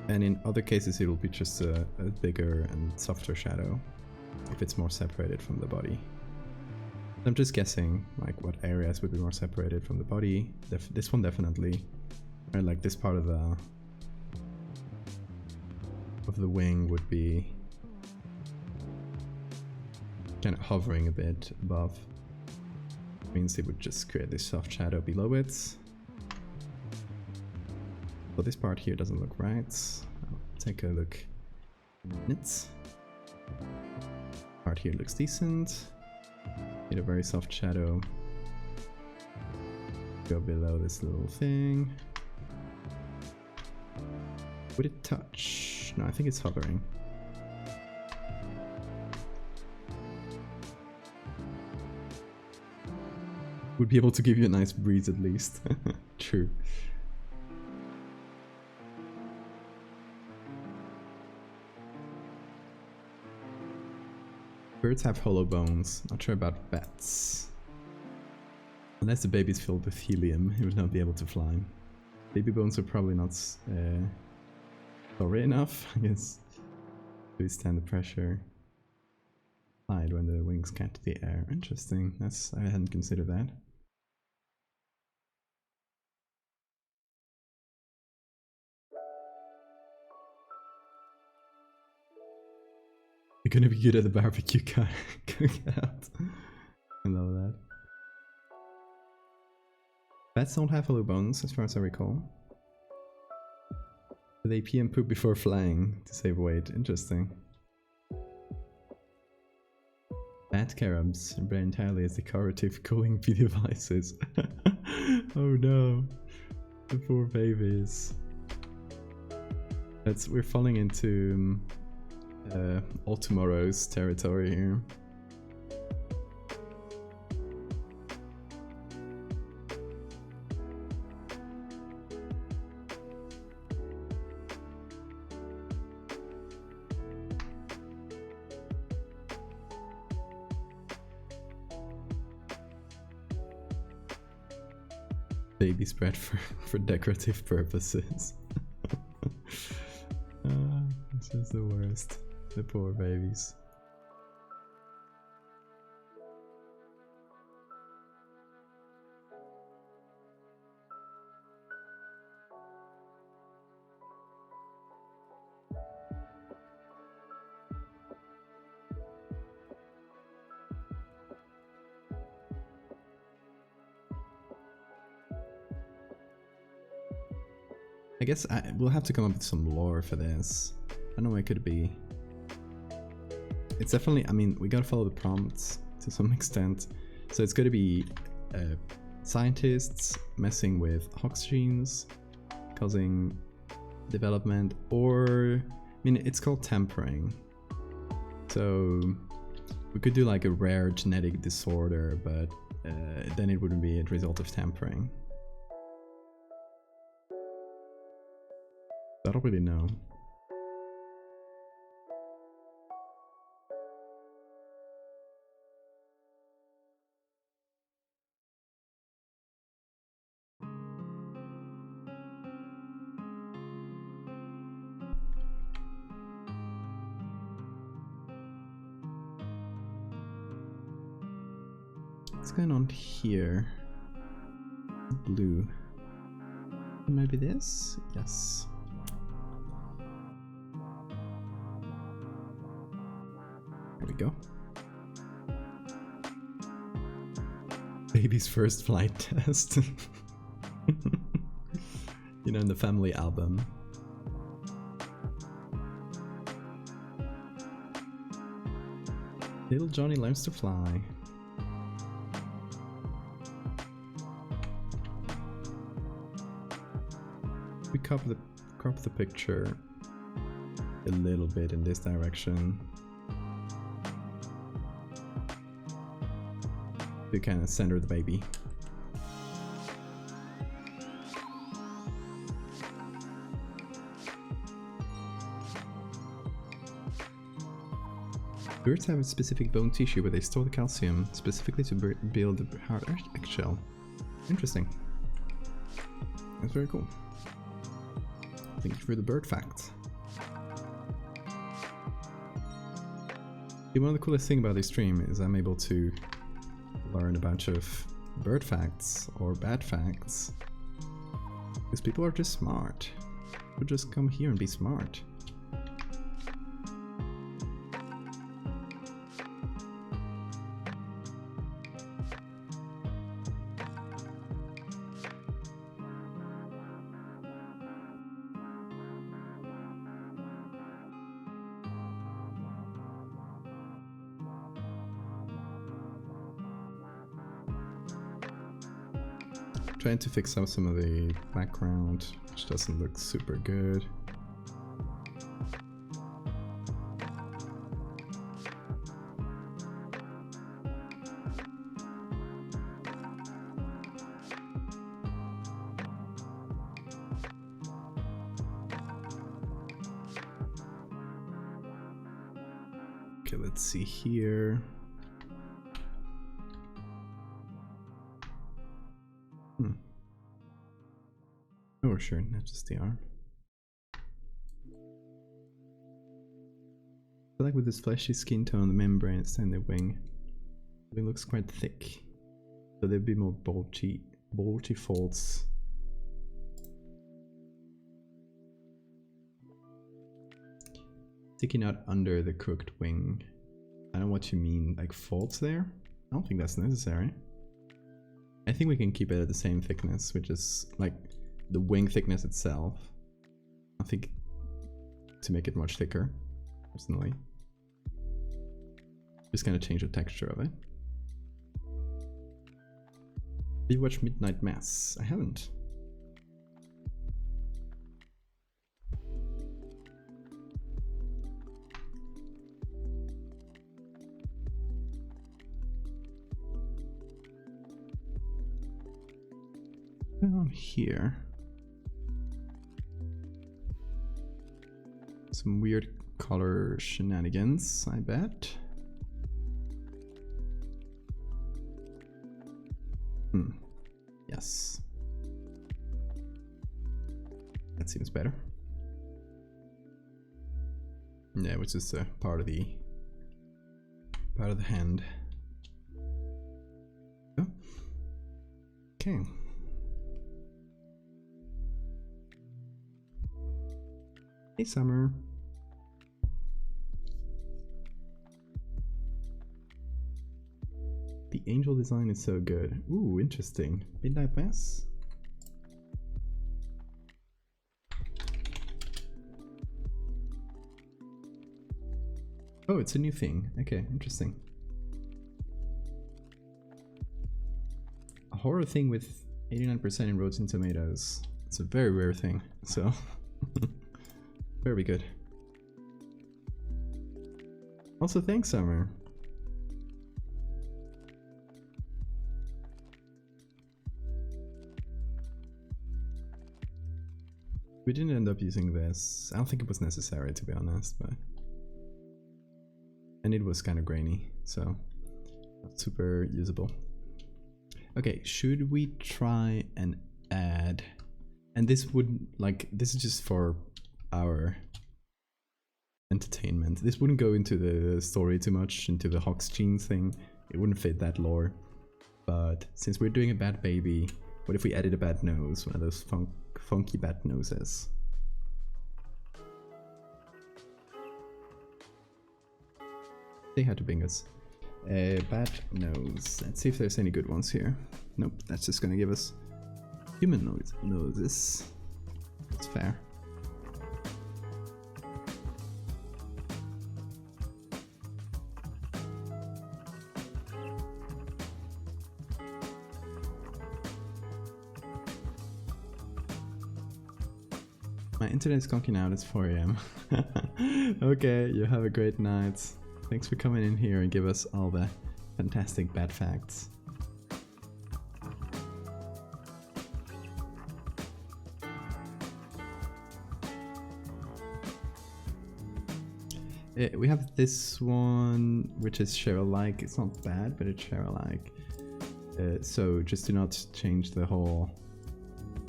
And in other cases, it will be just a bigger and softer shadow if it's more separated from the body. I'm just guessing like what areas would be more separated from the body. This one definitely, right? Like this part of the wing would be kind of hovering a bit above. Means it would just create this soft shadow below it. But this part here doesn't look right. I'll take a look in a minute. Part here looks decent. Need a very soft shadow. Go below this little thing. Would it touch? No, I think it's hovering. Would be able to give you a nice breeze at least. True. Birds have hollow bones. Not sure about bats. Unless the baby's filled with helium, it would not be able to fly. Baby bones are probably not sorry enough, I guess, to withstand the pressure applied when the wings catch the air. Interesting. I hadn't considered that. You're gonna be good at the barbecue cookout. I love that. Bats don't have hollow bones, as far as I recall. They pee and poop before flying to save weight. Interesting. Bat carobs are bred entirely as decorative cooling bee devices. Oh no. The poor babies. We're falling into all tomorrow's territory here. Baby spread for decorative purposes. It's just the worst. The poor babies. I guess we'll have to come up with some lore for this. I don't know what could it be. It's definitely, I mean, we gotta follow the prompts to some extent. So it's gonna be scientists messing with Hox genes, causing development, or, I mean, it's called tampering. So we could do like a rare genetic disorder, but then it wouldn't be a result of tampering. I don't really know. What's going on here? Blue. Maybe this? Yes. There we go. Baby's first flight test. You know, in the family album. Little Johnny learns to fly. We crop the picture a little bit in this direction. To kind of center the baby. Birds have a specific bone tissue where they store the calcium, specifically to build the hard eggshell. Interesting. That's very cool. Thank you for the bird fact. One of the coolest things about this stream is I'm able to learn a bunch of bird facts or bad facts. Because people are just smart. People just come here and be smart. Trying to fix up some of the background, which doesn't look super good. Okay, let's see here. Oh, sure, not just the arm. I feel like with this fleshy skin tone, the membrane and the wing, it looks quite thick. So there'd be more bulgy folds. Sticking out under the cooked wing. I don't know what you mean, like folds there? I don't think that's necessary. I think we can keep it at the same thickness, which is like the wing thickness itself. I think to make it much thicker, personally. Just gonna change the texture of it. Have you watched Midnight Mass? I haven't. On here, some weird color shenanigans, I bet. Yes, that seems better. Yeah, which is part of the hand. Oh. Okay. Hey, Summer. The angel design is so good. Ooh, interesting. Midnight Mass? Oh, it's a new thing. Okay, interesting. A horror thing with 89% in Rotten Tomatoes. It's a very rare thing, so... Very good. Also, thanks, Summer. We didn't end up using this. I don't think it was necessary, to be honest, but... And it was kind of grainy, so... Not super usable. Okay, should we try and add... And this would, like, this is just for our entertainment. This wouldn't go into the story too much, into the Hox genes thing. It wouldn't fit that lore. But since we're doing a bad baby, what if we added a bad nose? One of those funky bad noses. Say hi to Bingus. Bad nose. Let's see if there's any good ones here. Nope, that's just gonna give us human noses. That's fair. My internet is conking out, it's 4 AM. Okay, you have a great night. Thanks for coming in here and give us all the fantastic bad facts. We have this one, which is Cheryl-like. It's not bad, but it's Cheryl-like. So just do not change the whole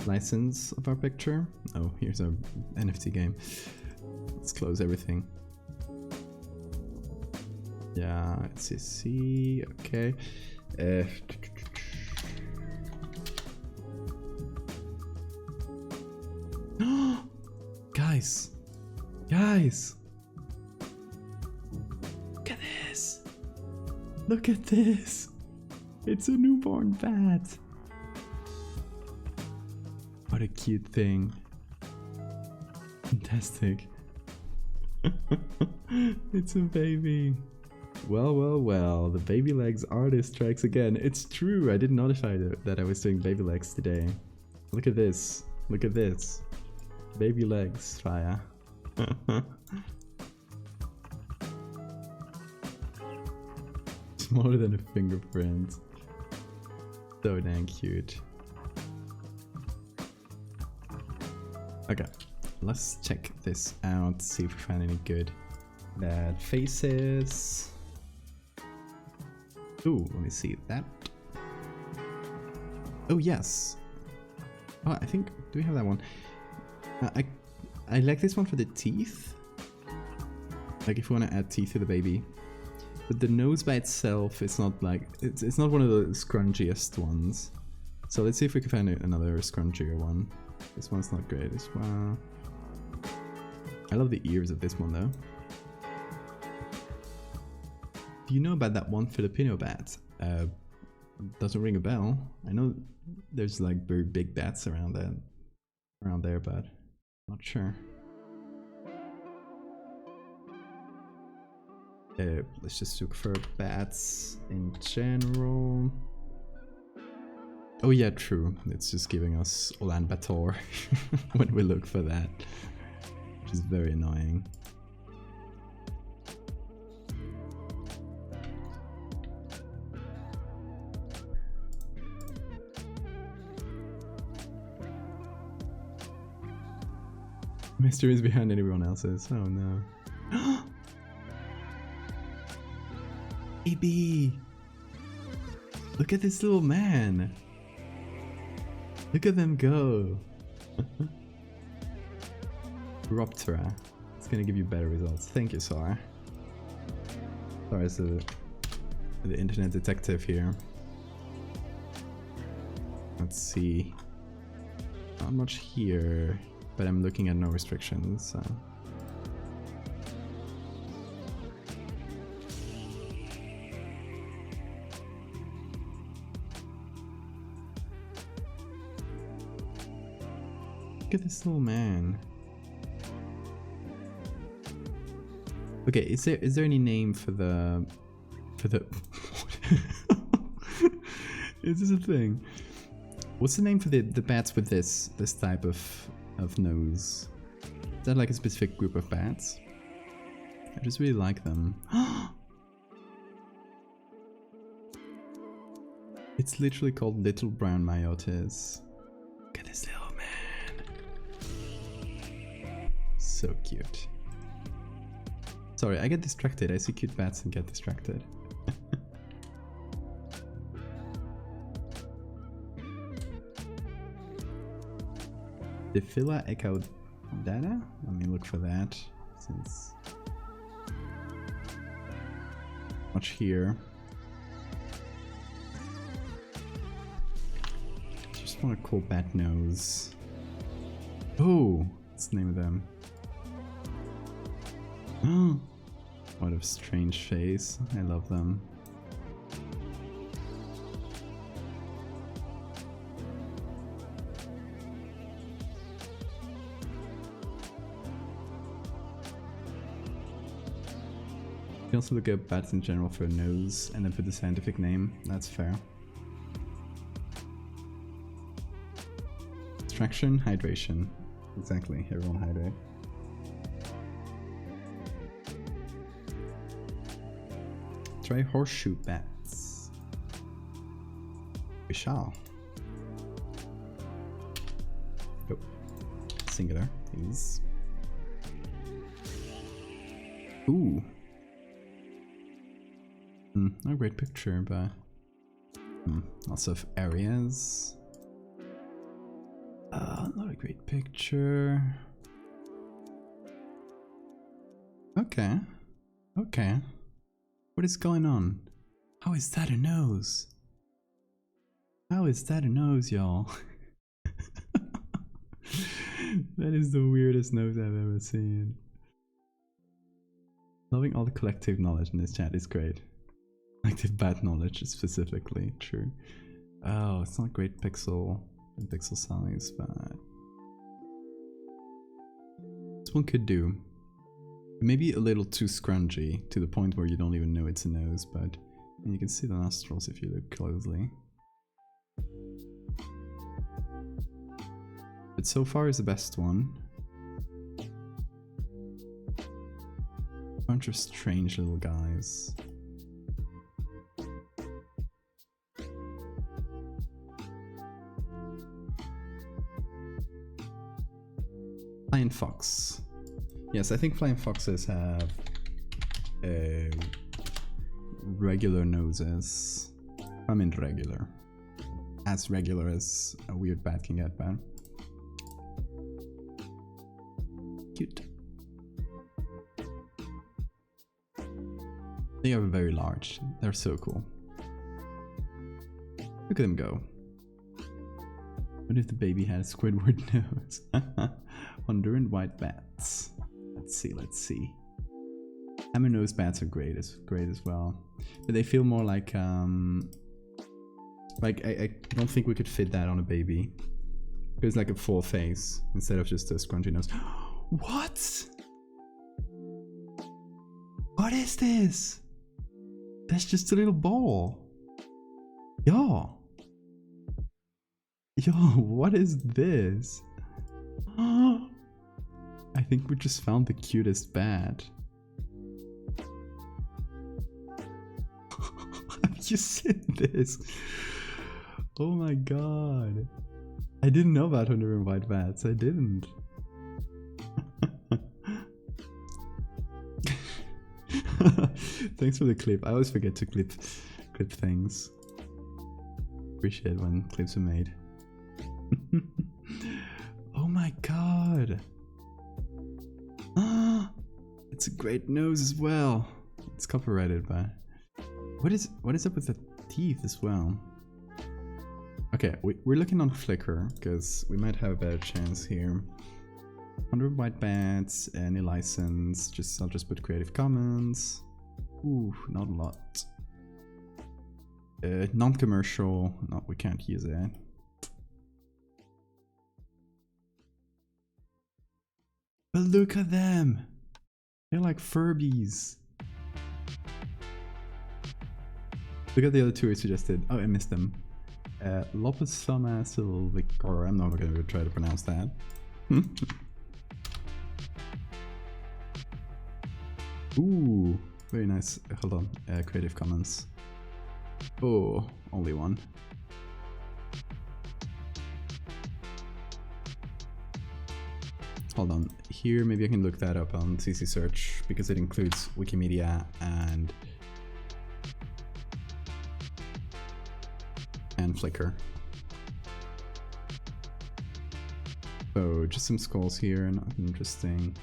license of our picture. Oh, here's our NFT game. Let's close everything. Yeah, let's see. Okay. Guys! Guys! Look at this! Look at this! It's a newborn bat! What a cute thing. Fantastic. It's a baby. Well, well, well. The baby legs artist strikes again. It's true. I didn't notify that I was doing baby legs today. Look at this. Look at this. Baby legs, Fire. Smaller than a fingerprint. So dang cute. Okay, let's check this out, see if we find any good bad faces. Ooh, let me see that. Oh yes. Oh, I think, do we have that one? I like this one for the teeth. Like if you want to add teeth to the baby. But the nose by itself is not like, it's not one of the scrunchiest ones. So let's see if we can find another scrunchier one. This one's not great as well. I love the ears of this one though. Do you know about that one Filipino bat? doesn't ring a bell. I know there's like very big bats around there, but not sure. Let's just look for bats in general. Oh yeah, true. It's just giving us Ulaanbaatar when we look for that, which is very annoying. Mystery is behind everyone else's. Oh no. AB! Look at this little man! Look at them go! Roptera. It's gonna give you better results. Thank you, Sar. Sar is the internet detective here. Let's see. Not much here, but I'm looking at no restrictions, so. Look at this little man. Okay, is there any name for the is this a thing? What's the name for the bats with this type of nose? Is that like a specific group of bats? I just really like them. It's literally called Little Brown Myotis. Look at this little man. So cute. Sorry, I get distracted. I see cute bats and get distracted. Diphila ecaudata? Let me look for that, since much here. Just want a cool bat nose. Oh, what's the name of them? What a strange face. I love them. You can also look at bats in general for a nose and then put the scientific name. That's fair. Extraction, hydration. Exactly, everyone hydrate. Try horseshoe bats. We shall. Oh, singular, please. Ooh. Not a great picture, but lots of areas. Not a great picture. Okay. Okay. What is going on? How is that a nose? How is that a nose, y'all? That is the weirdest nose I've ever seen. Loving all the collective knowledge in this chat is great. Collective bad knowledge specifically, true. Oh, it's not great pixel size, but this one could do. Maybe a little too scrungy, to the point where you don't even know it's a nose, but and you can see the nostrils if you look closely. But so far is the best one. Bunch of strange little guys. Flying fox. Yes, I think flying foxes have regular noses. I mean regular. As regular as a weird bat can get, but cute. They are very large. They're so cool. Look at them go. What if the baby had a Squidward nose? Honduran white bats. Let's see, let's see. Hammer nose bats are great as well. But they feel more like Like, I don't think we could fit that on a baby. It's like a full face instead of just a scrunchy nose. What? What is this? That's just a little ball. Yo. Yo, what is this? I think we just found the cutest bat. Have you seen this? Oh my god. I didn't know about 100 white bats. I didn't. Thanks for the clip. I always forget to clip things. Appreciate when clips are made. Oh my god. It's a great nose as well. It's copyrighted, but what is up with the teeth as well? Okay, we're looking on Flickr because we might have a better chance here. 100 white bats, any license. I'll just put Creative Commons. Ooh, not a lot. Non-commercial. No, we can't use it. But look at them. They're like Furbies. Look at the other two I suggested. Oh, I missed them. Lopesoma Silvicar. I'm not going to try to pronounce that. Ooh, very nice. Hold on. Creative Commons. Oh, only one. Hold on. Here, maybe I can look that up on CC Search because it includes Wikimedia and Flickr. So just some skulls here, nothing interesting.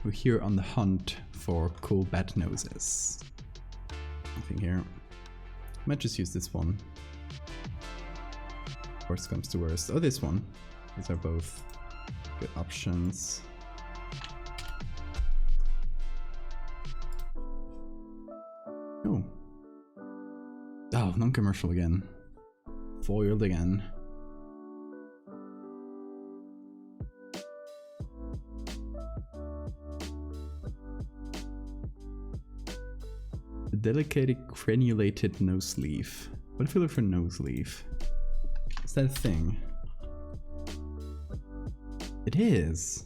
We're here on the hunt for cool bat noses. Nothing here. Might just use this one. Worst comes to worst. Oh, this one. These are both good options. Oh. Oh, non-commercial again. Foiled again. The delicate crenulated nose leaf. What if we look for nose leaf? Is that a thing? It is.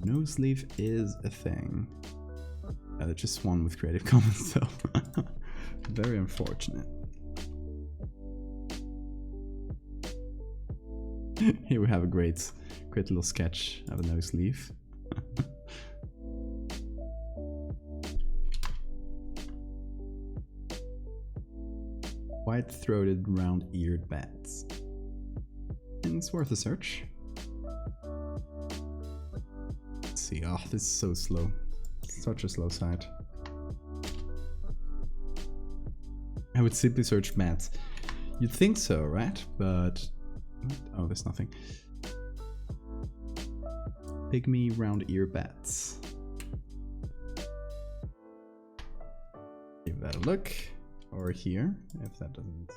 Nose leaf is a thing. Just one with Creative Commons, so very unfortunate. Here we have a great little sketch of a nose leaf. White-throated, round-eared bats. And it's worth a search. Let's see. Oh, this is so slow. Such a slow site. I would simply search bats. You'd think so, right? But oh, there's nothing. Pygmy round-ear bats. Give that a look. Or here, if that doesn't.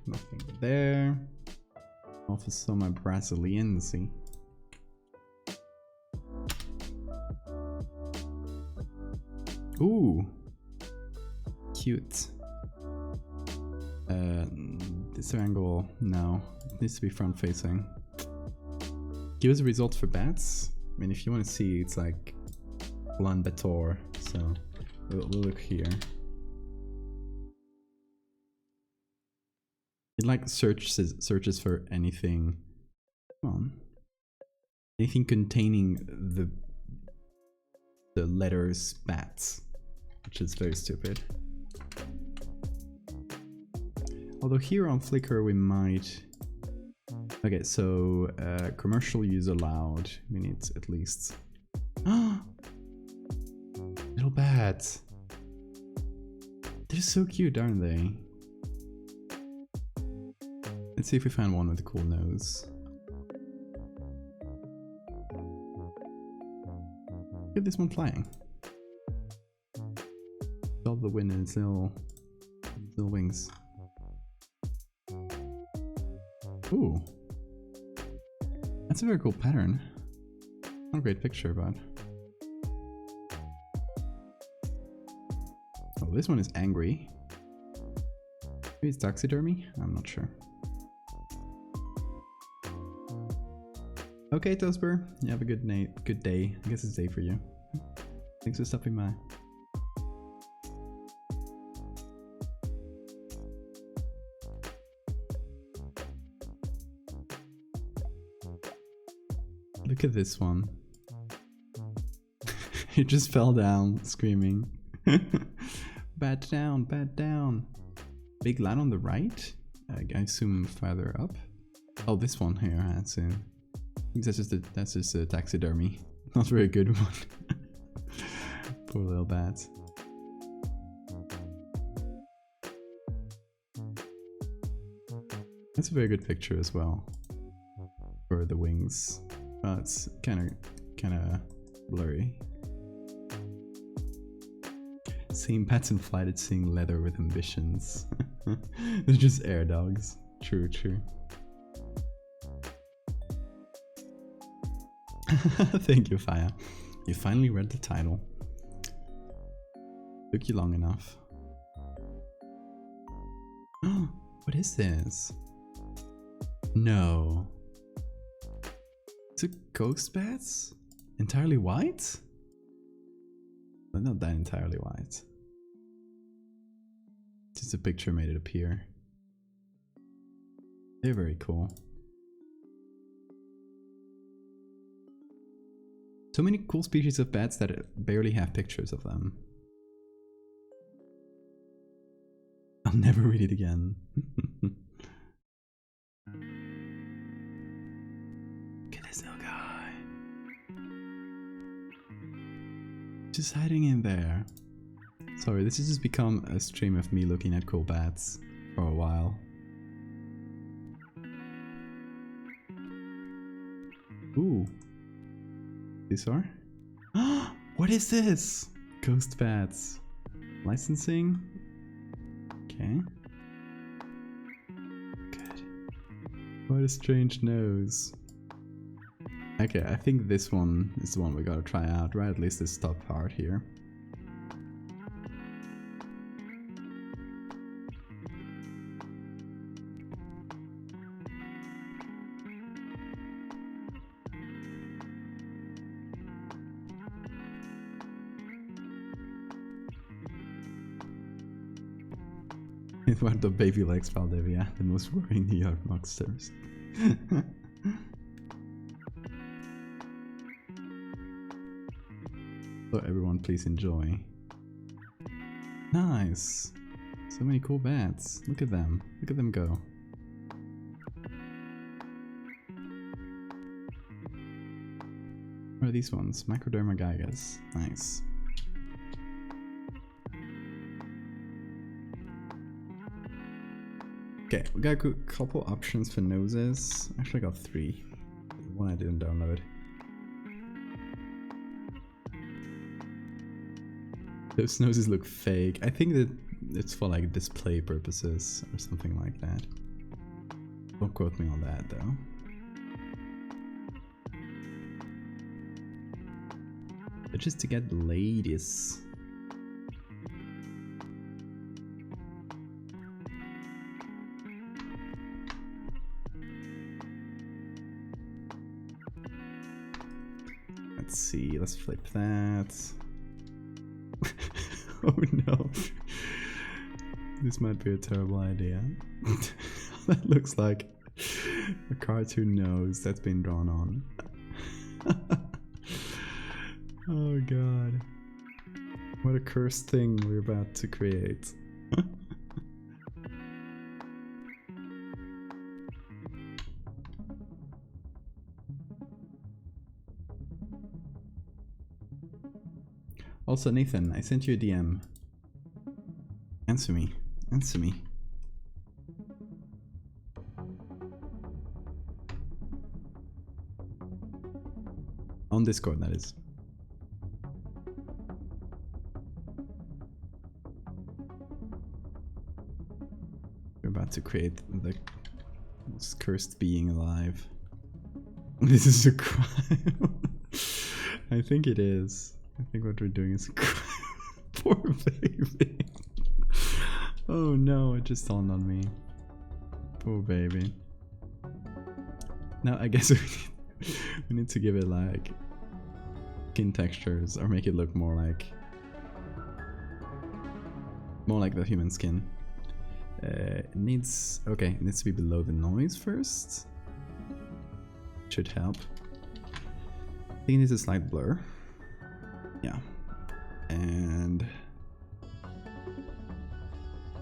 Nothing there. Ophiosoma brasiliense. Ooh, cute. This angle, no, it needs to be front facing. Give us a result for bats. I mean, if you want to see, it's like Ulan Bator, so we'll look here. It like searches for anything. Come on, anything containing the letters bats, which is very stupid. Although here on Flickr we might. Okay, so commercial use allowed. We need at least. Little bats. They're so cute, aren't they? Let's see if we find one with a cool nose. Look at this one flying. All the wind in its little wings. Ooh. That's a very cool pattern. Not a great picture, but... Oh, this one is angry. Maybe it's taxidermy? I'm not sure. Okay, Tosper. You have a good day. I guess it's day for you. Thanks for stopping by. Look at this one. He just fell down, screaming. Bat down, bat down. Big line on the right? I assume farther up. Oh, this one here, that's it. I think that's just a taxidermy. Not very good one. Poor little bat. That's a very good picture as well. For the wings. It's kind of blurry. Seeing pets in flight, it's seeing leather with ambitions. They're just air dogs. True, true. Thank you, Faya. You finally read the title. Took you long enough. What is this? No. Is it ghost bats? Entirely white? But not that entirely white. Just a picture made it appear. They're very cool. So many cool species of bats that barely have pictures of them. I'll never read it again. Look at this little guy. Just hiding in there. Sorry, this has just become a stream of me looking at cool bats for a while. Ooh. These are? What is this? Ghost bats. Licensing? Okay. Good. What a strange nose. Okay, I think this one is the one we gotta try out, right? At least this top part here. Eduardo baby likes Valdevia, the most worrying New York monsters. So everyone please enjoy. Nice! So many cool bats. Look at them. Look at them go. What are these ones? Microderma gigas. Nice. Okay, we got a couple options for noses. Actually, I got 3. One I didn't download. Those noses look fake. I think that it's for like display purposes or something like that. Don't quote me on that though. But just to get ladies. Let's see, let's flip that. Oh no. This might be a terrible idea. That looks like a cartoon nose that's been drawn on. Oh god. What a cursed thing we're about to create. Also, Nathan, I sent you a DM. Answer me. Answer me. On Discord, that is. We're about to create the most cursed being alive. This is a crime. I think it is. I think what we're doing is a crime. Poor baby. Oh no, it just dawned on me. Poor baby. Now I guess we need to give it like skin textures or make it look more like the human skin. It needs it needs to be below the noise first. Should help. I think it needs a slight blur. Yeah. And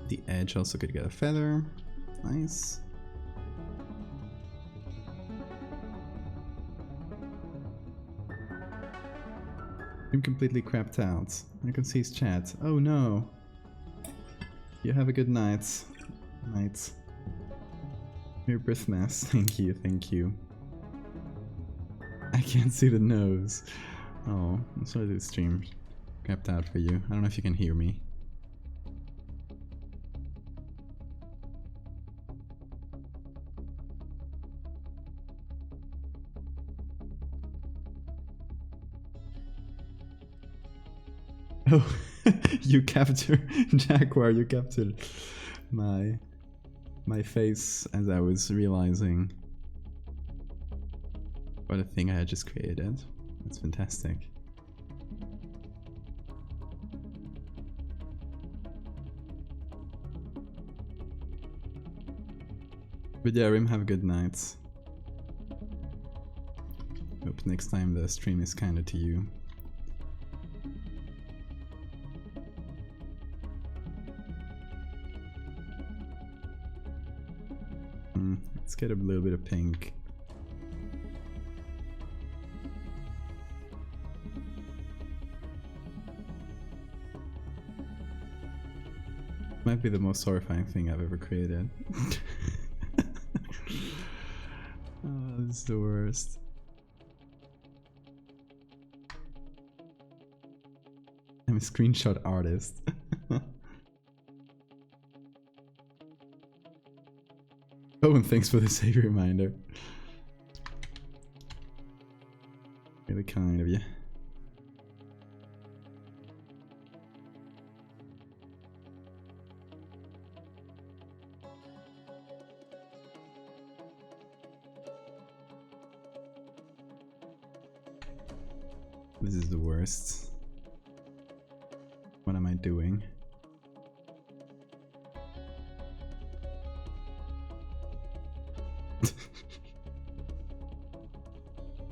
the edge also could get a feather. Nice. I'm completely crapped out. I can see his chat. Oh no. You have a good night. Night. Your breath mess. Thank you, thank you. I can't see the nose. Oh, I'm sorry the stream crapped out for you. I don't know if you can hear me. Oh, you captured Jaguar, you captured my face as I was realizing what a thing I had just created. That's fantastic. But yeah, Rim, have a good night. Hope next time the stream is kinder to you. Let's get a little bit of pink. Might be the most horrifying thing I've ever created. Oh, this is the worst. I'm a screenshot artist. Oh, and thanks for the save reminder. Really kind of you. This is the worst. What am I doing?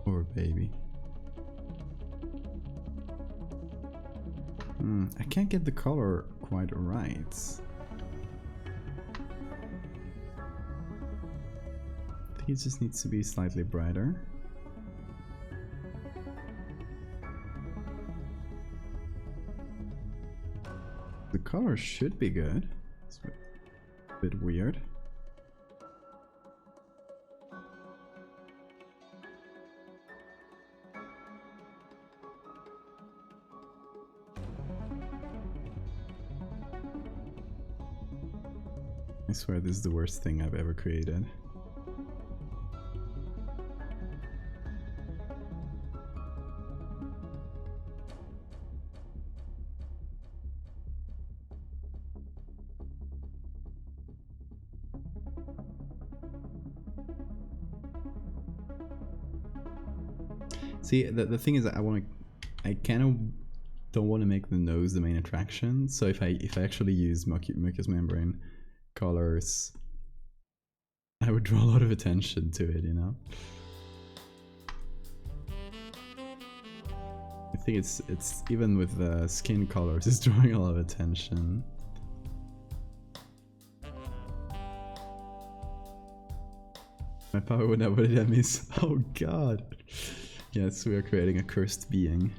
Poor baby. I can't get the color quite right. I think it just needs to be slightly brighter. The color should be good. It's a bit weird. I swear this is the worst thing I've ever created. See, the thing is that I kind of don't want to make the nose the main attraction. So if I actually use mucous membrane colors, I would draw a lot of attention to it, you know? I think it's even with the skin colors, it's drawing a lot of attention. My power would never let me. Oh god. Yes, we are creating a cursed being.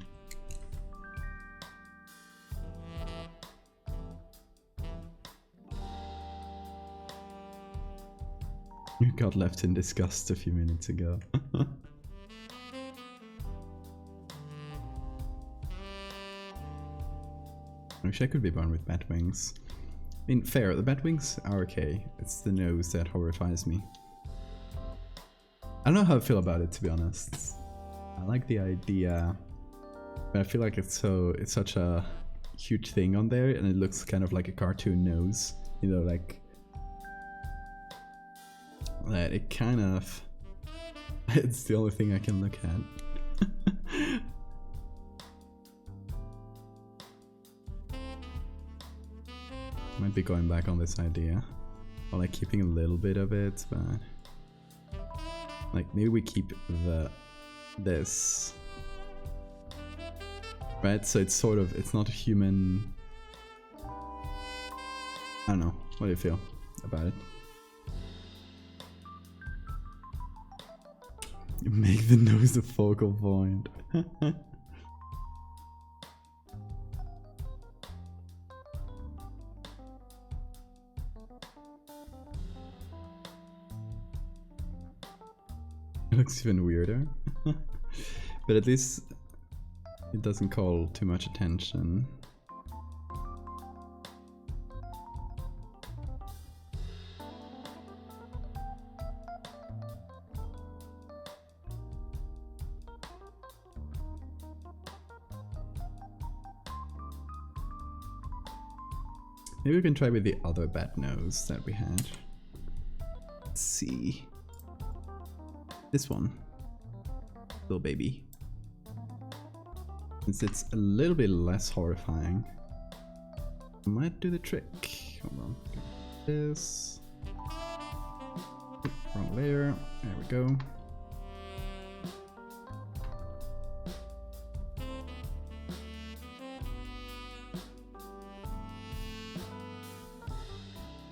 You got left in disgust a few minutes ago. I wish I could be born with bat wings. I mean, fair, the bat wings are okay. It's the nose that horrifies me. I don't know how I feel about it, to be honest. I like the idea, but I feel like it's such a huge thing on there, and it looks kind of like a cartoon nose. You know, like that. It kind of. It's the only thing I can look at. Might be going back on this idea, or like keeping a little bit of it, but like maybe we keep this, right? So it's sort of, it's not a human. I don't know. What do you feel about it? Make the nose a focal point. It looks even weirder. But at least it doesn't call too much attention. Maybe we can try with the other bat nose that we had. Let's see. This one. Little baby. Since it's a little bit less horrifying, I might do the trick. Hold on. This. Wrong layer. There we go.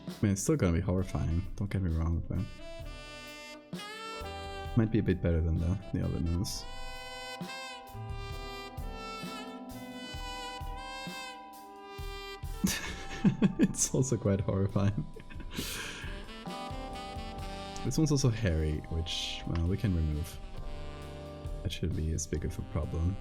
I mean, it's still gonna be horrifying, don't get me wrong, but might be a bit better than the other nose. It's also quite horrifying. This one's also hairy, which, well, we can remove. That shouldn't be as big of a problem.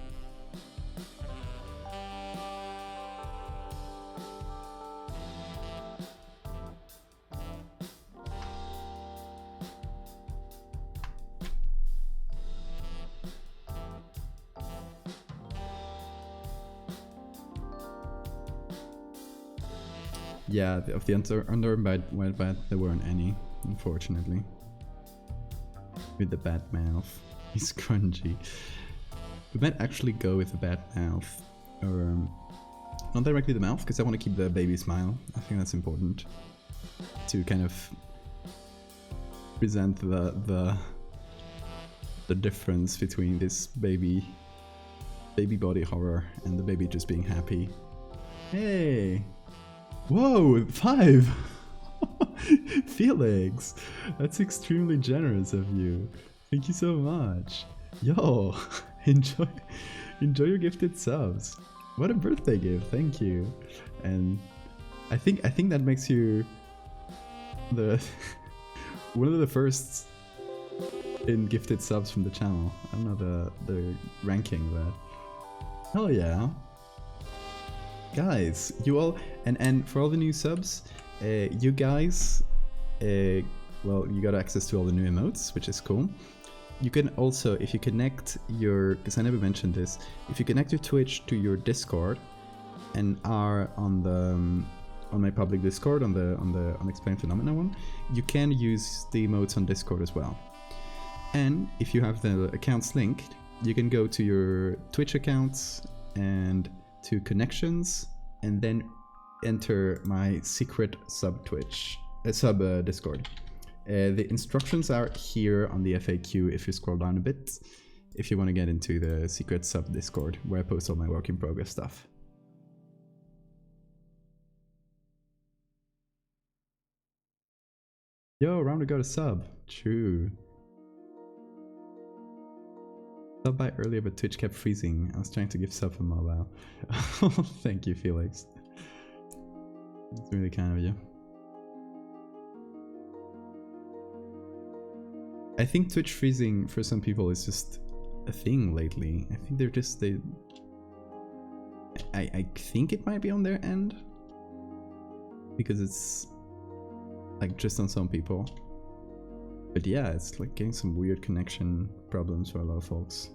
Yeah, of the underarm white bat, there weren't any, unfortunately. With the bat mouth. He's crunchy. We might actually go with the bat mouth. Or, not directly the mouth, because I want to keep the baby smile. I think that's important. To kind of present the difference between this baby body horror and the baby just being happy. Hey! Whoa, 5! Felix! That's extremely generous of you. Thank you so much. Yo, enjoy your gifted subs. What a birthday gift, thank you. And I think that makes you the one of the first in gifted subs from the channel. I don't know the ranking, but hell yeah. Guys, you all, and for all the new subs, you guys, well, you got access to all the new emotes, which is cool. You can also, if you connect your, because I never mentioned this, if you connect your Twitch to your Discord and are on my public Discord, on the Unexplained Phenomena one, you can use the emotes on Discord as well. And if you have the accounts linked, you can go to your Twitch accounts and to connections, and then enter my secret sub Discord. The instructions are here on the FAQ if you scroll down a bit, if you want to get into the secret sub Discord where I post all my work in progress stuff. Yo, round to go to sub. True. Sub by earlier, but Twitch kept freezing. I was trying to give sub for mobile. Thank you, Felix. It's really kind of you. I think Twitch freezing for some people is just a thing lately. I think they're just I think it might be on their end, because it's like just on some people. But yeah, it's like getting some weird connection problems for a lot of folks.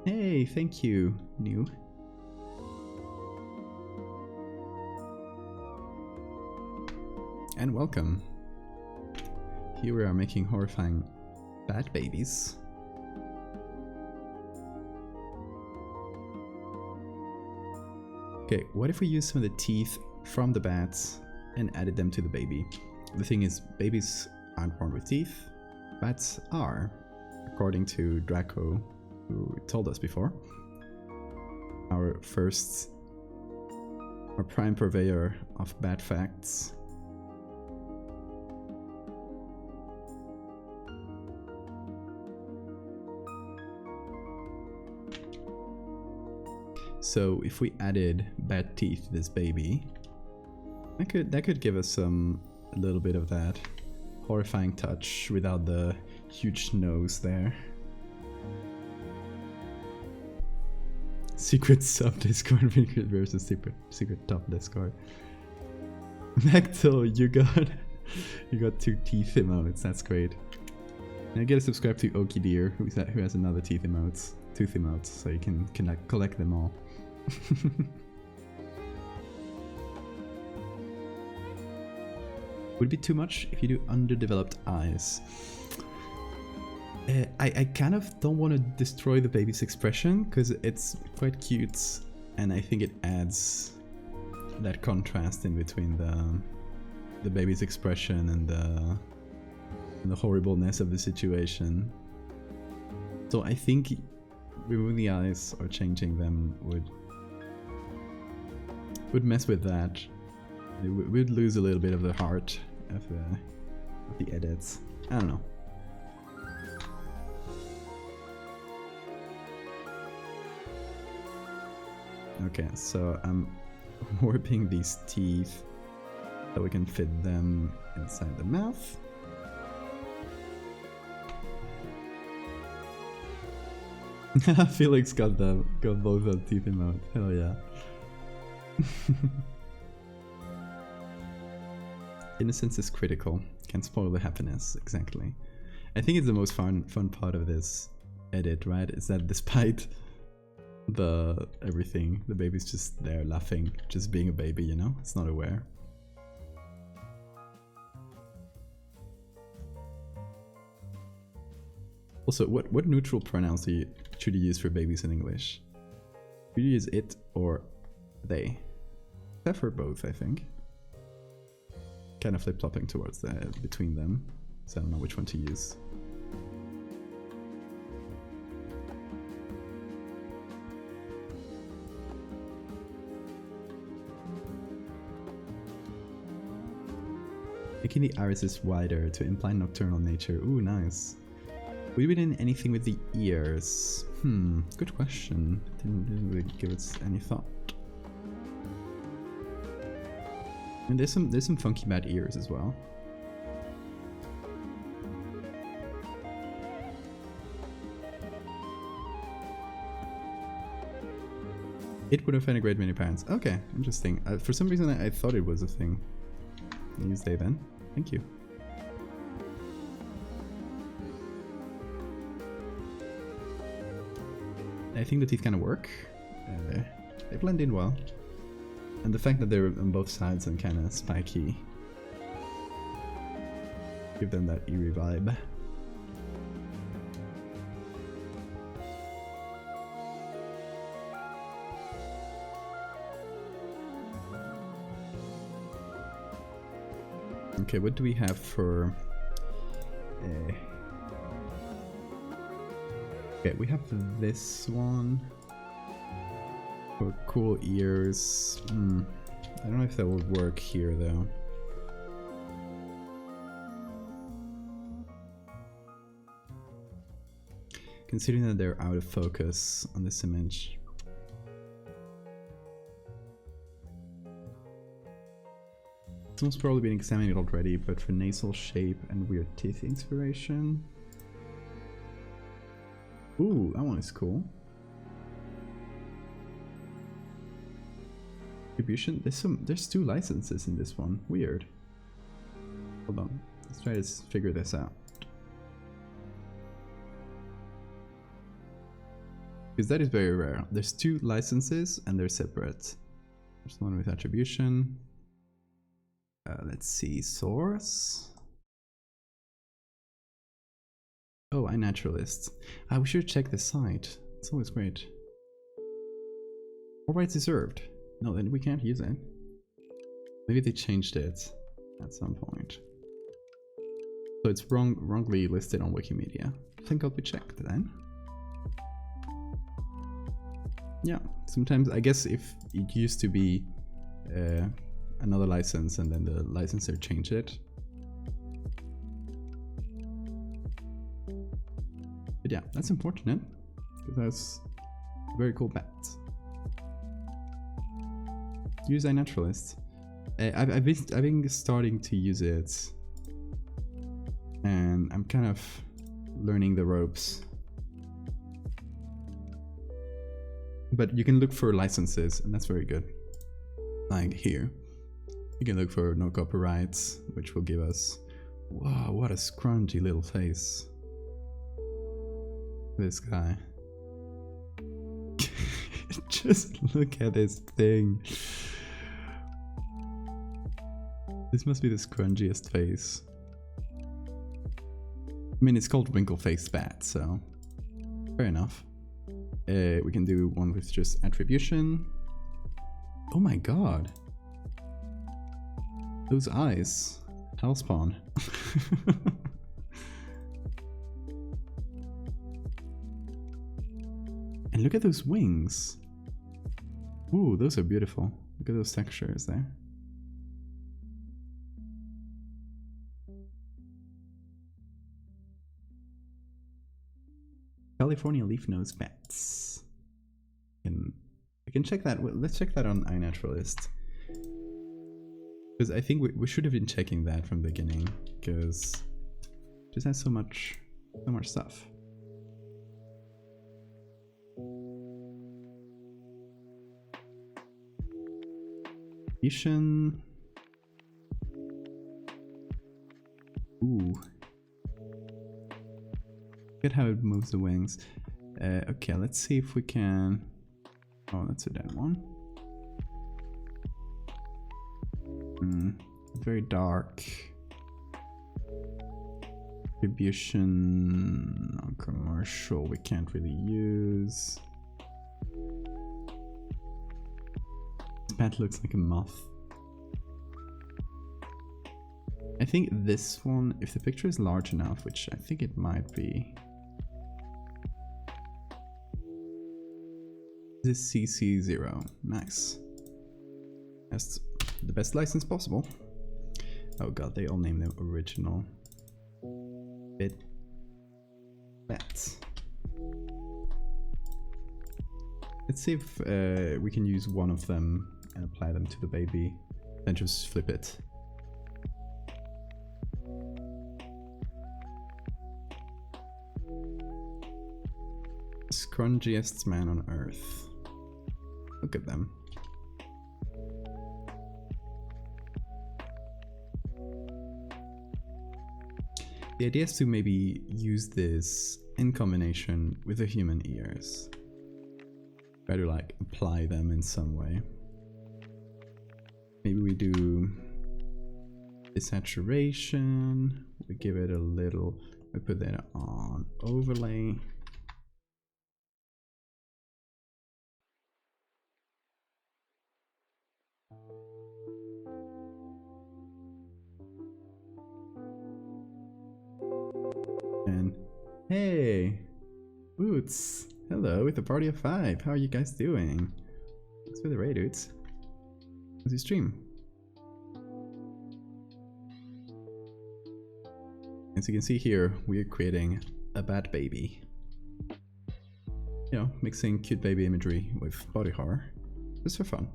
Hey, thank you, New. And welcome. Here we are making horrifying bat babies. Okay, what if we use some of the teeth from the bats and added them to the baby? The thing is, babies aren't born with teeth. Bats are, according to Draco, who told us before. Our prime purveyor of bat facts. So if we added bat teeth to this baby, that could give us a little bit of that horrifying touch without the huge nose there. Secret sub Discord versus secret top Discord. Macto, you got 2 teeth emotes. That's great. And I gotta subscribe to Okie Deer, who has another tooth emotes, so you can collect them all. Would it be too much if you do underdeveloped eyes? I kind of don't want to destroy the baby's expression, because it's quite cute, and I think it adds that contrast in between the baby's expression and the horribleness of the situation. So I think removing the eyes or changing them would mess with that. We'd lose a little bit of the heart of the edits. I don't know. Okay, so I'm warping these teeth so we can fit them inside the mouth. Felix got both of teeth emote. Hell yeah. Innocence is critical. Can spoil the happiness. Exactly. I think it's the most fun part of this edit, right? Is that despite everything, the baby's just there laughing, just being a baby, you know? It's not aware. Also, what neutral pronouns should you use for babies in English? Should you use it or they? Except for both, I think. Kind of flip-flopping towards between them, so I don't know which one to use. Making the irises wider to imply nocturnal nature. Ooh, nice. Would we do anything with the ears? Good question. Didn't really give it any thought. And there's some funky bad ears as well. It would have been a great many parents. Okay, interesting. For some reason I thought it was a thing. Use they then. Thank you. I think the teeth kind of work. They blend in well. And the fact that they're on both sides and kind of spiky give them that eerie vibe. Okay, what do we have for... Okay, we have this one. For cool ears. I don't know if that would work here though. Considering that they're out of focus on this image. It's probably been examined already, but for nasal shape and weird teeth inspiration. Ooh, that one is cool. attribution? There's 2 licenses in this one. Weird. Hold on. Let's try to figure this out. Because that is very rare. There's 2 licenses and they're separate. There's one with attribution. Let's see, source. Oh, iNaturalist. We should check the site. It's always great. All rights reserved. No, then we can't use it. Maybe they changed it at some point. So it's wrongly listed on Wikimedia. I think I'll be checked then. Yeah, sometimes I guess if it used to be another license and then the licensor changed it. But yeah, that's unfortunate because that's a very cool bet. Use iNaturalist. I've been starting to use it, and I'm kind of learning the ropes. But you can look for licenses, and that's very good. Like here, you can look for no copyrights, which will give us. Wow, what a scrunchy little face. This guy. Just look at this thing. This must be the scrunchiest face. I mean, it's called wrinkle-faced bat, so fair enough. We can do one with just attribution. Oh my god. Those eyes. Hellspawn. And look at those wings. Ooh, those are beautiful. Look at those textures there. California leaf-nosed bats. We can check that. Let's check that on iNaturalist. Because I think we should have been checking that from the beginning. Because it just has so much stuff. Ethan. Ooh. Look at how it moves the wings. Okay, let's see if we can. Oh, that's a dead one. Very dark. Distribution, non-commercial, we can't really use. This bat looks like a moth. I think this one, if the picture is large enough, which I think it might be. This is CC0. Nice. That's the best license possible. Oh god, they all name them original. Bats. Let's see if we can use one of them and apply them to the baby. Then just flip it. Scrunchiest man on earth. Look at them. The idea is to maybe use this in combination with the human ears. Try to like apply them in some way. Maybe we do desaturation. We give it a little. We put that on overlay. And hey, Boots, hello with a party of 5. How are you guys doing? Thanks for the raid, Boots. How's your stream? As you can see here, we're creating a bat baby. You know, mixing cute baby imagery with body horror, just for fun.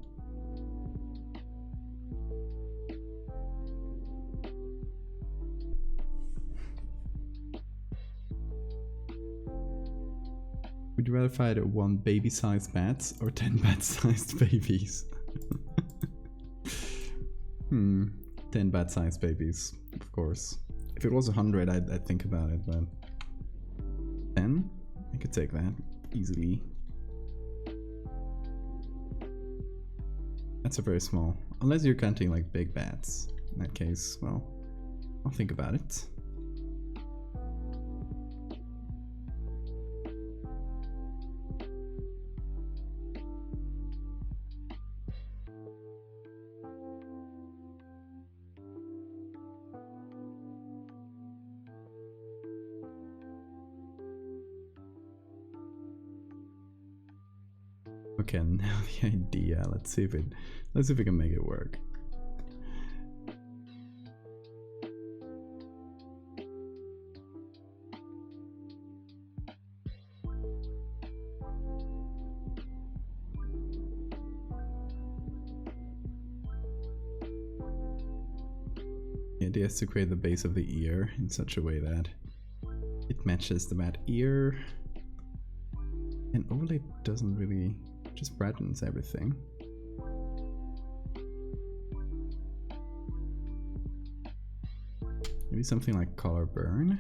Would you rather fight 1 baby-sized bats or 10 bat-sized babies? 10 bat-sized babies, of course. If it was 100, I'd think about it, but 10? I could take that easily. That's a very small. Unless you're counting like big bats. In that case, well, I'll think about it. Okay, now the idea. Let's see if we can make it work. The idea is to create the base of the ear in such a way that it matches the bat ear, and overlay doesn't really, just brightens everything. Maybe something like color burn.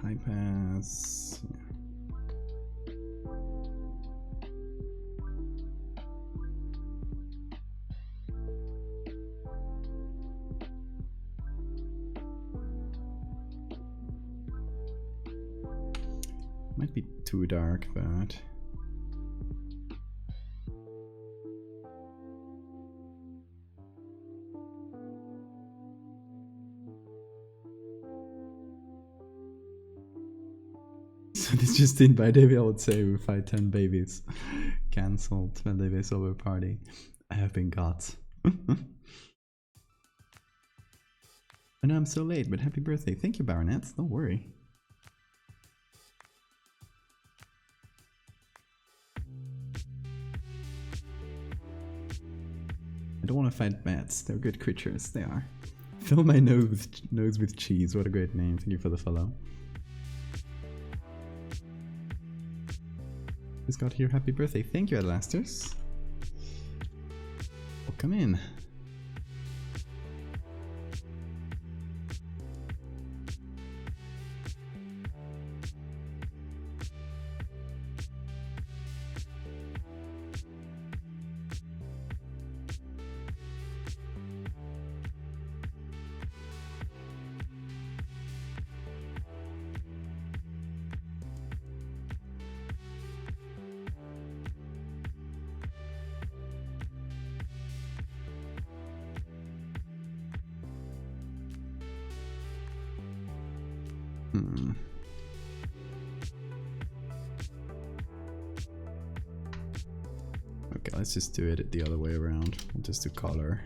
High pass. Yeah. Might be too dark, but so this just in Valdevia, I would say we fight 10 babies. Cancelled. Valdevia silver party. I have been got. I know I'm so late, but happy birthday. Thank you, Baronet. Don't worry. I don't want to fight bats. They're good creatures. They are. Fill my nose with cheese. What a great name. Thank you for the follow. Who's got here? Happy birthday. Thank you, Adlasters. Welcome in. Okay, let's just do it the other way around. We'll just do color.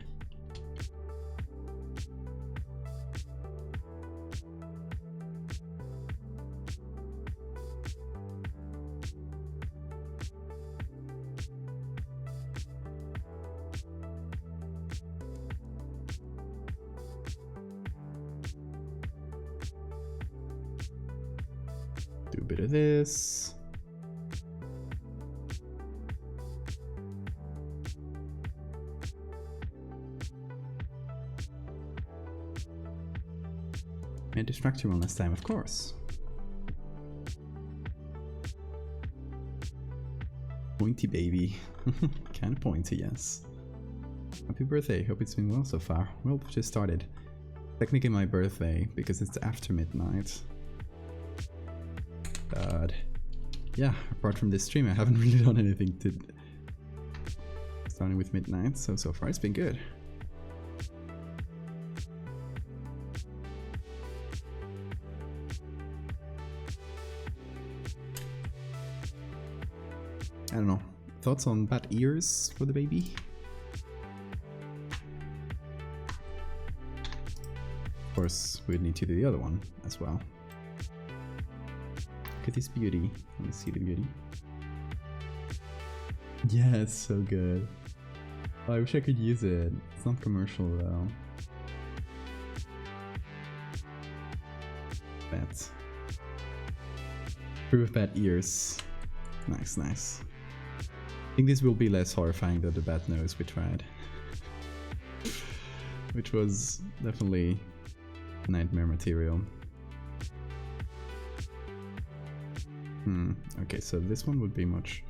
Do a bit of this. And distract you one last time, of course. Pointy baby. Kind of pointy, yes. Happy birthday. Hope it's been well so far. Well, we've just started. Technically my birthday, because it's after midnight. But yeah, apart from this stream, I haven't really done anything to starting with midnight, so far it's been good. I don't know. Thoughts on bat ears for the baby? Of course, we'd need to do the other one as well. Look at this beauty. Let me see the beauty. Yeah, it's so good. Oh, I wish I could use it. It's not commercial though. Bats. Proof of bat ears. Nice, nice. I think this will be less horrifying than the bat nose we tried. which was definitely nightmare material. Okay, so this one would be much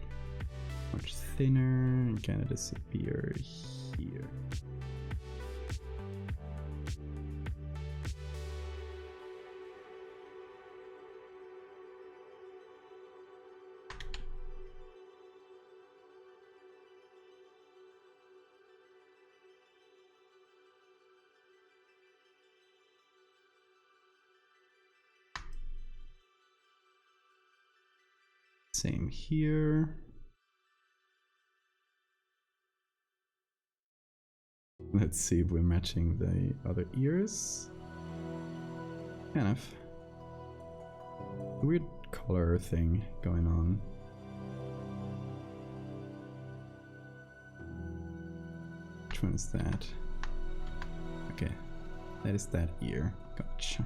thinner and kind of disappear here. Same here. Let's see if we're matching the other ears. Kind of. Weird color thing going on. Which one is that? Okay, that is that ear. Gotcha.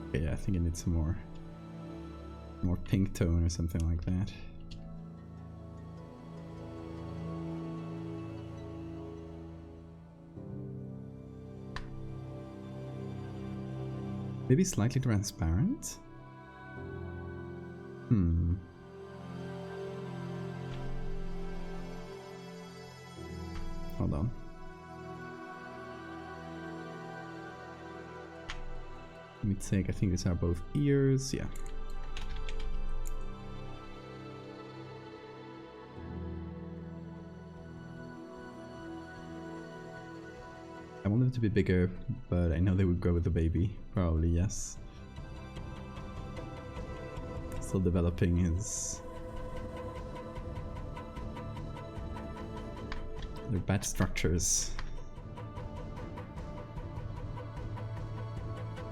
Okay, yeah, I think it needs some more pink tone or something like that. Maybe slightly transparent? Hold on. Let me take, I think these are both ears, yeah. I want them to be bigger, but I know they would go with the baby. Probably, yes. Still developing his... They're bad structures.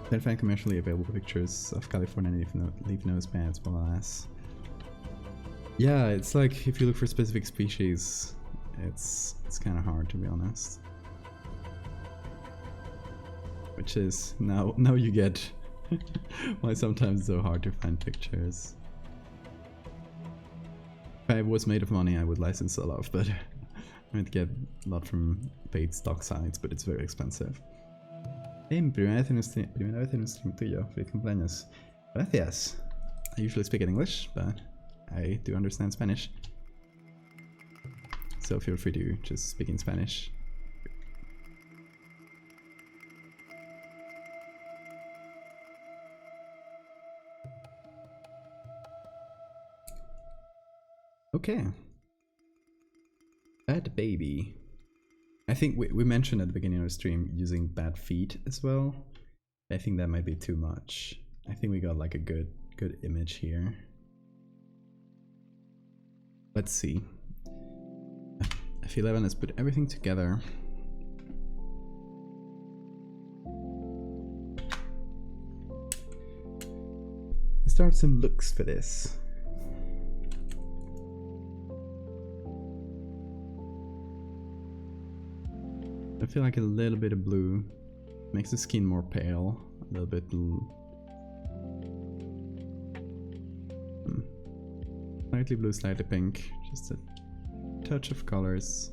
Can't find commercially available pictures of California leaf nose bats, alas. Yeah, it's like if you look for specific species, it's kind of hard, to be honest. Which is now you get why sometimes it's so hard to find pictures. If I was made of money, I would license a lot, but I might get a lot from paid stock sites, but it's very expensive. Hey, primera vez en un stream tuyo. Feliz cumpleaños. Gracias. I usually speak in English, but I do understand Spanish. So feel free to just speak in Spanish. Okay. Bad baby. I think we mentioned at the beginning of the stream using bad feet as well. I think that might be too much. I think we got like a good image here. Let's see. F11, let's put everything together. Let's start some looks for this. I feel like a little bit of blue makes the skin more pale, a little bit slightly blue, slightly pink, just a touch of colors.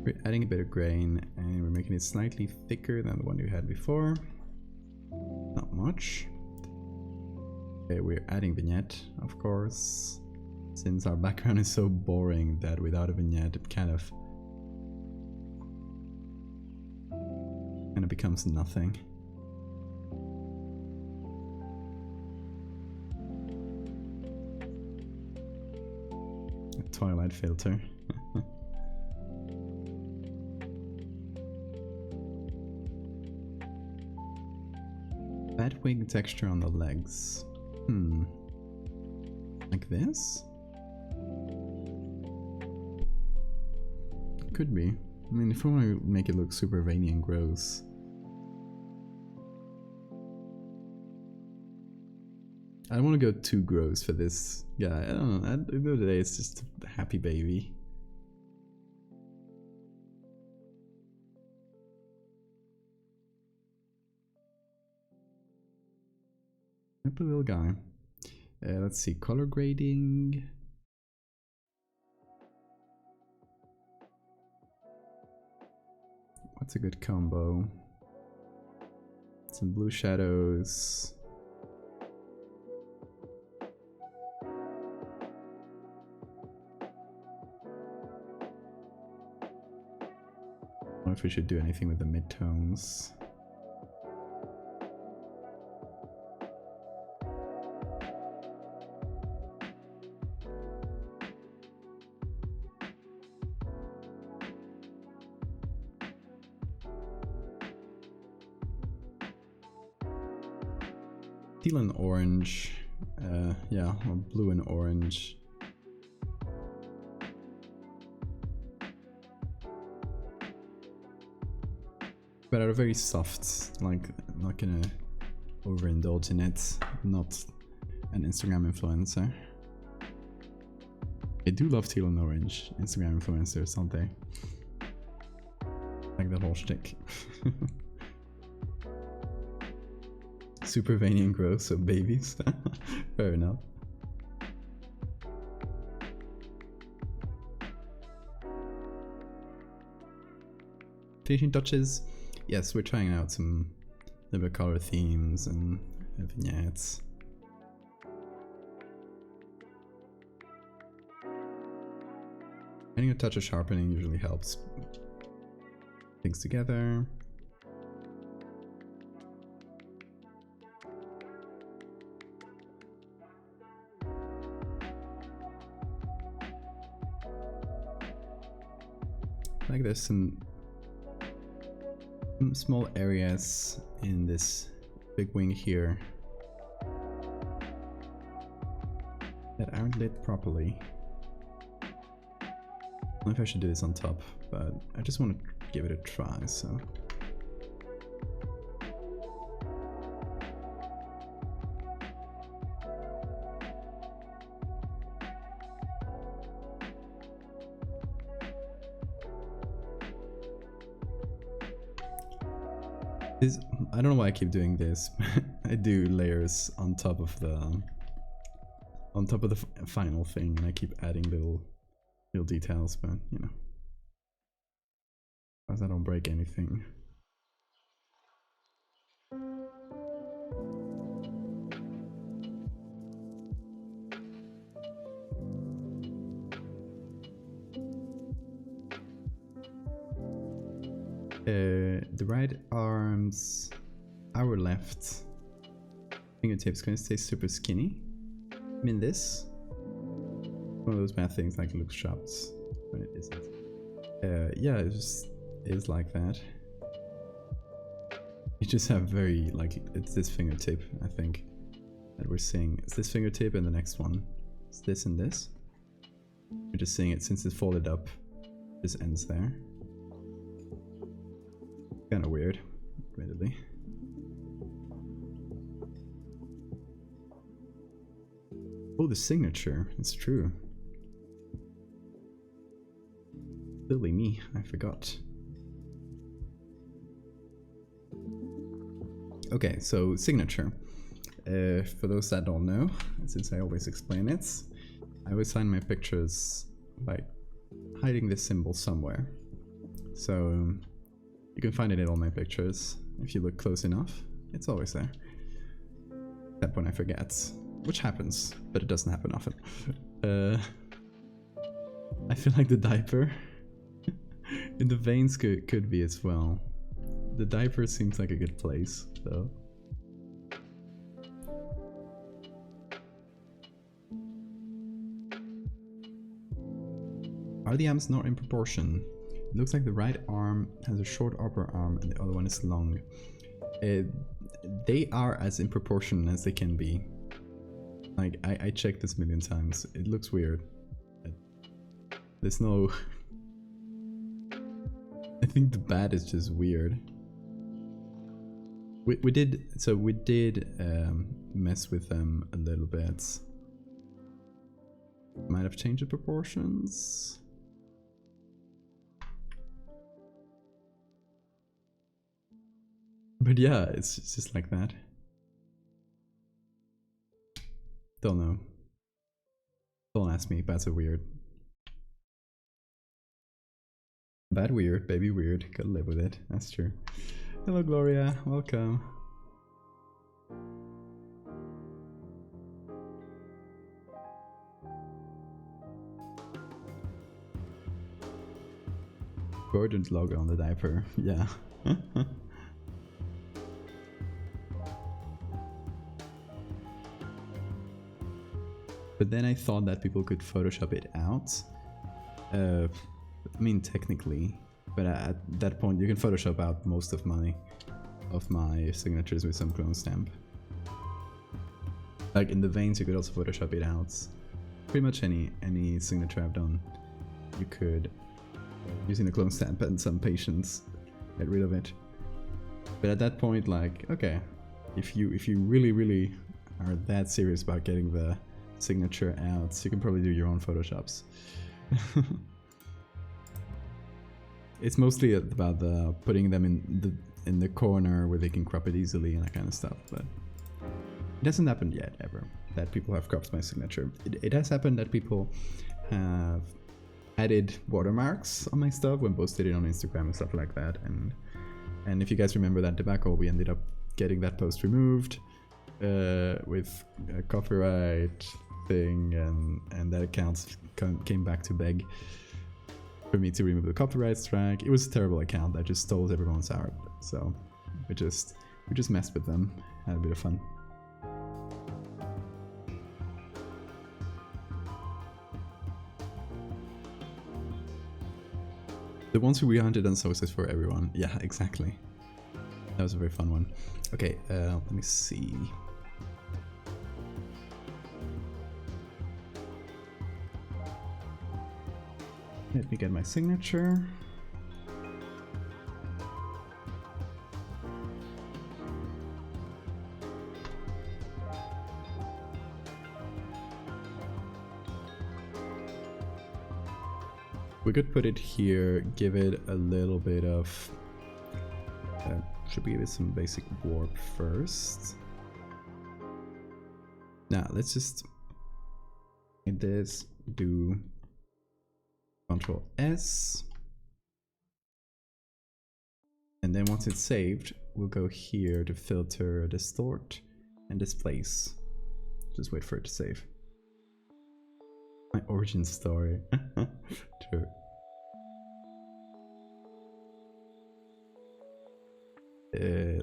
We're adding a bit of grain and we're making it slightly thicker than the one we had before. Not much. Okay, we're adding vignette, of course, since our background is so boring that without a vignette it kind of becomes nothing. A twilight filter. Bad wing texture on the legs. Like this? Could be. I mean, if I want to make it look super veiny and gross. I don't want to go too gross for this guy. I don't know. At the end of the day, it's just a happy baby. Happy little guy. Let's see, color grading. What's a good combo? Some blue shadows. I don't know if we should do anything with the midtones. Teal and orange. Yeah, or blue and orange. But are very soft, like not gonna overindulge in it. Not an Instagram influencer. I do love teal and orange Instagram influencers, don't they? Like the whole shtick. Super veiny and gross, so babies. Fair enough. Finishing touches. Yes, we're trying out some little color themes and vignettes. Adding a touch of sharpening usually helps things together. Like there's some small areas in this big wing here that aren't lit properly. I don't know if I should do this on top, but I just want to give it a try, so. I don't know why I keep doing this. I do layers on top of the final thing, and I keep adding little details, but you know, as I don't break anything. The right arms, our left fingertips gonna stay super skinny. I mean this. One of those bad things like look shots when it isn't. Yeah, it just is like that. You just have very, like, it's this fingertip, I think, that we're seeing. It's this fingertip and the next one. It's this and this. We're just seeing it since it's folded up. It just ends there. Kind of weird, admittedly. Oh, the signature. It's true. Silly me, I forgot. Okay, so signature. For those that don't know, since I always explain it, I always sign my pictures by hiding this symbol somewhere. So you can find it in all my pictures if you look close enough. It's always there. Except when I forget, which happens, but it doesn't happen often. I feel like the diaper in the veins could be as well. The diaper seems like a good place, though. Are the arms not in proportion? It looks like the right arm has a short upper arm and the other one is long. They are as in proportion as they can be. Like, I checked this a million times. It looks weird. There's no... I think the bat is just weird. We did mess with them a little bit. Might have changed the proportions. But yeah, it's just like that. Don't know. Don't ask me, bats are weird. Bad weird, baby weird. Gotta live with it. That's true. Hello, Gloria. Welcome. Gordon's logo on the diaper. Yeah. But then I thought that people could Photoshop it out. I mean, technically, but at that point, you can Photoshop out most of my signatures with some clone stamp. Like in the veins, you could also Photoshop it out. Pretty much any signature I've done, you could, using the clone stamp and some patience, get rid of it. But at that point, like, okay, if you really are that serious about getting the signature out, you can probably do your own Photoshops. It's mostly about putting them in the corner where they can crop it easily and that kind of stuff, but it hasn't happened yet ever that people have cropped my signature. It has happened that people have added watermarks on my stuff when posted it on Instagram and stuff like that, and if you guys remember that debacle, we ended up getting that post removed with a copyright thing, and that account came back to beg for me to remove the copyright strike. It was a terrible account that just stole everyone's art, so we just messed with them, had a bit of fun. The ones who we hunted on sources for everyone. Yeah, exactly. That was a very fun one. Okay, let me see. Let me get my signature. We could put it here, give it a little bit of... should we give it some basic warp first? Now, let's just hit this, do Control S. And then once it's saved, we'll go here to filter, distort, and displace. Just wait for it to save. My origin story. True.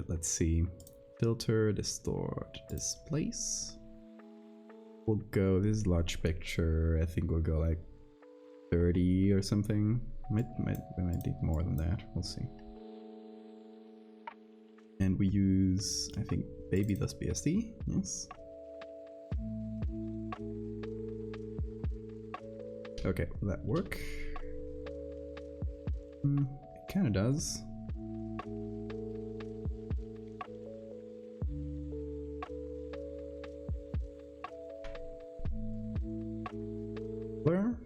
Let's see. Filter, distort, displace. We'll go, this is large picture. I think we'll go like 30 or something. We might need more than that. We'll see. And we use, I think, baby.bsd. Yes. Okay, will that work? It kind of does. Where?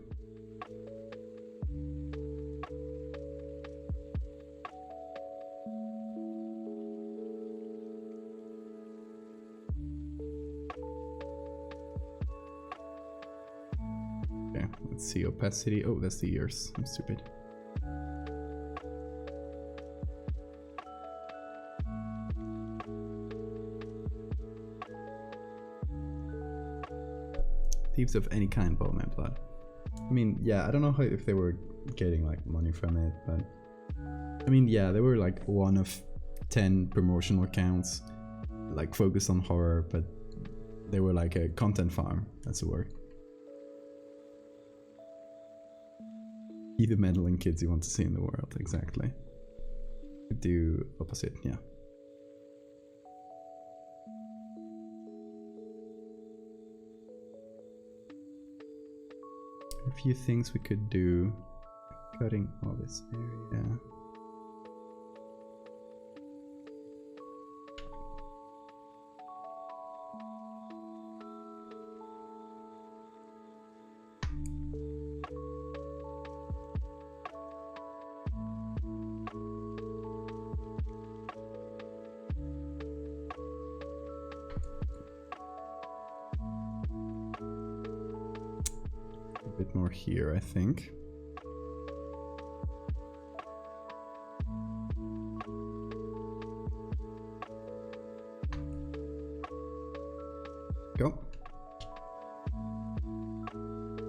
Okay, let's see, opacity. Oh, that's the ears. I'm stupid. Thieves of any kind, ball my blood. I mean, yeah, I don't know if they were getting like money from it, but I mean, yeah, they were like one of 10 promotional accounts like focused on horror, but they were like a content farm. That's the word. Be the meddling kids you want to see in the world. Exactly. Do opposite, yeah. A few things we could do. Cutting all this area. bit more here, I think. Go.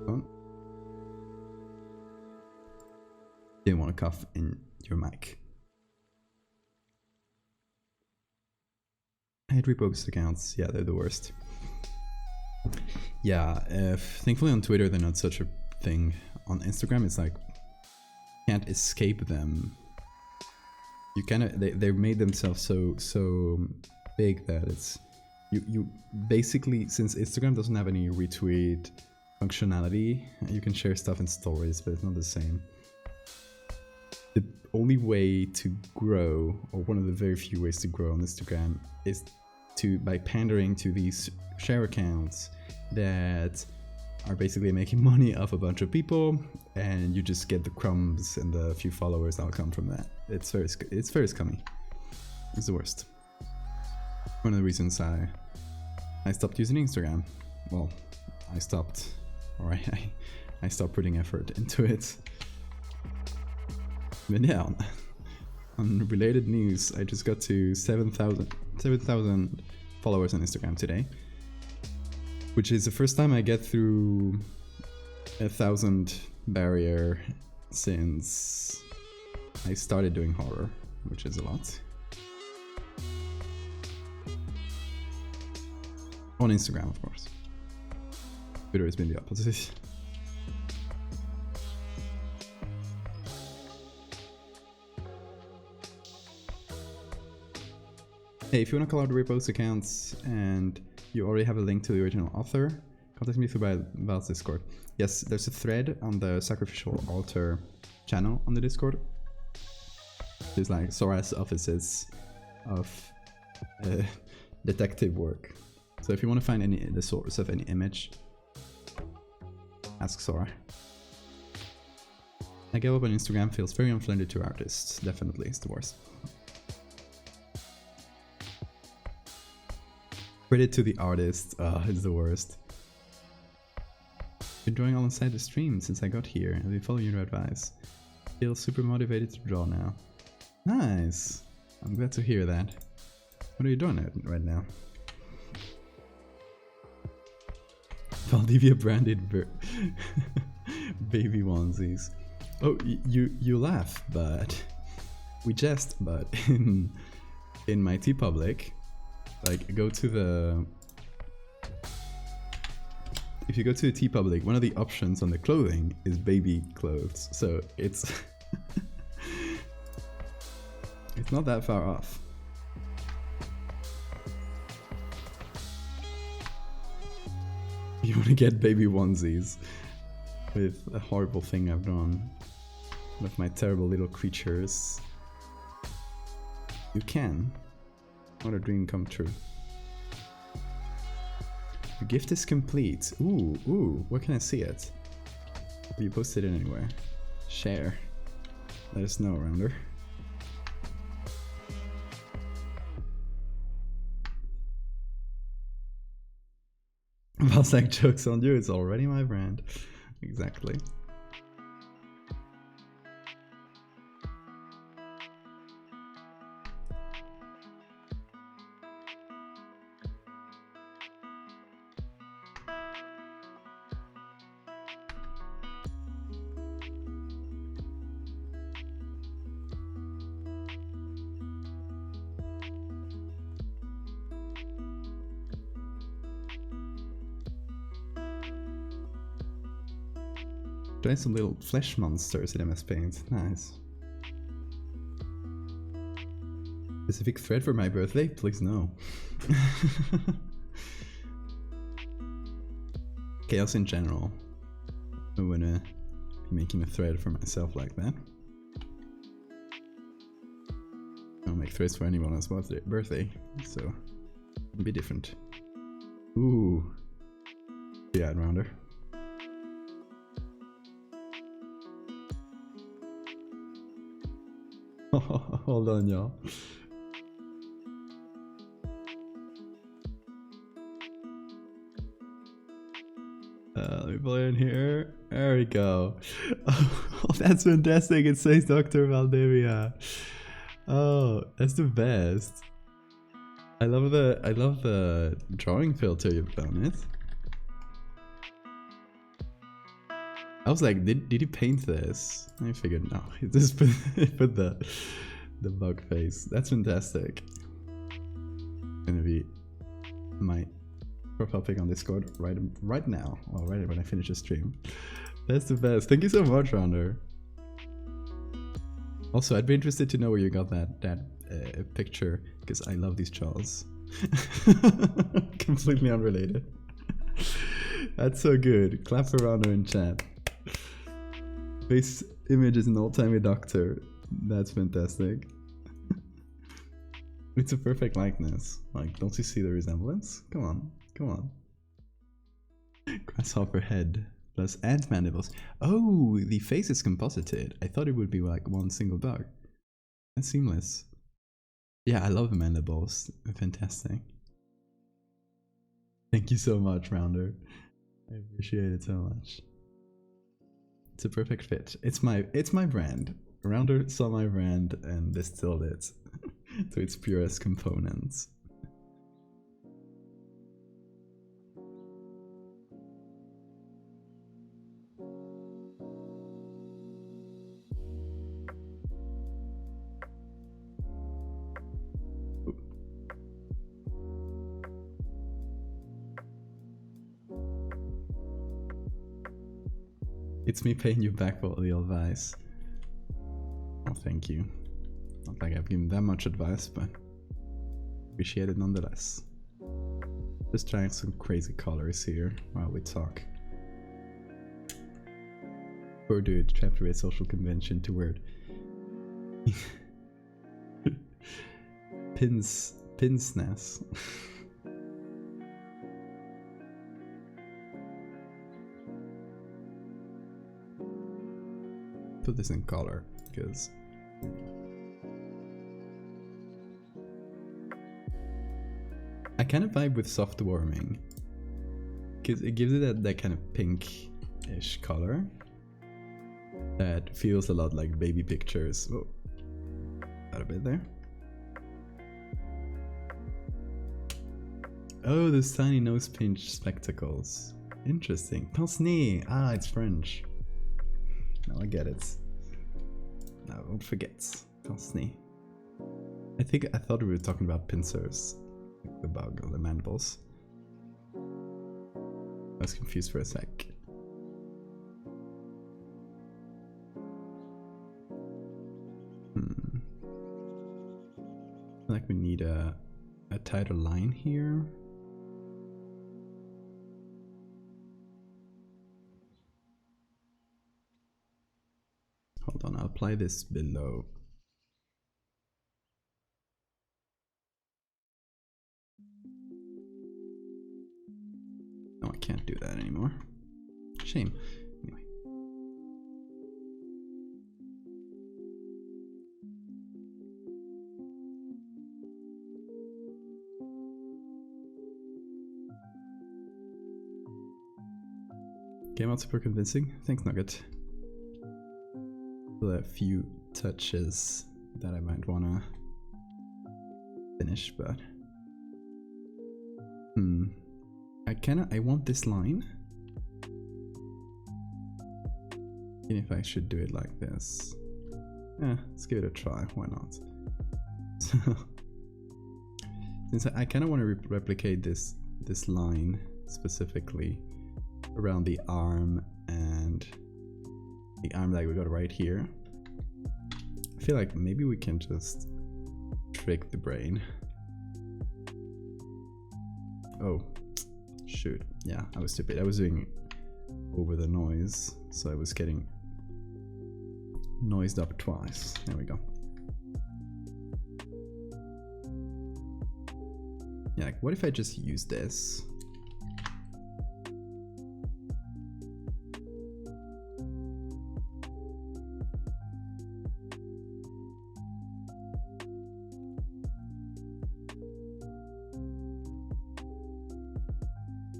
On. Didn't want to cough in your mic. I hate repost accounts. Yeah, they're the worst. Yeah, thankfully on Twitter they're not such a thing. On Instagram it's like can't escape them. You they made themselves so big that it's you basically, since Instagram doesn't have any retweet functionality, you can share stuff in stories, but it's not the same. The only way to grow, or one of the very few ways to grow on Instagram, is by pandering to these share accounts that are basically making money off a bunch of people, and you just get the crumbs and the few followers that'll come from that. It's very scummy. It's the worst. One of the reasons I stopped using Instagram. Well, I stopped putting effort into it. But yeah, on related news, I just got to 7,000 followers on Instagram today, which is the first time I get through 1,000 barrier since I started doing horror, which is a lot. On Instagram, of course. Twitter has been the opposite. Hey, if you want to call out repost accounts and you already have a link to the original author, contact me through Val's Discord. Yes, there's a thread on the Sacrificial Altar channel on the Discord. There's like Sora's offices of detective work. So if you want to find the source of any image, ask Sora. I give up on Instagram feels very unfriendly to artists. Definitely, it's the worst. Credit to the artist. It's the worst. Been drawing alongside the stream since I got here. I've been following your advice. Feel super motivated to draw now. Nice. I'm glad to hear that. What are you doing right now? Valdevia branded baby onesies. Oh, you laugh, but we jest. But in my TeePublic, like go to the. If you go to the TeePublic, one of the options on the clothing is baby clothes, so it's it's not that far off. You want to get baby onesies with a horrible thing I've done with my terrible little creatures. You can. What a dream come true. The gift is complete. Ooh, where can I see it? Have you posted it anywhere? Share. Let us know, Rounder. Valsac jokes on you, it's already my brand. Exactly. Doing some little flesh monsters in MS Paint. Nice. Specific thread for my birthday? Please no. Chaos in general. I wanna be making a thread for myself like that. I don't make threads for anyone else's birthday, so it'll be different. Ooh. Yeah, Rounder. Hold on, y'all. Let me play in here. There we go. Oh, that's fantastic. It says Dr. Valdevia. Oh, that's the best. I love the drawing filter you've done it. I was like, did he paint this? I figured no. He just put the bug face. That's fantastic. Gonna be my profile pic on Discord right now. Well, right when I finish the stream. That's the best. Thank you so much, Rounder. Also, I'd be interested to know where you got that picture, because I love these jaws. Completely unrelated. That's so good. Clap for Rounder in chat. Face image is an old-timey doctor. That's fantastic. It's a perfect likeness. Like, don't you see the resemblance? Come on, come on. Grasshopper head plus ant mandibles. Oh, the face is composited. I thought it would be like one single bug. That's seamless. Yeah, I love the mandibles. They're fantastic. Thank you so much, Rounder. I appreciate it so much. It's a perfect fit. It's my brand. Rounder saw my brand and distilled it to its purest components. It's me paying you back for all the advice. Oh, thank you. Not like I've given that much advice, but appreciate it nonetheless. Just trying some crazy colors here while we talk. Or do it, chapter 8 social convention to wear pinsness. Put this in color because I kind of vibe with soft warming because it gives it that kind of pink-ish color that feels a lot like baby pictures. Oh, got a bit there. Oh, those tiny nose pinch spectacles. Interesting. Pince-nez. Ah, it's French. Now I get it. Now I won't forget. Pince-nez. I thought we were talking about pincers. Like the bug or the mandibles. I was confused for a sec. I feel like we need a tighter line here. Hold on, I'll apply this below. No, I can't do that anymore. Shame. Anyway. Came out super convincing. Thanks, Nugget. A few touches that I might wanna finish, but I want this line. And if I should do it like this. Yeah, let's give it a try, why not? Since I kinda wanna replicate this line specifically around the arm and the arm that we got right here. I feel like maybe we can just trick the brain. Oh, shoot. Yeah, I was stupid. I was doing over the noise, so I was getting noised up twice. There we go. Yeah, like what if I just use this?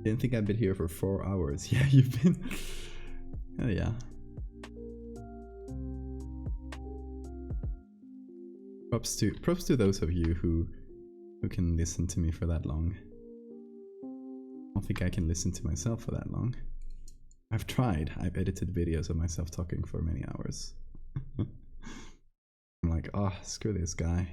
Didn't think I'd been here for 4 hours. Yeah, you've been Yeah. Props to those of you who can listen to me for that long. I don't think I can listen to myself for that long. I've tried. I've edited videos of myself talking for many hours. I'm like, oh, screw this guy.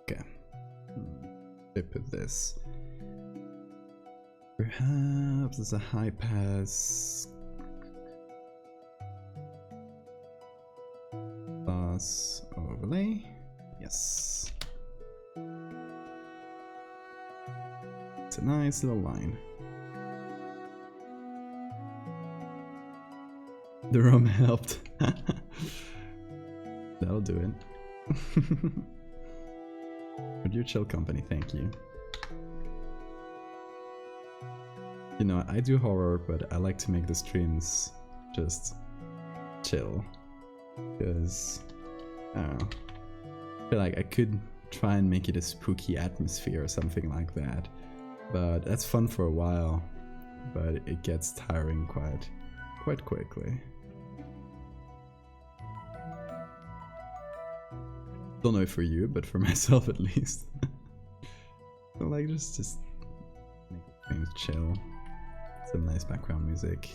Okay. Tip of this. Perhaps it's a high pass. Plus overlay. Yes. It's a nice little line. The rum helped. That'll do it. But your chill company, thank you. You know, I do horror, but I like to make the streams just chill. Because, I don't know, I feel like I could try and make it a spooky atmosphere or something like that. But that's fun for a while, but it gets tiring quite quickly. Don't know for you, but for myself at least. So like just make things chill. Some nice background music.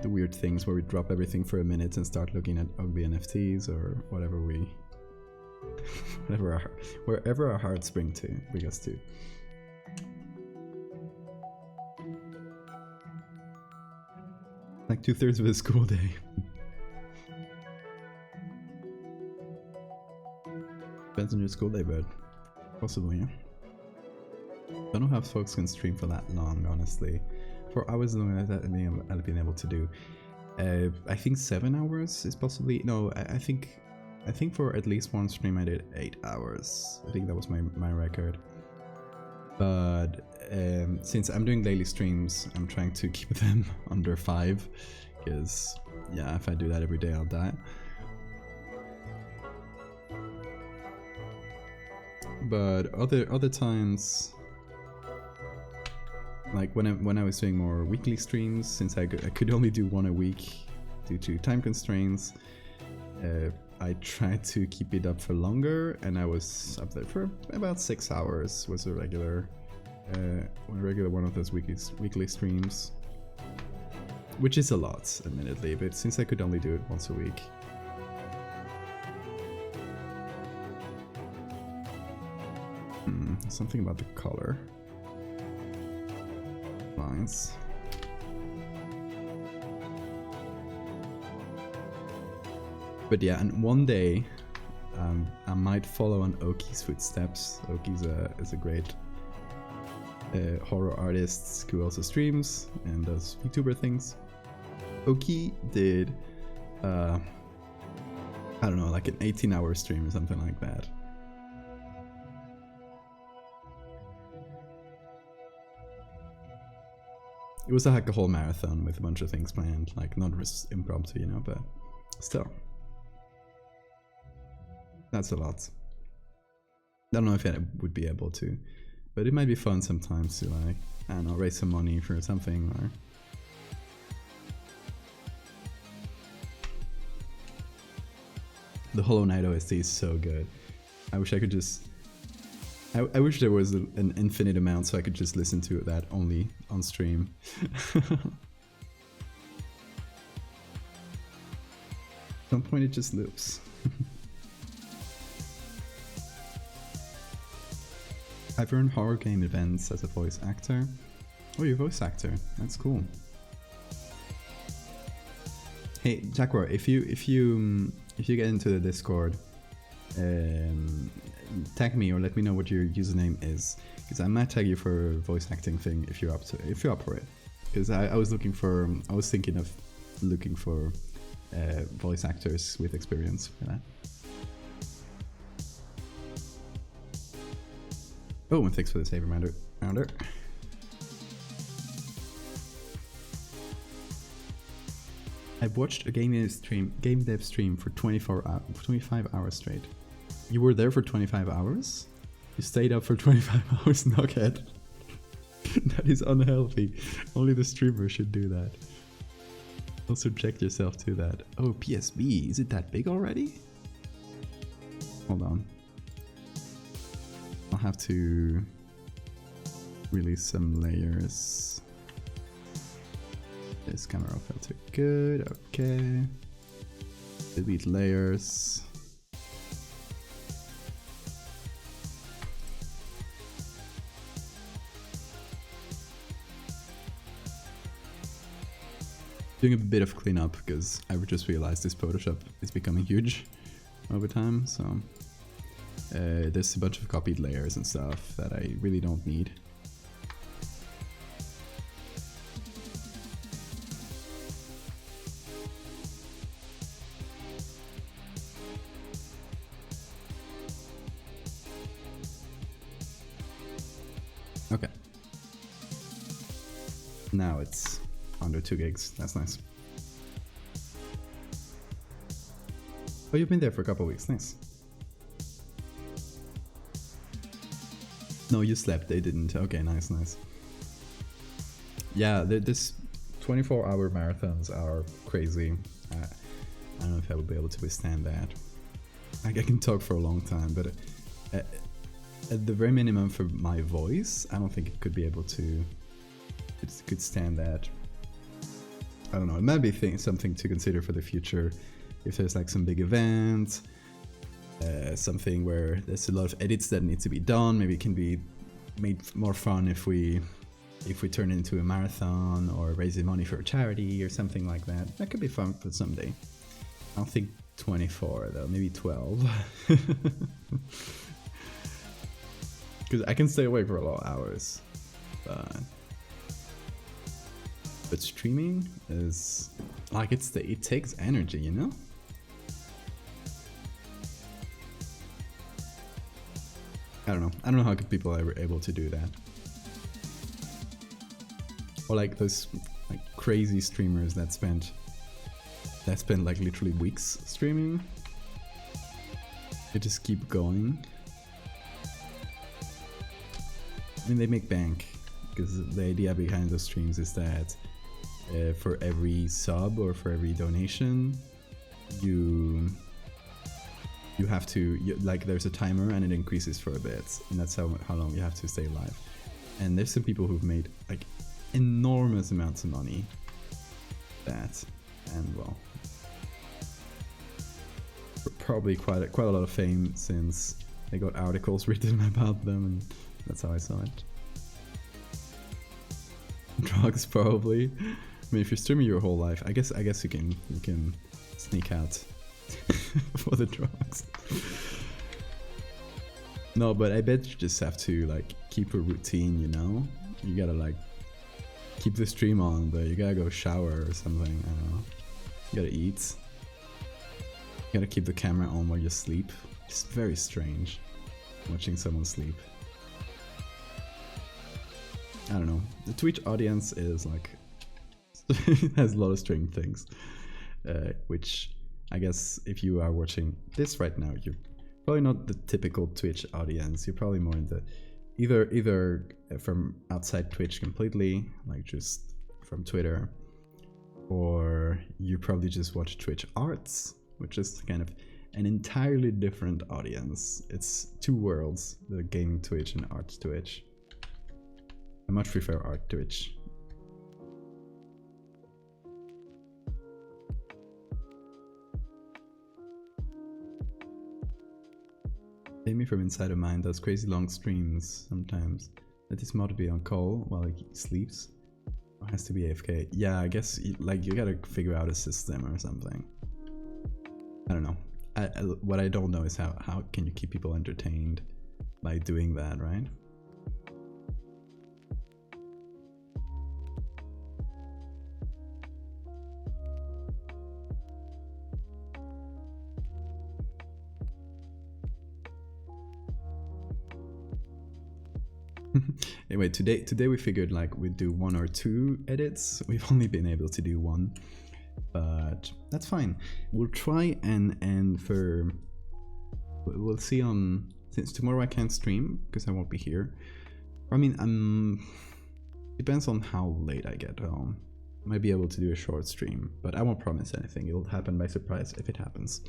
The weird things where we drop everything for a minute and start looking at ugly NFTs or whatever we wherever our hearts bring us to. Like 2/3 of a school day. Depends on your school day, but possibly, yeah. Don't know how folks can stream for that long, honestly. 4 hours is long as I've been able to do. I think 7 hours is possibly no. I think for at least one stream I did 8 hours. I think that was my record. But since I'm doing daily streams, I'm trying to keep them under 5, because yeah, if I do that every day, I'll die. But other times, like when I was doing more weekly streams, since I could only do one a week due to time constraints, I tried to keep it up for longer, and I was up there for about 6 hours. Was a regular one of those weekly streams, which is a lot, admittedly. But since I could only do it once a week. Something about the color lines. But yeah, and one day I might follow on Oki's footsteps. Oki's is a great horror artist who also streams and does VTuber things. Oki did I don't know, like an 18-hour stream or something like that. It was like a whole marathon with a bunch of things planned, like not just impromptu, you know, but still. That's a lot. I don't know if I would be able to, but it might be fun sometimes to, like, I don't know, raise some money for something, or... The Hollow Knight OST is so good. I wish I could just... I wish there was an infinite amount so I could just listen to that only on stream. At some point it just loops. I've run horror game events as a voice actor. Oh, you're a voice actor. That's cool. Hey, Jaguar, if you get into the Discord, tag me or let me know what your username is, because I might tag you for a voice acting thing if you're up for it. Because I was thinking of looking for voice actors with experience for that. Oh, and thanks for the save reminder. I've watched a game dev stream for 25 hours straight. You were there for 25 hours? You stayed up for 25 hours, Knockhead. That is unhealthy. Only the streamer should do that. Don't subject yourself to that. Oh, PSB, is it that big already? Hold on. I'll have to release some layers. This camera filter, good, okay. Delete layers. Doing a bit of cleanup because I just realized this Photoshop is becoming huge over time, so there's a bunch of copied layers and stuff that I really don't need. Okay. Now it's under 2 gigs. That's nice. Oh, you've been there for a couple of weeks. Nice. No, you slept. They didn't. Okay, nice, nice. Yeah, this 24-hour marathons are crazy. I don't know if I would be able to withstand that. Like, I can talk for a long time, but at the very minimum for my voice, I don't think it could be able to. It could stand that. I don't know. It might be something to consider for the future. If there's like some big event, something where there's a lot of edits that need to be done, maybe it can be made more fun if we turn it into a marathon or raising money for a charity or something like that. That could be fun for someday. I don't think 24 though, maybe 12. Because I can stay awake for a lot of hours. But streaming is like it takes energy, you know? I don't know how people are able to do that. Or like those like crazy streamers that spend like literally weeks streaming. They just keep going. I mean, they make bank because the idea behind those streams is that for every sub or for every donation, you have to like there's a timer and it increases for a bit, and that's how long you have to stay alive. And there's some people who've made like enormous amounts of money. And well, probably quite a lot of fame since they got articles written about them, and that's how I saw it. Drugs probably. I mean, if you're streaming your whole life, I guess you can sneak out for the drugs. No, but I bet you just have to like keep a routine, you know? You gotta like keep the stream on, but you gotta go shower or something, I don't know. You gotta eat. You gotta keep the camera on while you sleep. It's very strange watching someone sleep. I don't know. The Twitch audience is like it has a lot of strange things, which I guess if you are watching this right now, you're probably not the typical Twitch audience. You're probably more in the either from outside Twitch completely, like just from Twitter, or you probably just watch Twitch Arts, which is kind of an entirely different audience. It's two worlds, the gaming Twitch and art Twitch. I much prefer art Twitch. Amy from Inside of Mine does crazy long streams sometimes. Let his mod be on call while he sleeps. Or has to be AFK. Yeah, I guess you gotta figure out a system or something. I don't know. What I don't know is how can you keep people entertained by doing that, right? Anyway, today we figured like we'd do 1 or 2 edits. We've only been able to do 1. but that's fine. We'll try and we'll see on, since tomorrow I can't stream because I won't be here. I mean, depends on how late I get home. I might be able to do a short stream, but I won't promise anything. It'll happen by surprise if it happens.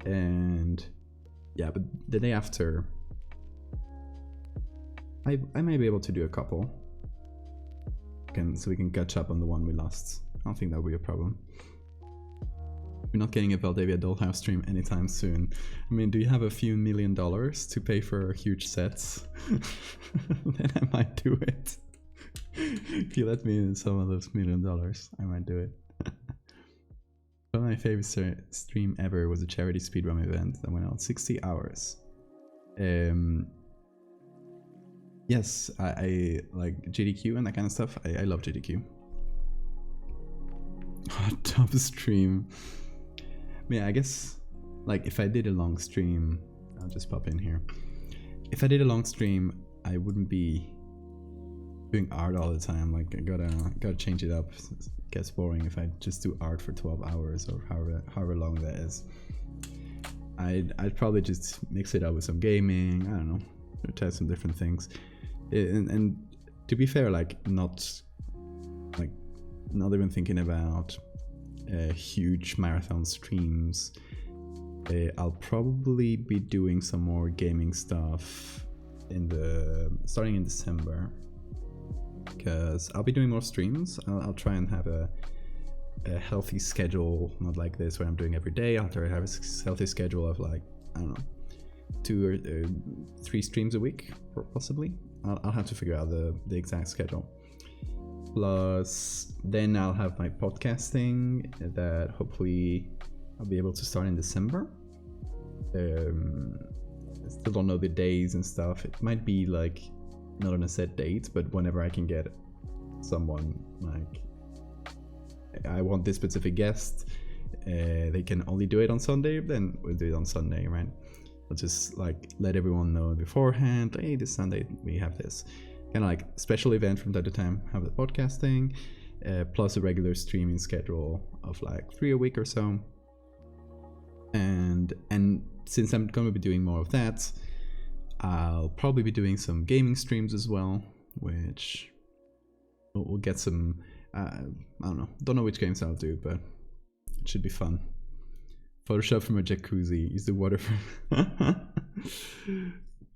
And yeah, but the day after, I may be able to do a couple. So we can catch up on the one we lost. I don't think that will be a problem. We're not getting a Valdevia Dollhouse stream anytime soon. I mean, do you have a few $1 million to pay for huge sets? Then I might do it. If you let me in some of those $1 million, I might do it. One of my favorite stream ever was a charity speedrun event that went on 60 hours. Yes, I like GDQ and that kind of stuff. I love GDQ. Hot tub stream. Yeah, I guess, like, if I did a long stream, I'll just pop in here. If I did a long stream, I wouldn't be doing art all the time. Like, I gotta change it up. It gets boring if I just do art for 12 hours or however long that is. I'd probably just mix it up with some gaming. I don't know, try some different things. And to be fair, like, not even thinking about huge marathon streams. I'll probably be doing some more gaming stuff starting in December, because I'll be doing more streams. I'll try and have a healthy schedule, not like this where I'm doing every day. I'll try to have a healthy schedule of, like, I don't know, 2 or 3 streams a week, possibly. I'll have to figure out the exact schedule. Plus, then I'll have my podcasting that hopefully I'll be able to start in December. I still don't know the days and stuff. It might be like not on a set date, but whenever I can get someone, like, I want this specific guest, they can only do it on Sunday, then we'll do it on Sunday, right? I'll just, like, let everyone know beforehand, hey, this Sunday we have this. Kind of like special event from time to time, have the podcasting, plus a regular streaming schedule of like 3 a week or so. And since I'm going to be doing more of that, I'll probably be doing some gaming streams as well, which we'll get some, I don't know which games I'll do, but it should be fun. Photoshop from a jacuzzi, use the water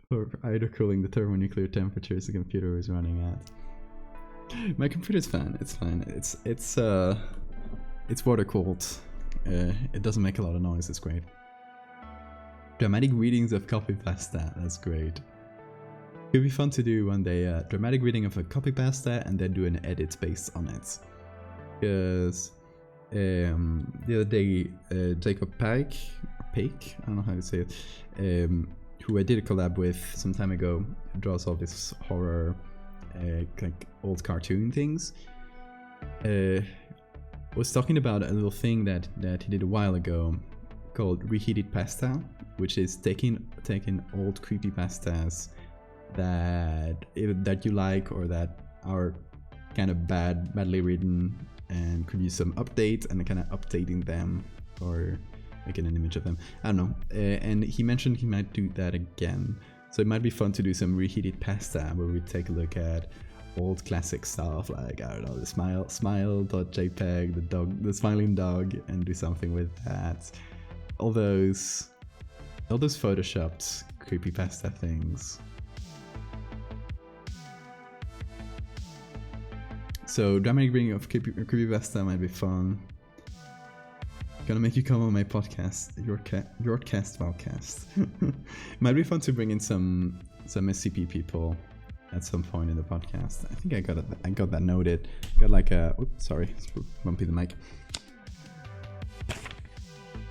for either cooling the thermonuclear temperatures the computer is running at. My computer's fine, it's fine. It's water cooled. It doesn't make a lot of noise, it's great. Dramatic readings of copy pasta, that's great. It'd be fun to do one day a dramatic reading of a copy pasta and then do an edit based on it. Because the other day, Jacob Pike, I don't know how to say it, who I did a collab with some time ago, draws all this horror, like old cartoon things. Was talking about a little thing that he did a while ago called reheated pasta, which is taking old creepypastas that you like or that are kind of badly written and could use some updates, and kind of updating them or making an image of them. I don't know. And he mentioned he might do that again. So it might be fun to do some reheated pasta where we take a look at old classic stuff like, I don't know, the smile.jpg, the smiling dog, and do something with that. All those photoshopped creepypasta things. So dramatic reading of creepypasta might be fun. Gonna make you come on my podcast, your cast Valcast. Might be fun to bring in some SCP people at some point in the podcast. I think I got that noted. Got like a, oops, sorry, bumpy the mic.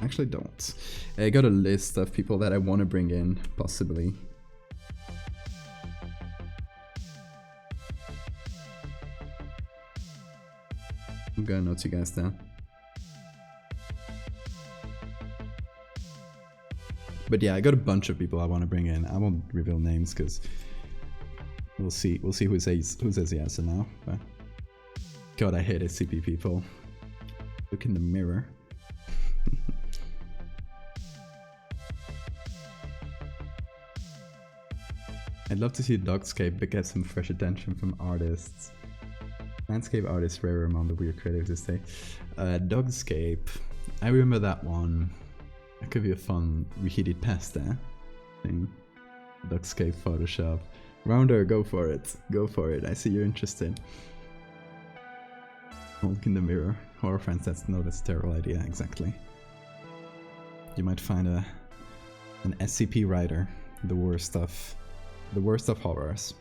Actually don't. I got a list of people that I want to bring in, possibly. I'm gonna note you guys down. But yeah, I got a bunch of people I want to bring in. I won't reveal names because we'll see who says yes and now. But God, I hate SCP people. Look in the mirror. I'd love to see Dogscape but get some fresh attention from artists. Landscape artists rare among the weird creatives this day. Dogscape. I remember that one. That could be a fun reheated pasta thing. Dogscape Photoshop. Rounder, go for it. Go for it. I see you're interested. Look in the mirror. Horror fans, that's a terrible idea, exactly. You might find an SCP writer. The worst of horrors.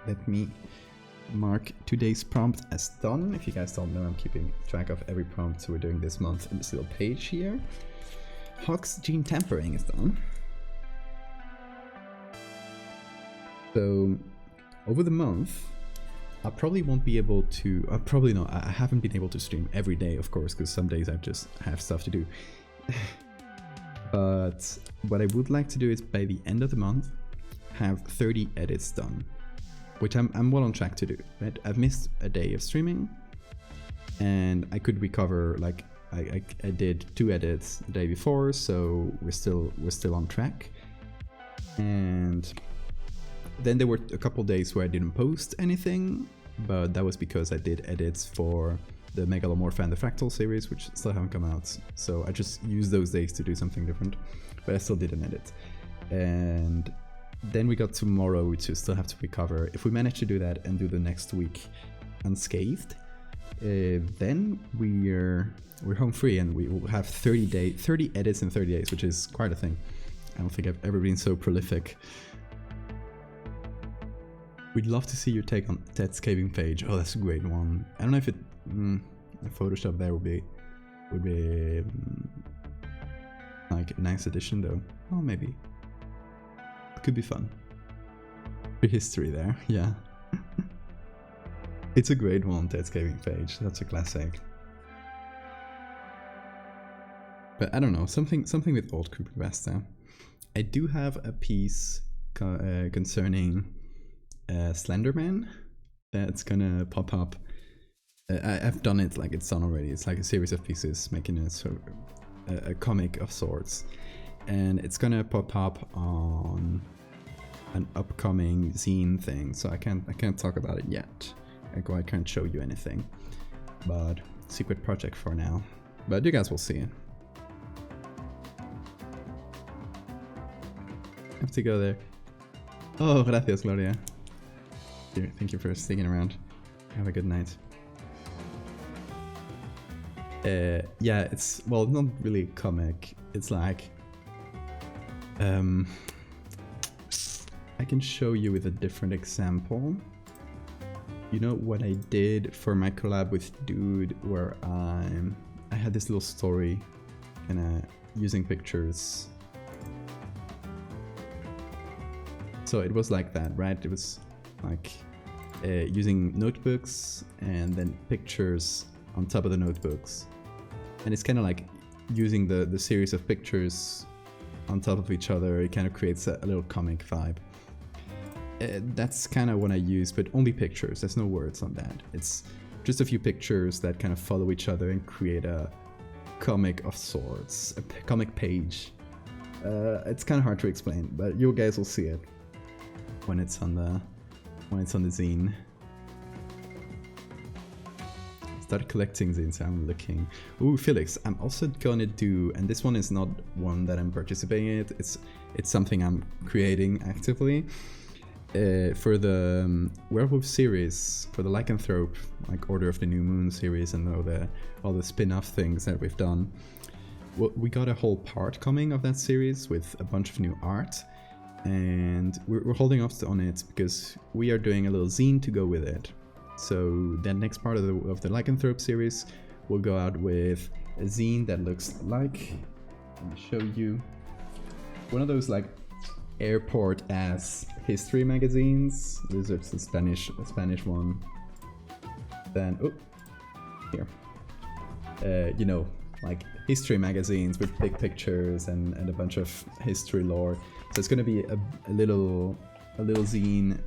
Let me mark today's prompt as done. If you guys don't know, I'm keeping track of every prompt we're doing this month in this little page here. Hawk's gene tampering is done. So over the month, I probably won't be able to, probably not, I haven't been able to stream every day, of course, because some days I just have stuff to do. But what I would like to do is by the end of the month, have 30 edits done, which I'm well on track to do, right? I've missed a day of streaming and I could recover, like I did 2 edits the day before, so we're still on track. And then there were a couple days where I didn't post anything, but that was because I did edits for the Megalomorph and the Fractal series, which still haven't come out. So I just used those days to do something different, but I still did an edit. And then we got tomorrow, which we still have to recover. If we manage to do that and do the next week unscathed, then we're home free and we will have 30 edits in 30 days, which is quite a thing. I don't think I've ever been so prolific. We'd love to see your take on Ted's caving page. Oh, that's a great one. I don't know if it Photoshop there would be like a nice addition though. Oh, maybe. It could be fun. History there, yeah. It's a great one, Ted's caving page. That's a classic. But I don't know, something with old creepypasta. I do have a piece concerning Slenderman that's gonna pop up. I've done it, like it's done already. It's like a series of pieces making a sort of a comic of sorts, and it's gonna pop up on an upcoming zine thing. So I can't talk about it yet. I can't show you anything, but secret project for now. But you guys will see it. Have to go there. Oh, gracias, Gloria. Thank you for sticking around. Have a good night. Yeah, it's, well, not really a comic. It's like, I can show you with a different example. You know what I did for my collab with Dude, where I had this little story, kind of using pictures. So it was like that, right? It was like using notebooks and then pictures on top of the notebooks. And it's kind of like using the series of pictures on top of each other. It kind of creates a little comic vibe. That's kind of what I use, but only pictures. There's no words on that. It's just a few pictures that kind of follow each other and create a comic of sorts, a comic page. It's kind of hard to explain, but you guys will see it when it's on the zine. Start collecting zines. I'm looking. Ooh, Felix, I'm also gonna do, and this one is not one that I'm participating in. It's something I'm creating actively. For the werewolf series, for the lycanthrope, like Order of the New Moon series, and all the spin-off things that we've done. Well, we got a whole part coming of that series with a bunch of new art, and we're holding off on it because we are doing a little zine to go with it. So that next part of the lycanthrope series will go out with a zine that looks like, let me show you, one of those like airport-ass history magazines. This is the Spanish one. Then, oh, here. You know, like history magazines with big pictures and a bunch of history lore. So it's gonna be a little zine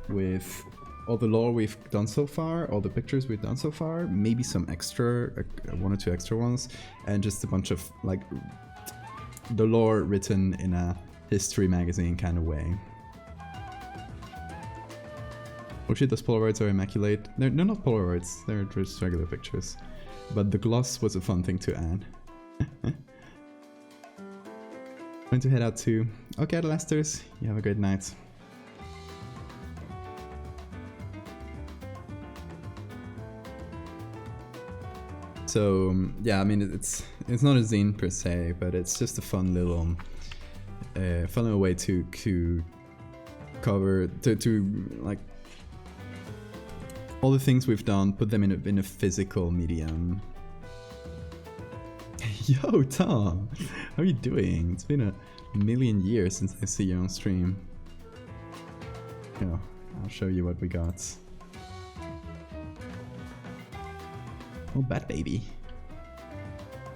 with all the lore we've done so far, all the pictures we've done so far, maybe some extra, one or two extra ones, and just a bunch of like the lore written in a history magazine kind of way. Oh shit, those Polaroids are immaculate. They're not Polaroids, they're just regular pictures. But the gloss was a fun thing to add. Going to head out to... Okay, Lesters, you have a great night. So yeah, I mean it's not a zine per se, but it's just a fun little way to cover to like all the things we've done, put them in a physical medium. Yo, Tom, how are you doing? It's been a million years since I see you on stream. Yo, I'll show you what we got. Oh, Bat Baby.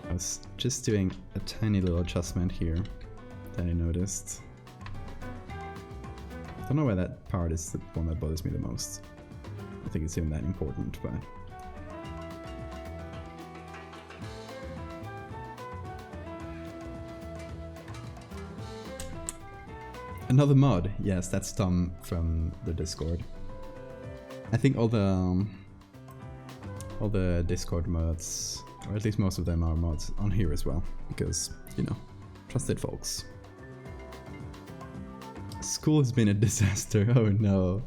I was just doing a tiny little adjustment here that I noticed. Don't know why that part is the one that bothers me the most. I think it's even that important, but... Another mod. Yes, that's Tom from the Discord. I think all the Discord mods, or at least most of them are mods on here as well, because, you know, trusted folks. School has been a disaster. Oh no.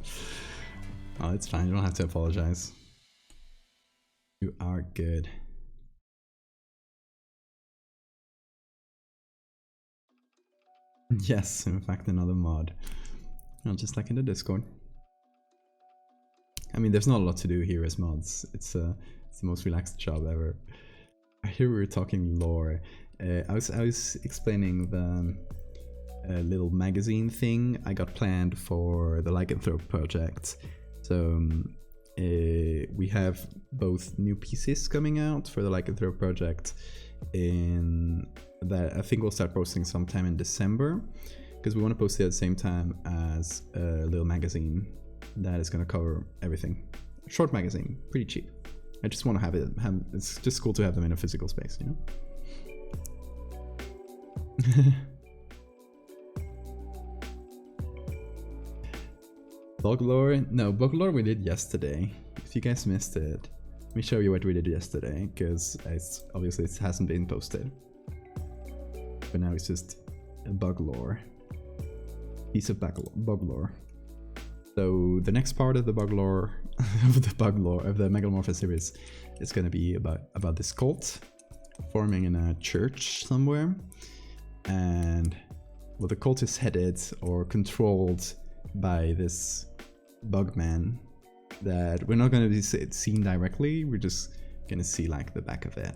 Oh, it's fine. You don't have to apologize. You are good. Yes, in fact, another mod. Well, just like in the Discord. I mean, there's not a lot to do here as mods. It's the most relaxed job ever. Here we were talking lore. I was explaining the little magazine thing I got planned for the Lycanthrope project. So we have both new pieces coming out for the Lycanthrope project in that I think we'll start posting sometime in December, because we want to post it at the same time as a little magazine that is going to cover everything. Short magazine, pretty cheap. I just want to have it. It's just cool to have them in a physical space, you know. Bug lore? No, bug lore we did yesterday. If you guys missed it, let me show you what we did yesterday, because obviously it hasn't been posted. But now it's just a bug lore. Piece of bug lore. So the next part of the bug lore, of the Megalomorpha series, is going to be about this cult forming in a church somewhere, and well, the cult is headed or controlled by this bug man that we're not going to be seen directly. We're just going to see like the back of it.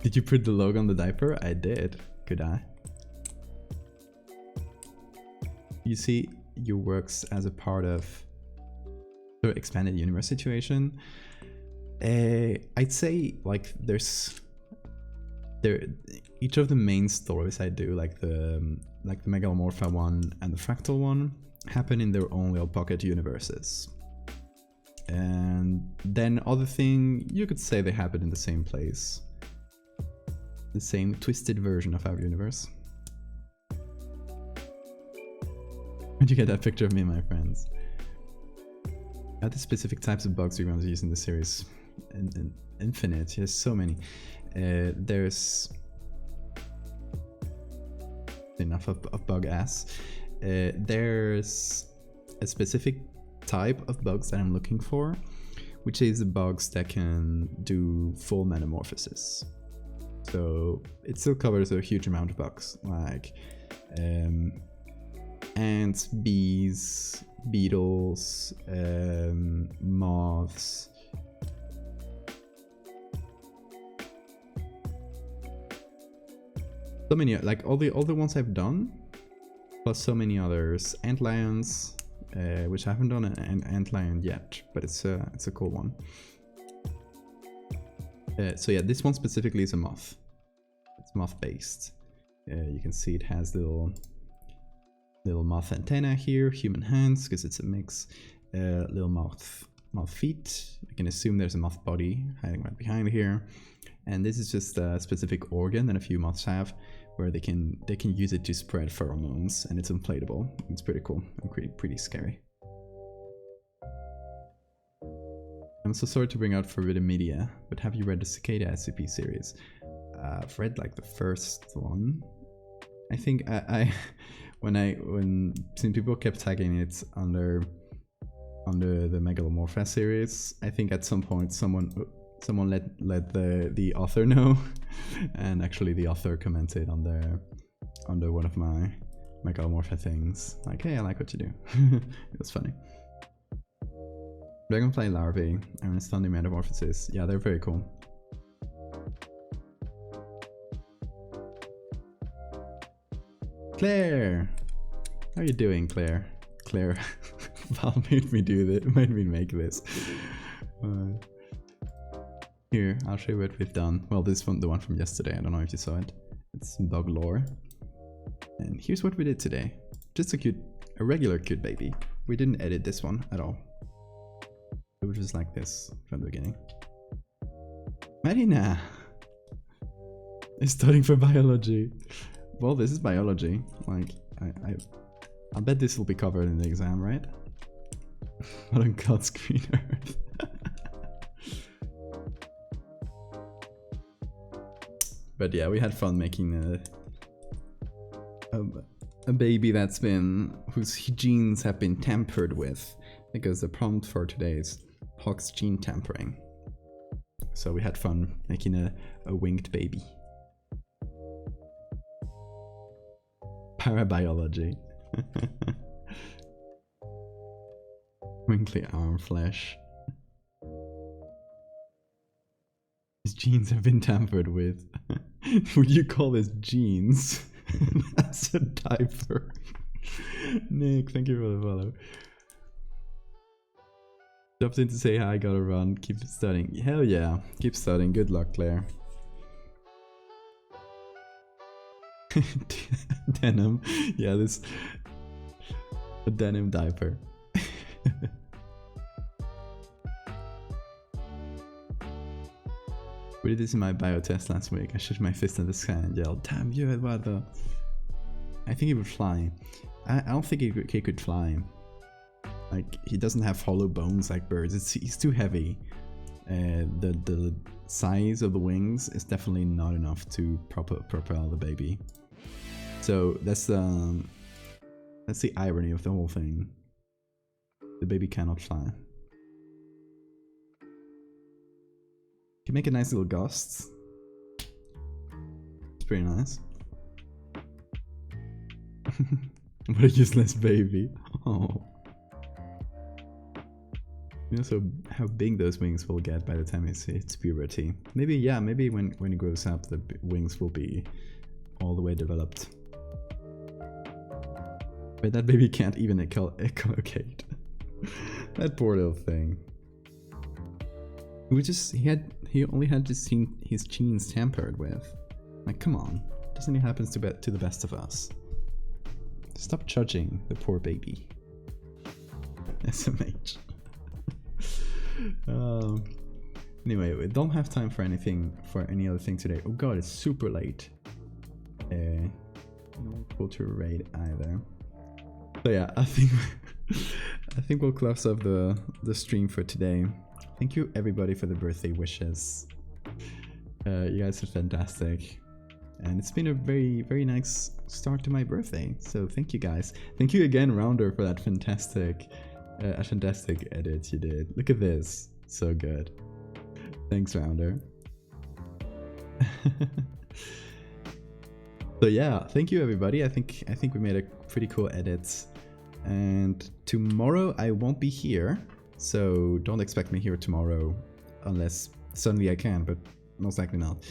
Did you put the logo on the diaper? I did. Could I? You see, your works as a part of the expanded universe situation. I'd say like each of the main stories I do, like the Megalomorpha one and the Fractal one, happen in their own little pocket universes. And then other thing, you could say they happen in the same place. The same twisted version of our universe. Where'd you get that picture of me and my friends? Are the specific types of bugs you're going to use in the series? Infinite, there's so many. There's enough of bug ass. There's a specific type of bugs that I'm looking for, which is the bugs that can do full metamorphosis. So it still covers a huge amount of bugs, like ants, bees, beetles, moths. So many, like all the ones I've done, plus so many others. Antlions, which I haven't done an antlion yet, but it's a cool one. So yeah, this one specifically is a moth. It's moth based. You can see it has little Little mouth antenna here, human hands, because it's a mix. Little mouth feet. I can assume there's a moth body hiding right behind here. And this is just a specific organ that a few moths have, where they can use it to spread pheromones, and it's inflatable. It's pretty cool and pretty scary. I'm so sorry to bring out forbidden media, but have you read the Cicada SCP series? I've read like the first one. I think when some people kept tagging it under the Megalomorpha series, I think at some point someone let the author know, and actually the author commented under one of my Megalomorpha things, like, hey, I like what you do. It was funny. Dragonfly larvae are an astounding metamorphosis. Yeah, they're very cool. Claire! How are you doing, Claire? Claire, Val made me do this, made me make this. Here, I'll show you what we've done. Well, this one, the one from yesterday, I don't know if you saw it. It's dog lore. And here's what we did today. Just a regular cute baby. We didn't edit this one at all. It was just like this from the beginning. Marina is studying for biology. Well, this is biology. Like, I bet this will be covered in the exam, right? What on God's green earth. But yeah, we had fun making a baby whose genes have been tampered with, because the prompt for today is Hox gene tampering. So we had fun making a winged baby. Parabiology. Wrinkly arm flesh. His genes have been tampered with. Would you call this genes? That's a diaper. Nick, thank you for the follow. Dropped in to say hi, gotta run, keep studying. Hell yeah, keep studying, good luck, Claire. Denim, yeah, a denim diaper. We did this in my bio test last week. I shook my fist in the sky and yelled, "Damn you, Eduardo!" I think he would fly. I don't think he could fly. Like, he doesn't have hollow bones like birds. He's too heavy. The size of the wings is definitely not enough to propel the baby. So that's the irony of the whole thing. The baby cannot fly. Can make a nice little gust. It's pretty nice. What a useless baby. Oh. You know, so how big those wings will get by the time it hits puberty. Maybe, yeah, maybe when it grows up, the wings will be all the way developed. But that baby can't even echolocate. That poor little thing. He only had his genes tampered with. Like, come on. Doesn't it happen to the best of us? Stop judging the poor baby. SMH. Anyway, we don't have time for any other thing today. Oh god, it's super late. No culture raid either. So yeah, I think we'll close up the stream for today. Thank you everybody for the birthday wishes. You guys are fantastic. And it's been a very, very nice start to my birthday. So thank you guys. Thank you again, Rounder, for that fantastic edit you did. Look at this. So good. Thanks, Rounder. So yeah, thank you everybody. I think we made a pretty cool edit. And tomorrow I won't be here. So don't expect me here tomorrow unless suddenly I can, but most likely not.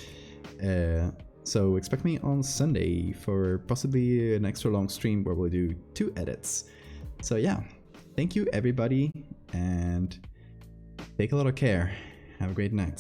So expect me on Sunday for possibly an extra long stream where we'll do 2 edits. So yeah, thank you everybody and take a lot of care. Have a great night.